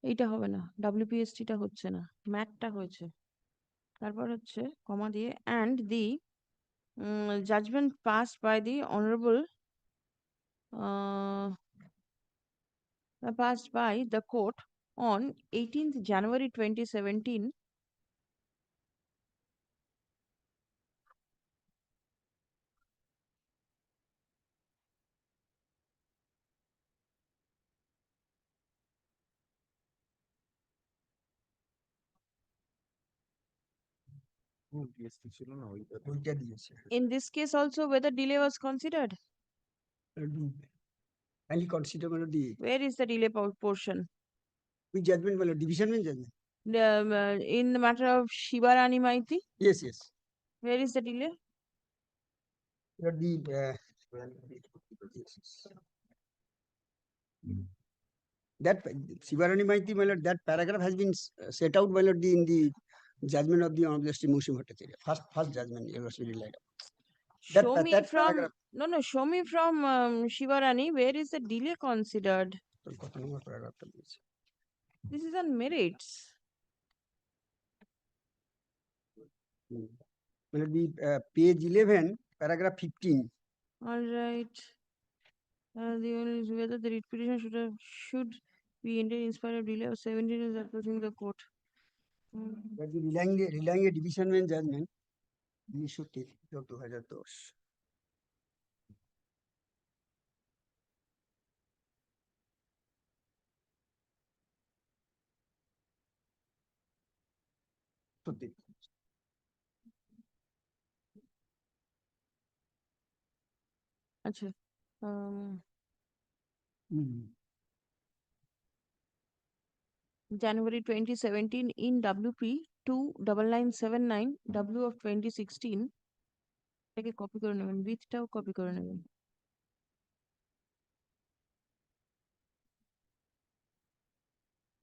Speaker 1: এইটা হবে না WPST টা হচ্ছে না ম্যাটটা হয়েছে তারপর হচ্ছে কমা দিয়ে and the judgment passed by the honorable passed by the court on 18th January 2017 in this case also whether delay was considered.
Speaker 2: Highly considered the
Speaker 1: Where is the delay portion?
Speaker 2: which judgment, well, division bench judgment.
Speaker 1: In the matter of Shivarani Maiti?
Speaker 2: Yes, yes.
Speaker 1: Where is the delay?
Speaker 2: The that Shivarani Maiti, my lord, that paragraph has been set out, my lord, in the judgment of the Honorable Sri Musi Bhattacharya. First judgment, it was really light.
Speaker 1: Show me from no. Show me from Shivarani. Where is the delay considered? This is on merits.
Speaker 2: Will it be page 11, paragraph 15?
Speaker 1: All right. The only is whether the writ petition should be ended in spite of delay of 17 is approaching the court.
Speaker 2: Relying a division bench judgment, we should take it up to 2010.
Speaker 1: আচ্ছা January 2017 in WP 29979 W of 2016 এটাকে copy করে নেবেন উইথটাও copy করে নেবেন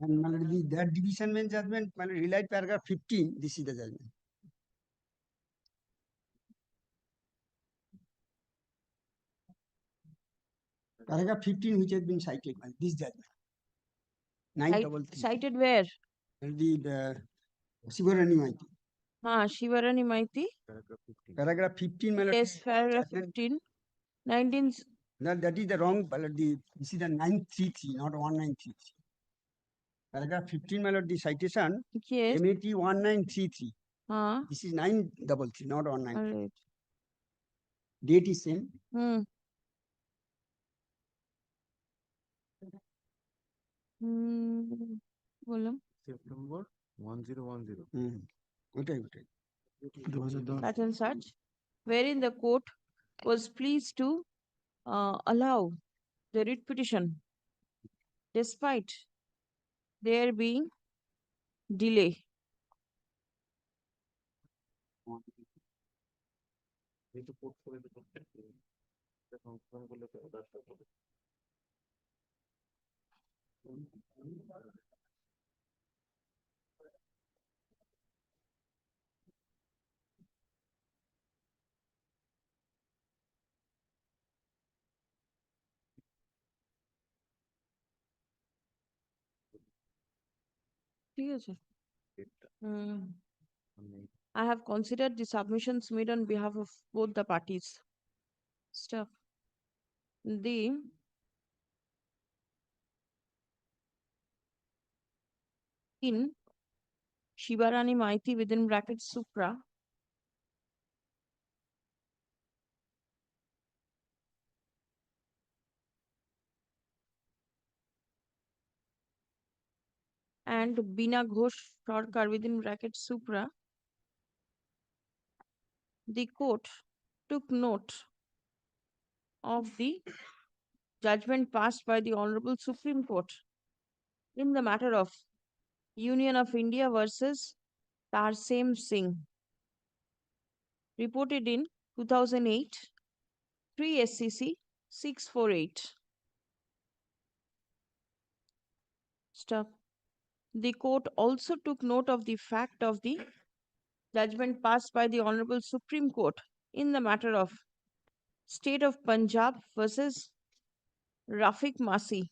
Speaker 2: And that division bench judgment, relied paragraph 15, this is the judgment. Paragraph 15, which has been cited by this judgment.
Speaker 1: Cited where?
Speaker 2: The Shivarani Maiti.
Speaker 1: Shivarani Maiti.
Speaker 2: Paragraph 15, my lord.
Speaker 1: Yes, paragraph 15. 19.
Speaker 2: That is the wrong, this is the 933, not 1933. Paragraph 15, my lord, the citation.
Speaker 1: Yes.
Speaker 2: MAT 1933. This is 933, not 1933.
Speaker 1: All right.
Speaker 2: Date is same.
Speaker 1: বললাম
Speaker 4: September 1010.
Speaker 2: Okay.
Speaker 1: That and such, wherein the court was pleased to allow the writ petition despite there being delay. ঠিক আছে I have considered the submissions made on behalf of both the parties. Stuff. The in Shivarani Maiti within brackets Supra and Bina Ghosh Sarkar within brackets Supra, the court took note of the judgment passed by the Honorable Supreme Court in the matter of Union of India versus Tarsem Singh, reported in 2008, 3 SCC 648. Stop. The court also took note of the fact of the judgment passed by the Honorable Supreme Court in the matter of State of Punjab versus Rafiq Masi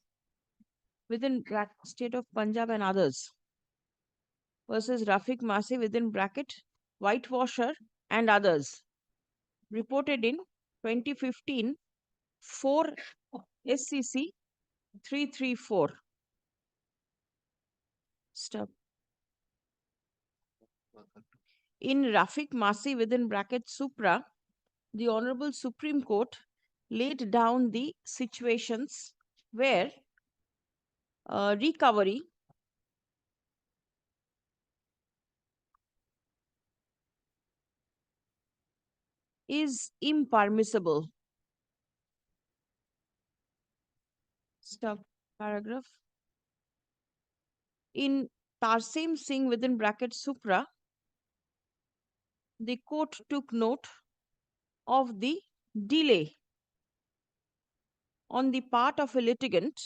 Speaker 1: within State of Punjab and others versus Rafiq Masi within bracket Whitewasher and others, reported in 2015, 4 SCC 334. Stop. In Rafiq Masi within bracket Supra, the Honorable Supreme Court laid down the situations where recovery is impermissible. Stop. Paragraph. In Tarsem Singh within bracket Supra, the court took note of the delay on the part of a litigant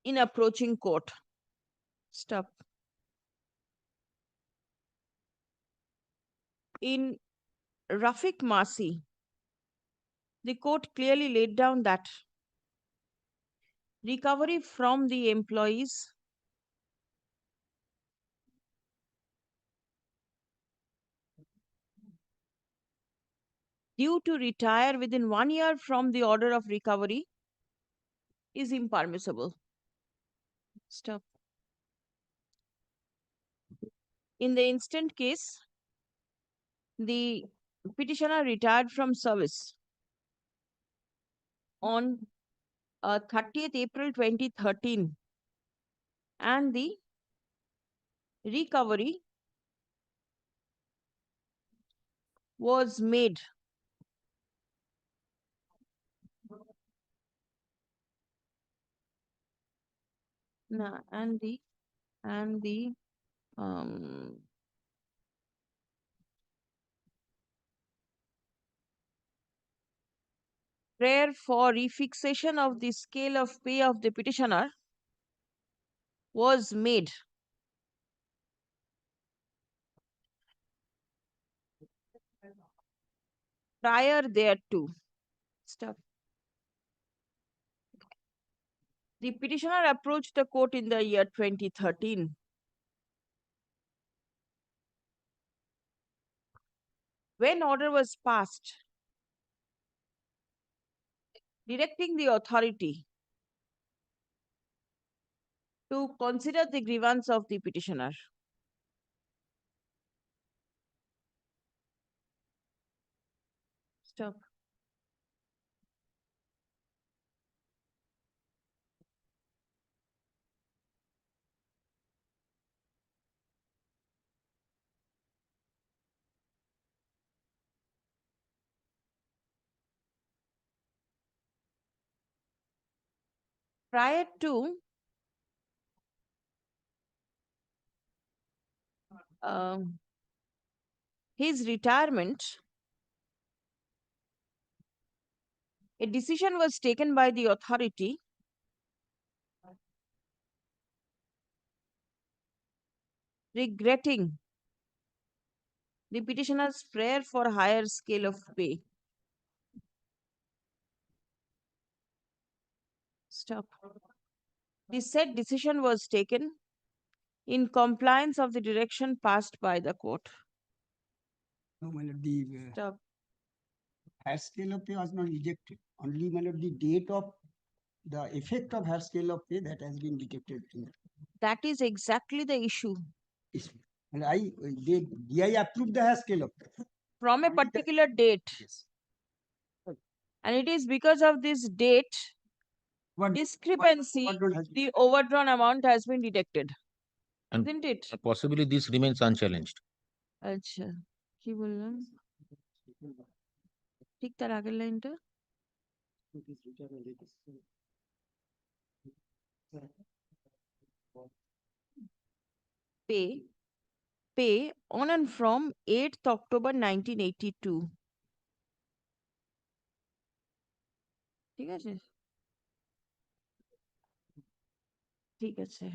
Speaker 1: in approaching court. Stop. In Rafiq Masi, the court clearly laid down that recovery from the employees due to retire within 1 year from the order of recovery is impermissible. Stop. In the instant case, the petitioner retired from service on 30th April 2013 and the recovery was made and the prayer for refixation of the scale of pay of the petitioner was made prior thereto. Stop. The petitioner approached the court in the year 2013. When order was passed directing the authority to consider the grievance of the petitioner, stop. Prior to his retirement, a decision was taken by the authority regretting the petitioner's prayer for higher scale of pay. Stop. The said decision was taken in compliance of the direction passed by the court.
Speaker 2: No, my lord, the
Speaker 1: Stop.
Speaker 2: higher scale of pay was not rejected. Only, my lord, the date of the effect of higher scale of pay that has been detected.
Speaker 1: That is exactly the issue.
Speaker 2: And DI approved the higher scale of pay.
Speaker 1: From a particular date.
Speaker 2: Yes.
Speaker 1: And it is because of this date discrepancy, the overdrawn amount has been detected,
Speaker 15: And
Speaker 1: isn't it?
Speaker 15: possibly this remains unchallenged.
Speaker 1: আচ্ছা কি বললাম ঠিক তার আগের লাইনটা pay on and from 8th October 1982 ঠিক আছে ঠিক আছে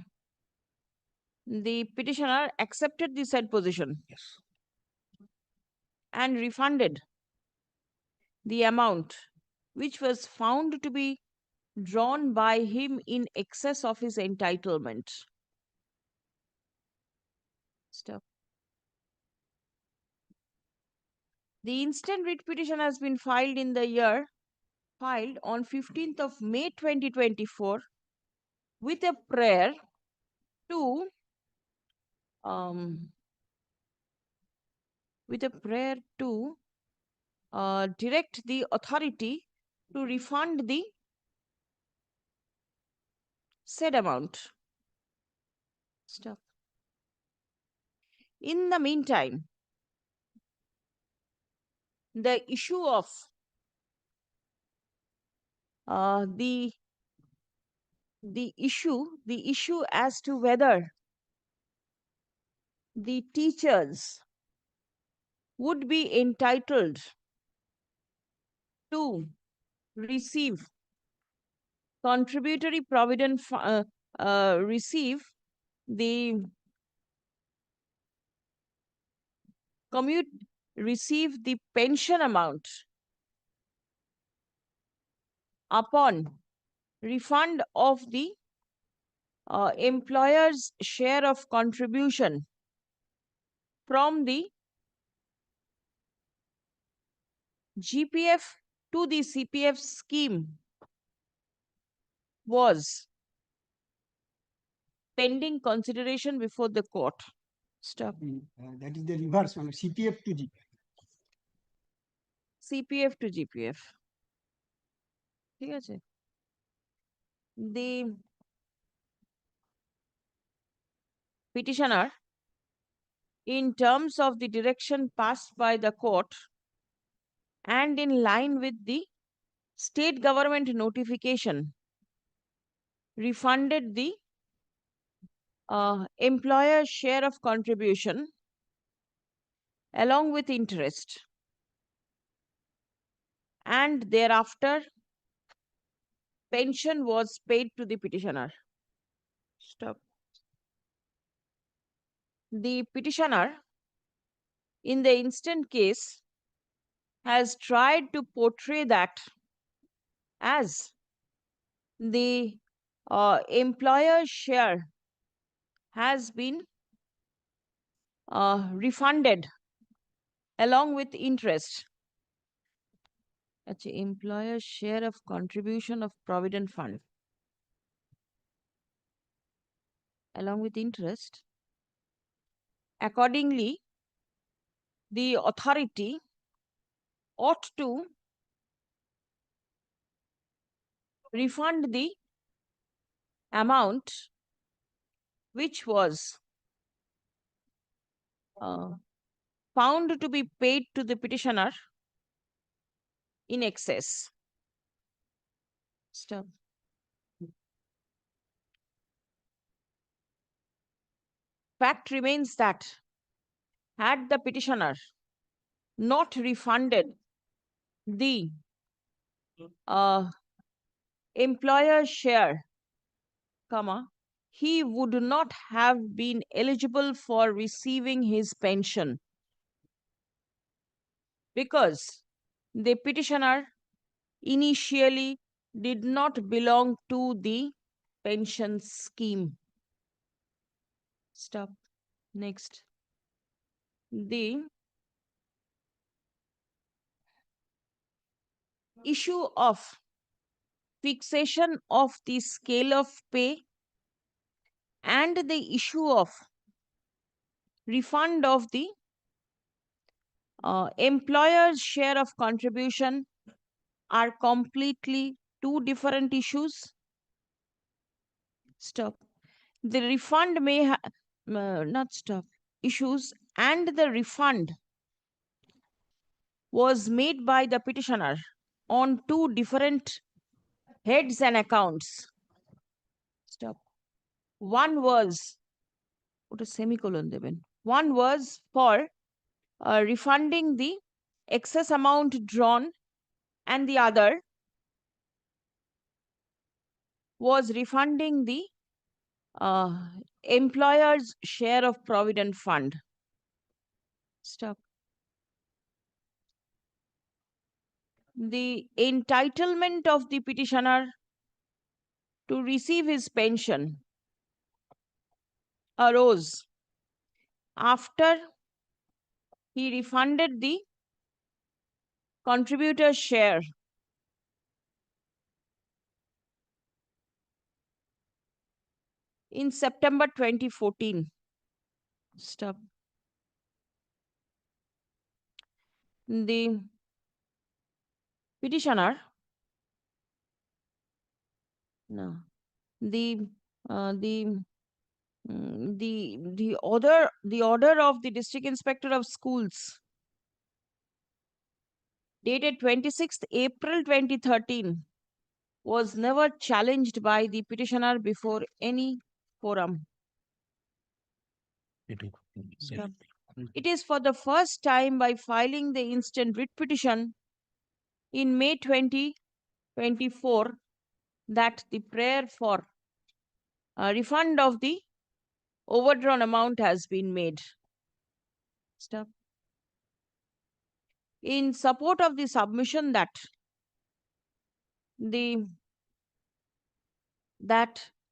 Speaker 1: the petitioner accepted the said position
Speaker 15: Yes.
Speaker 1: and refunded the amount which was found to be drawn by him in excess of his entitlement. Stop. The instant writ petition has been filed on 15th of May 2024 with a prayer to direct the authority to refund the said amount. Stop. In the meantime, the issue of the issue as to whether the teachers would be entitled to receive contributory provident receive the receive the pension amount upon refund of the employer's share of contribution from the GPF to the CPF scheme was pending consideration before the court. Stop.
Speaker 2: That is the reverse one, CPF to G.
Speaker 1: CPF to GPF. ঠিক আছে the petitioner, in terms of the direction passed by the court and in line with the state government notification, refunded the employer's share of contribution along with interest, and thereafter pension was paid to the petitioner. Stop. The petitioner, in the instant case, has tried to portray that as the employer's share has been refunded along with interest. Achha, employer's share of contribution of provident fund along with interest. Accordingly, the authority ought to refund the amount which was found to be paid to the petitioner in excess. Stop. Fact remains that had the petitioner not refunded the employer's share, he would not have been eligible for receiving his pension because the petitioner initially did not belong to the pension scheme. Stop. Next. The issue of fixation of the scale of pay and the issue of refund of the employer's share of contribution are completely two different issues. Stop. The refund may not stop. Issues and the refund was made by the petitioner on two different heads and accounts. Stop. One was, what a semicolon deben. One was for refunding the excess amount drawn, and the other was refunding the employer's share of provident fund. Stop. The entitlement of the petitioner to receive his pension arose after he refunded the contributor's share in September 2014. Stop. The petitioner, no, the order of the District Inspector of Schools dated 26th April 2013 was never challenged by the petitioner before any forum. Stop. It is for the first time by filing the instant writ petition in May 2024 that the prayer for a refund of the overdrawn amount has been made. Stop. In support of the submission that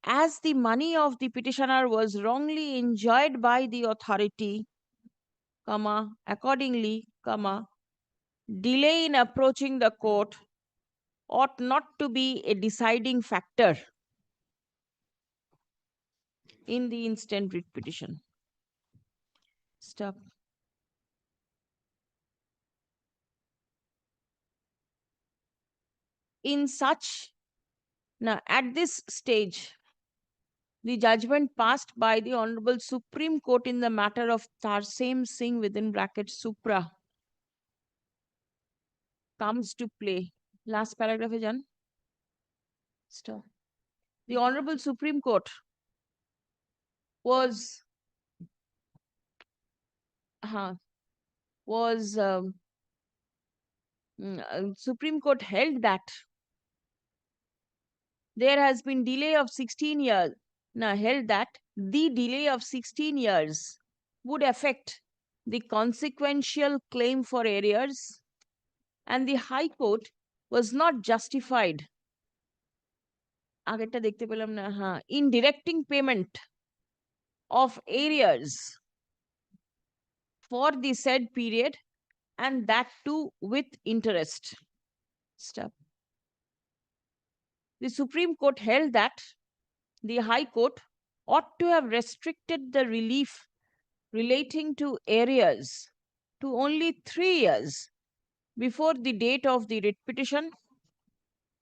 Speaker 1: as the money of the petitioner was wrongly enjoyed by the authority, accordingly, delay in approaching the court ought not to be a deciding factor in the instant writ petition. Stop. Now at this stage, the judgment passed by the Honorable Supreme Court in the matter of Tarsem Singh within bracket Supra comes to play. Last paragraph, Jan. Stop. The Honorable Supreme Court was Supreme Court held that there has been delay of 16 years. Held that the delay of 16 years would affect the consequential claim for arrears, and the High Court was not justified in directing payment of arrears for the said period, and that too with interest. Stop. The Supreme Court held that the High Court ought to have restricted the relief relating to arrears to only 3 years before the date of the writ petition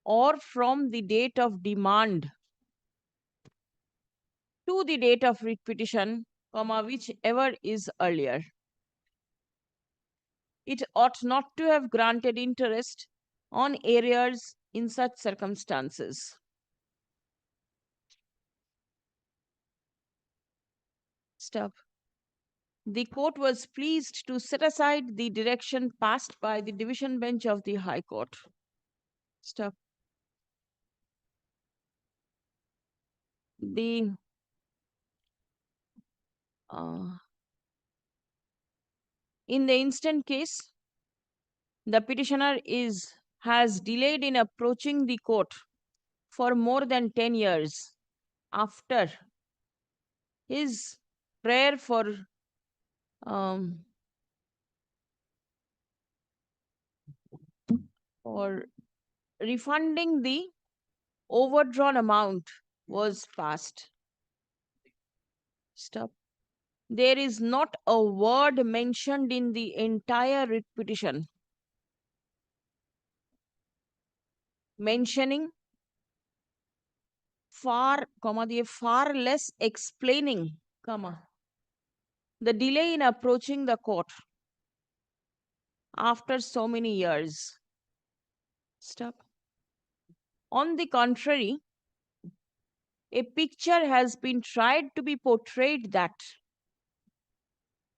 Speaker 1: or from the date of demand to the date of writ petition, whichever is earlier. It ought not to have granted interest on arrears in such circumstances. Stop. The court was pleased to set aside the direction passed by the division bench of the High Court. Stop. In the instant case, the petitioner has delayed in approaching the court for more than 10 years after his prayer for refunding the overdrawn amount was passed. Stop. There is not a word mentioned in the entire writ petition mentioning far less explaining, the delay in approaching the court after so many years. Stop. On the contrary, a picture has been tried to be portrayed that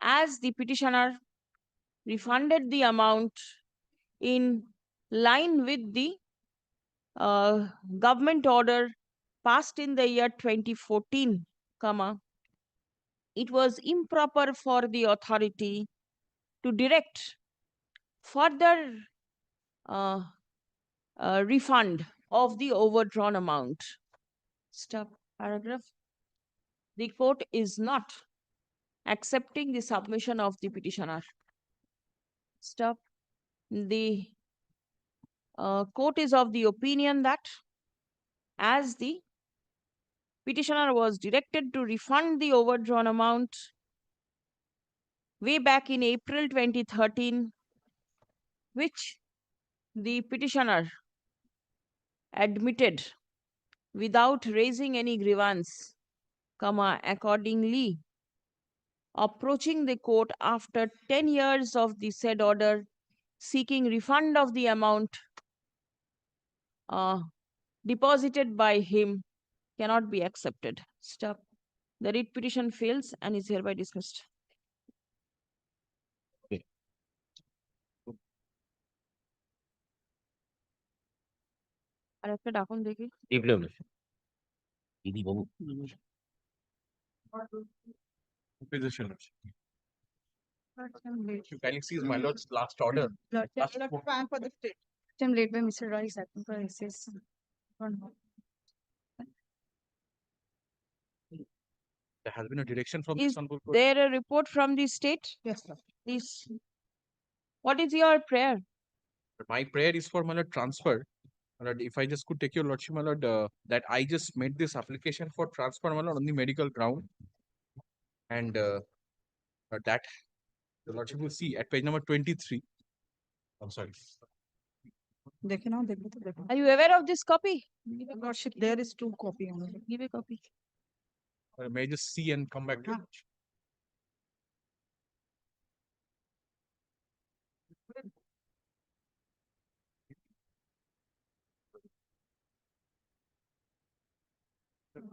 Speaker 1: as the petitioner refunded the amount in line with the government order passed in the year 2014, it was improper for the authority to direct further uh, refund of the overdrawn amount. Stop. Paragraph. The court is not accepting the submission of the petitioner. Stop. The court is of the opinion that as the petitioner was directed to refund the overdrawn amount way back in April 2013, which the petitioner admitted without raising any grievance, accordingly approaching the court after 10 years of the said order seeking refund of the amount deposited by him cannot be accepted. Stop. The writ petition fails and is hereby dismissed. আর একটা ডাকুন দেখি।
Speaker 15: দিদি বাবু
Speaker 9: You kindly see my lord's last order.
Speaker 8: For the state. Item laid by Mr. Roy is acting for SS.
Speaker 12: There has been a direction from
Speaker 1: Is
Speaker 12: the Honorable Court.
Speaker 1: there a report from the state?
Speaker 14: Yes, sir.
Speaker 1: Please. What is your prayer?
Speaker 12: My prayer is for my lord transfer. My lord, if I just could take your lordship, my lord, that I just made this application for transfer, my lord, on the medical ground, and that the lordship will see at page number 23. I'm sorry.
Speaker 1: Are you aware of this copy?
Speaker 14: Lordship, there is 2 copy only.
Speaker 1: Give a copy.
Speaker 12: May I just see and come back to you?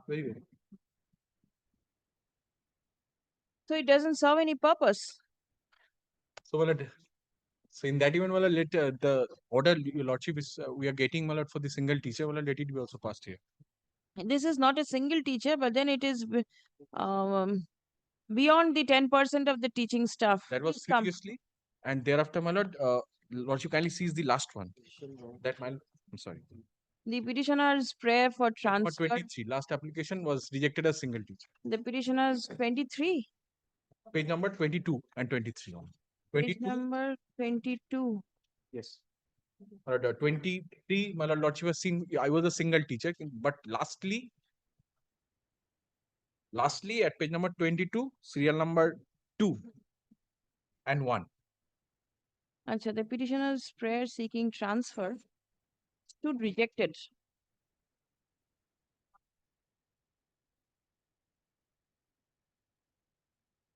Speaker 12: Very good.
Speaker 1: So it doesn't serve any purpose.
Speaker 12: So, my lord, so in that event, my lord, let the order your lordship is we are getting, my lord, for the single teacher, my lord, let it be also passed here.
Speaker 1: This is not a single teacher, but then it is beyond the 10% of the teaching staff.
Speaker 12: That was
Speaker 1: Please come.
Speaker 12: previously, and thereafter, my lord, lordship kindly sees the last one. That my, I'm sorry.
Speaker 1: The petitioner's prayer for
Speaker 12: Number
Speaker 1: transfer.
Speaker 12: 23, last application was rejected as single teacher.
Speaker 1: The petitioner's 23.
Speaker 12: Page number 22 and 23.
Speaker 1: Page number 22.
Speaker 12: Yes. 23, my lord, lordship was seeing, I was a single teacher, but lastly at page number 22, serial number 2 and 1.
Speaker 1: Achha, the petitioner's prayer seeking transfer stood rejected.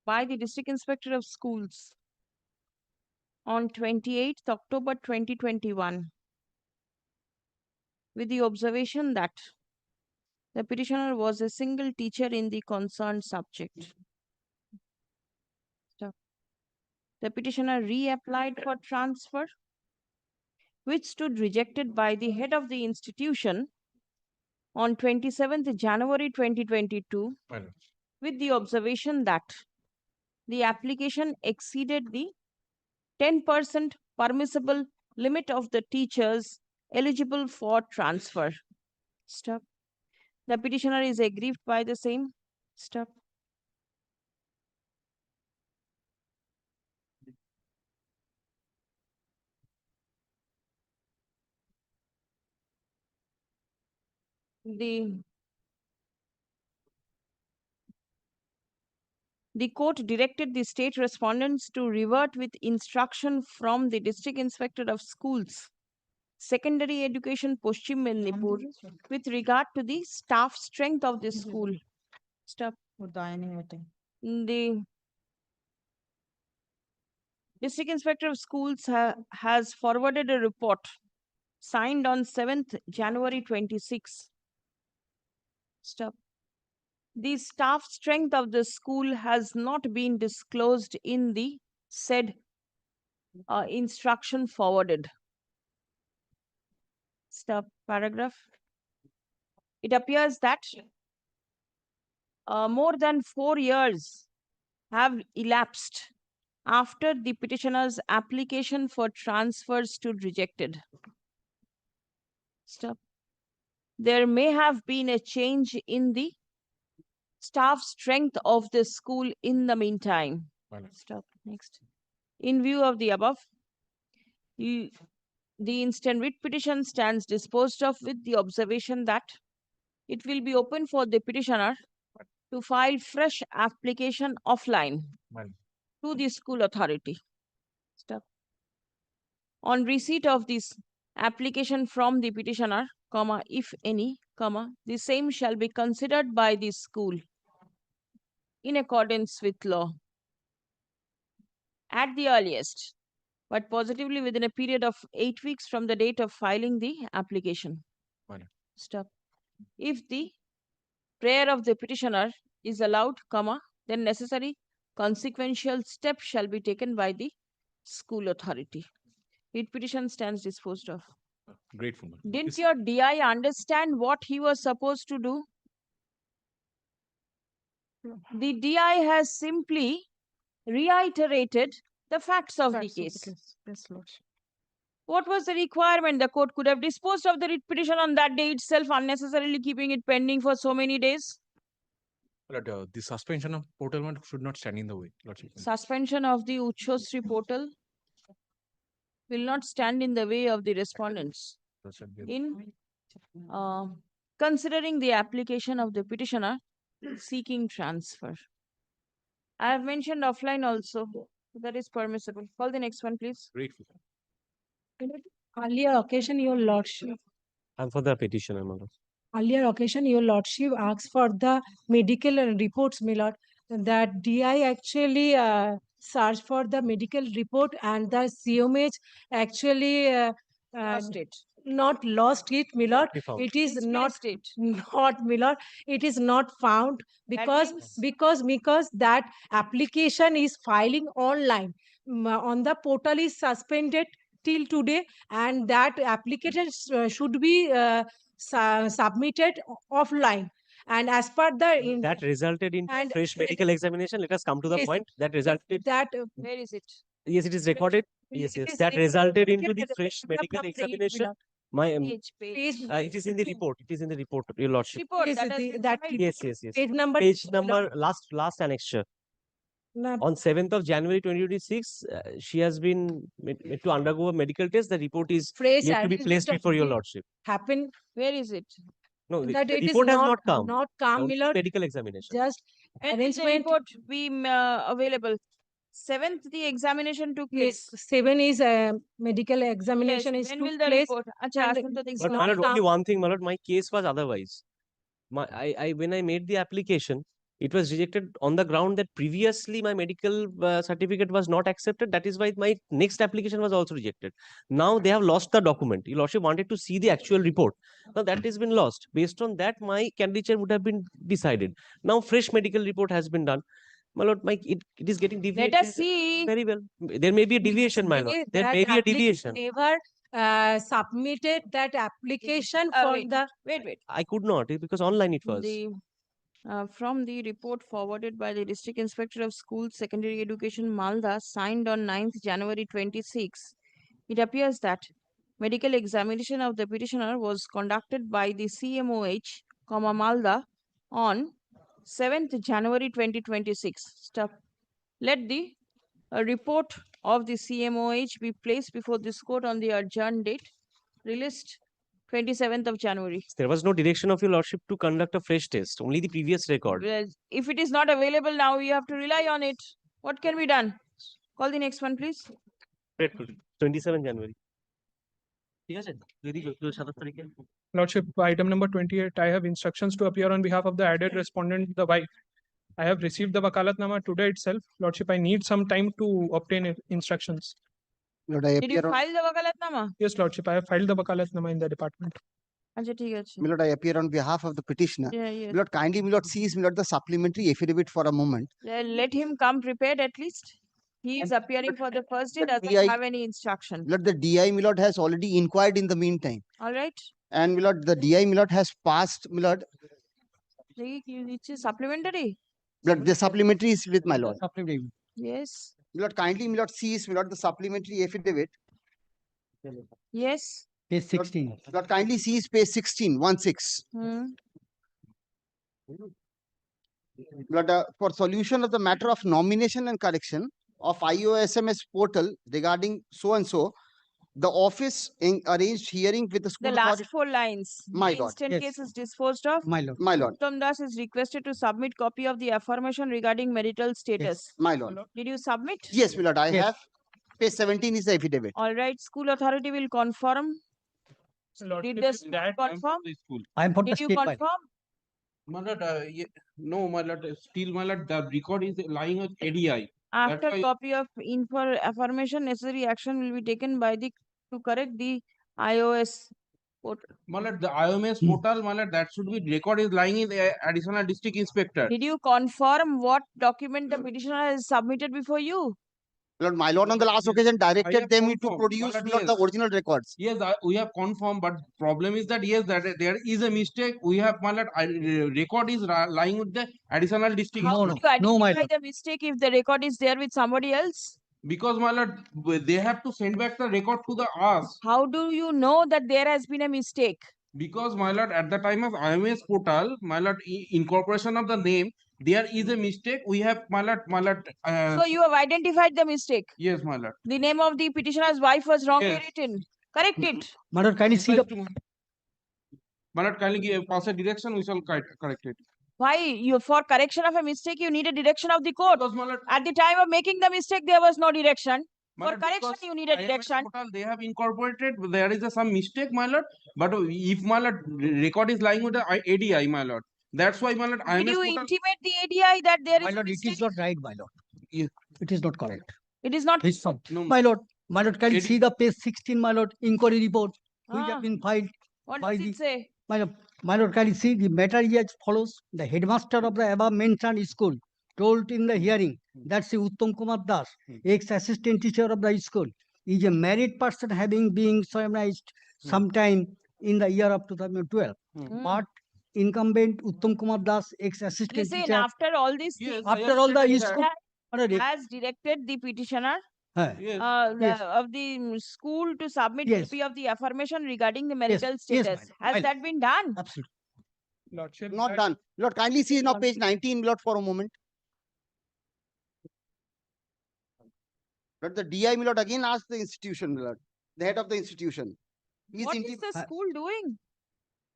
Speaker 1: By the District Inspector of Schools on 28th October 2021 with the observation that the petitioner was a single teacher in the concerned subject. Stop. The petitioner reapplied for transfer, which stood rejected by the head of the institution on 27th January 2022 with the observation that the application exceeded the 10% permissible limit of the teachers eligible for transfer. Stop. The petitioner is aggrieved by the same. Stop. The court directed the state respondents to revert with instruction from the District Inspector of Schools Secondary Education Paschim Mednipur with regard to the staff strength of the school. Stop. The District Inspector of Schools has forwarded a report signed on 7th January 26. Stop. The staff strength of the school has not been disclosed in the said instruction forwarded. Stop. Paragraph. It appears that more than 4 years have elapsed after the petitioner's application for transfer stood rejected. Stop. There may have been a change in the staff strength of the school in the meantime. Stop. Next. In view of the above, the instant writ petition stands disposed of with the observation that it will be open for the petitioner to file fresh application offline to the school authority. Stop. On receipt of this application from the petitioner, if any, the same shall be considered by the school in accordance with law at the earliest, but positively within a period of 8 weeks from the date of filing the application. Stop. If the prayer of the petitioner is allowed, then necessary consequential steps shall be taken by the school authority. Writ petition stands disposed of.
Speaker 15: Grateful.
Speaker 1: Didn't your DI understand what he was supposed to do? The DI has simply reiterated the facts of the case. What was the requirement? The court could have disposed of the writ petition on that day itself, unnecessarily keeping it pending for so many days.
Speaker 16: But the suspension of portal one should not stand in the way, Lordship.
Speaker 1: Suspension of the Uchosri portal will not stand in the way of the respondents in considering the application of the petitioner seeking transfer. I have mentioned offline also. That is permissible. Call the next one, please.
Speaker 15: Grateful.
Speaker 14: Earlier occasion, your lordship.
Speaker 17: I'm for the petitioner, my lord.
Speaker 14: Earlier occasion, your lordship asked for the medical reports, my lord. That DI actually searched for the medical report and the CMH actually
Speaker 1: Lost it.
Speaker 14: not lost it, my lord.
Speaker 17: Found.
Speaker 14: It is
Speaker 1: Misplaced it.
Speaker 14: not, my lord. It is not found because
Speaker 1: means-
Speaker 14: that application is filing online on the portal is suspended till today, and that application should be submitted offline. And as per the
Speaker 17: That resulted in
Speaker 14: and
Speaker 17: fresh medical examination. Let us come to the
Speaker 14: Yes,
Speaker 17: point. That resulted.
Speaker 14: that
Speaker 1: Where is it?
Speaker 17: Yes, it is recorded. Yes,
Speaker 14: it
Speaker 17: yes.
Speaker 14: is
Speaker 17: That resulted into the
Speaker 14: recorded
Speaker 17: fresh
Speaker 14: the
Speaker 17: medical
Speaker 14: page,
Speaker 17: examination.
Speaker 14: Milord.
Speaker 17: My
Speaker 1: Page.
Speaker 17: it is in the report. It is in the report, your lordship.
Speaker 1: Report
Speaker 14: Yes,
Speaker 1: that has
Speaker 14: the-
Speaker 1: been
Speaker 14: that
Speaker 1: filed.
Speaker 17: Yes, yes, yes.
Speaker 14: page number
Speaker 17: Page number last annexure.
Speaker 14: No,
Speaker 17: On 7th of January 2026, she has been made to undergo a medical test. The report is
Speaker 14: phrase
Speaker 17: yet to be
Speaker 14: arrangement
Speaker 17: placed
Speaker 14: of
Speaker 17: before your
Speaker 14: the
Speaker 17: lordship.
Speaker 14: happen
Speaker 1: Where is it?
Speaker 17: No, the
Speaker 14: that it is
Speaker 17: report has
Speaker 14: not
Speaker 17: not come. Only
Speaker 14: Milord.
Speaker 17: medical examination.
Speaker 14: Just
Speaker 1: When will the
Speaker 14: arrangement.
Speaker 1: report be available? 7th, the examination took
Speaker 14: Yes,
Speaker 1: place.
Speaker 14: 7 is medical examination is
Speaker 1: When
Speaker 14: took
Speaker 1: will the
Speaker 14: place.
Speaker 1: report? Acha,
Speaker 14: and
Speaker 1: ashun to
Speaker 14: it's
Speaker 17: But
Speaker 1: dekhi.
Speaker 14: not
Speaker 17: my lord, only
Speaker 14: come.
Speaker 17: one thing, my lord, my case was otherwise. When I made the application, it was rejected on the ground that previously my medical certificate was not accepted. That is why my next application was also rejected. Now they have lost the document. Your lordship wanted to see the actual report. Now that has been lost. Based on that, my candidature would have been decided. Now fresh medical report has been done. My lord, it is getting deviated.
Speaker 1: Let us see.
Speaker 17: Very well. There may be a deviation, my lord. There
Speaker 14: That
Speaker 17: may be a
Speaker 14: applicant
Speaker 17: deviation.
Speaker 14: never submitted that application for
Speaker 1: Wait,
Speaker 14: the
Speaker 1: wait.
Speaker 17: I could not because online it was.
Speaker 1: From the report forwarded by the District Inspector of Schools Secondary Education Malda, signed on 9th January 26, it appears that medical examination of the petitioner was conducted by the CMOH, Malda, on 7th January 2026. Stop. Let the report of the CMOH be placed before this court on the adjourned date, released 27th of January.
Speaker 17: There was no direction of your lordship to conduct a fresh test, only the previous record.
Speaker 1: Well, if it is not available now, you have to rely on it. What can be done? Call the next one, please.
Speaker 17: 27 January.
Speaker 18: Lordship, item number 28, I have instructions to appear on behalf of the added respondent, the wife. I have received the wakalatnama today itself. Lordship, I need some time to obtain instructions.
Speaker 13: Lord, I
Speaker 1: Did you
Speaker 13: appear on,
Speaker 1: file the wakalatnama?
Speaker 18: Yes, Lordship, I have filed the wakalatnama in the department.
Speaker 1: আচ্ছা ঠিক আছে
Speaker 13: my lord, I appear on behalf of the petitioner.
Speaker 1: Yeah, yes.
Speaker 13: My lord, kindly, my lord, seize, my lord, the supplementary affidavit for a moment.
Speaker 1: Let him come prepared at least. He is appearing for the first day, doesn't
Speaker 13: DI
Speaker 1: have any instruction.
Speaker 13: My lord, the DI, my lord, has already inquired in the meantime.
Speaker 1: All right.
Speaker 13: And my lord, the DI, my lord, has passed, my lord,
Speaker 1: It's supplementary.
Speaker 13: my lord, the supplementary is with my lord.
Speaker 1: Yes.
Speaker 13: My lord, kindly, my lord, seize, my lord, the supplementary affidavit.
Speaker 1: Yes.
Speaker 13: Page 16. My lord, kindly seize page 16, 16.
Speaker 1: Hmm.
Speaker 13: But for solution of the matter of nomination and correction of IOSMS portal regarding so and so, the office arranged hearing with the school
Speaker 1: The last
Speaker 13: authority.
Speaker 1: 4 lines.
Speaker 13: My
Speaker 1: The
Speaker 13: lord.
Speaker 1: instant
Speaker 13: Yes.
Speaker 1: case is disposed of.
Speaker 13: My lord. My lord.
Speaker 1: Uttam Das is requested to submit copy of the affirmation regarding marital status.
Speaker 13: My lord.
Speaker 1: Did you submit?
Speaker 13: Yes, my lord. I have. Page 17 is the affidavit.
Speaker 1: All right. School authority will confirm. Did the school confirm?
Speaker 5: I am for
Speaker 1: Did
Speaker 5: the
Speaker 1: you
Speaker 5: state
Speaker 1: confirm?
Speaker 12: My lord, no, my lord, still, my lord, the record is lying with ADI.
Speaker 1: After copy of affirmation, necessary action will be taken by the to correct the iOS portal.
Speaker 12: My lord, the IOMS portal, my lord, that should be record is lying in the additional district inspector.
Speaker 1: Did you confirm what document the petitioner has submitted before you?
Speaker 13: Lord, my lord, on the last occasion directed
Speaker 12: have
Speaker 13: them to
Speaker 12: confirmed,
Speaker 13: produce
Speaker 12: my lord,
Speaker 13: not the
Speaker 12: yes.
Speaker 13: original records.
Speaker 12: Yes, we have confirmed, but problem is that yes, that there is a mistake. We have, my lord, record is lying with the additional district.
Speaker 1: How would you identify the mistake if the record is there with somebody else?
Speaker 12: Because, my lord, they have to send back the record to the us.
Speaker 1: How do you know that there has been a mistake?
Speaker 12: Because, my lord, at the time of IMS portal, my lord, incorporation of the name, there is a mistake. We have, my lord,
Speaker 1: So you have identified the mistake.
Speaker 12: yes, my lord.
Speaker 1: The name of the petitioner's wife was wrongly
Speaker 12: Yes.
Speaker 1: written. Correct it.
Speaker 5: Madam, kindly see the
Speaker 12: My lord, kindly pass a direction. We shall correct it.
Speaker 1: Why? For correction of a mistake, you need a direction of the court.
Speaker 12: Because, my lord,
Speaker 1: At the time of making the mistake, there was no direction.
Speaker 12: my
Speaker 1: For
Speaker 12: lord,
Speaker 1: correction,
Speaker 12: because
Speaker 1: you need a
Speaker 12: IMS
Speaker 1: direction.
Speaker 12: portal, they have incorporated. There is some mistake, my lord. But if, my lord, record is lying with the ADI, my lord. That's why, my lord,
Speaker 1: Did
Speaker 12: IMS
Speaker 1: you
Speaker 12: portal.
Speaker 1: intimate the ADI that there is
Speaker 5: my
Speaker 1: a
Speaker 5: lord, it
Speaker 1: mistake?
Speaker 5: is not right, my lord. It is not correct.
Speaker 1: It is not.
Speaker 5: Please,
Speaker 12: No,
Speaker 5: my lord, can you see the page 16, my lord, inquiry report, which
Speaker 1: Ah.
Speaker 5: have been filed
Speaker 1: What
Speaker 5: by
Speaker 1: does
Speaker 5: the
Speaker 1: it say?
Speaker 5: my lord, can you see the matter is as follows? The headmaster of the above mentioned school told in the hearing that Sri Uttam Kumar Das, ex-assistant teacher of the school, is a married person having been solemnized sometime in the year of 2012. But incumbent Uttam Kumar Das, ex-assistant
Speaker 1: Listen,
Speaker 5: teacher,
Speaker 1: after all these
Speaker 12: Yes,
Speaker 1: things,
Speaker 5: after all the school,
Speaker 1: has directed the petitioner
Speaker 12: Yes.
Speaker 5: Yes.
Speaker 1: of the school to submit
Speaker 5: Yes.
Speaker 1: copy of the affirmation regarding the marital
Speaker 5: yes,
Speaker 1: status.
Speaker 5: madam.
Speaker 1: Has that been done?
Speaker 5: Absolutely.
Speaker 18: Lordship,
Speaker 13: Not done. Lord, kindly see now page 19, Lord, for a moment. Lord, the DI, Lord, again asked the institution, Lord, the head of the institution.
Speaker 1: What is the school doing?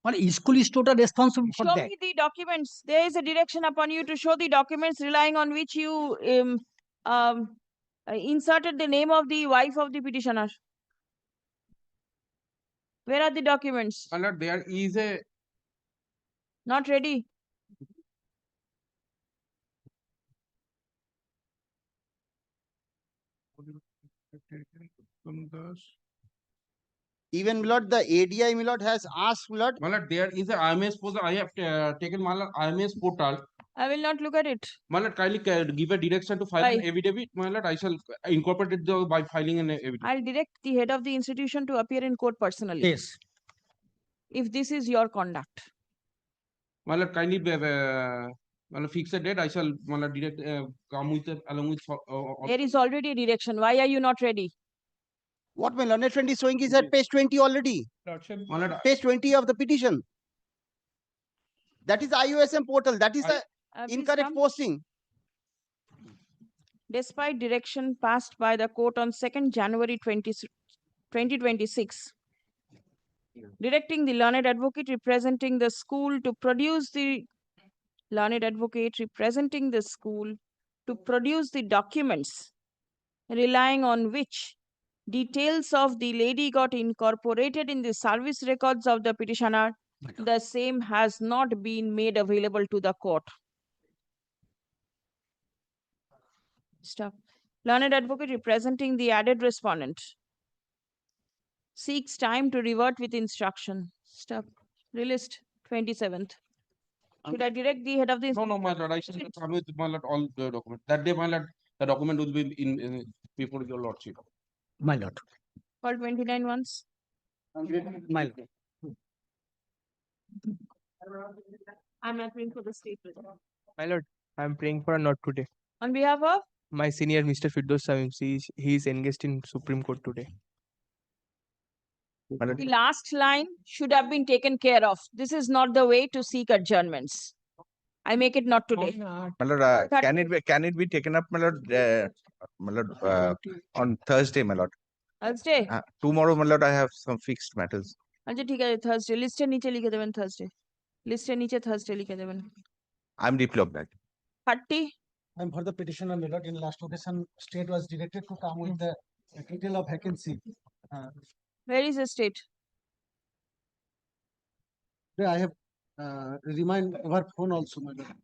Speaker 5: Well, school is totally responsible for
Speaker 1: Show
Speaker 5: that.
Speaker 1: me the documents. There is a direction upon you to show the documents relying on which you inserted the name of the wife of the petitioner. Where are the documents?
Speaker 12: My lord, there is a
Speaker 1: Not ready.
Speaker 13: Even, Lord, the ADI, Lord, has asked, Lord.
Speaker 12: My lord, there is a IMS portal. I have taken my lord IMS portal.
Speaker 1: I will not look at it.
Speaker 12: My lord, kindly give a direction to file an affidavit. My lord, I shall incorporate it by filing an affidavit.
Speaker 1: I'll direct the head of the institution to appear in court personally.
Speaker 5: Yes.
Speaker 1: If this is your conduct.
Speaker 12: My lord, kindly fix a date. I shall, my lord, direct come with it along with.
Speaker 1: There is already a direction. Why are you not ready?
Speaker 13: What my learned friend is showing is at page 20 already.
Speaker 18: Lordship,
Speaker 13: Page 20 of the petition. That is IOSM portal. That is the
Speaker 1: please
Speaker 13: incorrect
Speaker 1: come.
Speaker 13: posting.
Speaker 1: Despite direction passed by the court on 2nd January 2026, directing the learned advocate representing the school to produce the documents relying on which Details of the lady got incorporated in the service records of the petitioner. The same has not been made available to the court. Stop. Learned advocate representing the added respondent seeks time to revert with instruction. Stop. Released 27th. Should I direct the head of the
Speaker 5: No, my lord, I shall submit my lord all the documents. That day, my lord, the document will be in before your lordship.
Speaker 13: My lord.
Speaker 1: Call 29 once.
Speaker 13: My lord.
Speaker 1: I'm appealing for the state prisoner.
Speaker 19: My lord, I am praying for a note today.
Speaker 1: On behalf of
Speaker 19: My senior, Mr. Firdaus Samim, he is engaged in Supreme Court today.
Speaker 1: the last line should have been taken care of. This is not the way to seek adjournments. I make it not today.
Speaker 20: My lord, can it be taken up, my lord, on Thursday, my lord?
Speaker 1: Thursday?
Speaker 20: Tomorrow, my lord, I have some fixed matters.
Speaker 1: আচ্ছা ঠিক আছে Thursday লিস্টের নিচে লিখে দেবেন Thursday লিস্টের নিচে Thursday লিখে দেবেন
Speaker 20: I'm deeply of that.
Speaker 1: 30
Speaker 21: And for the petitioner, my lord, in last occasion, state was directed to come with the detail of vacancy.
Speaker 1: Where is the state?
Speaker 21: I have remind our phone also, my lord.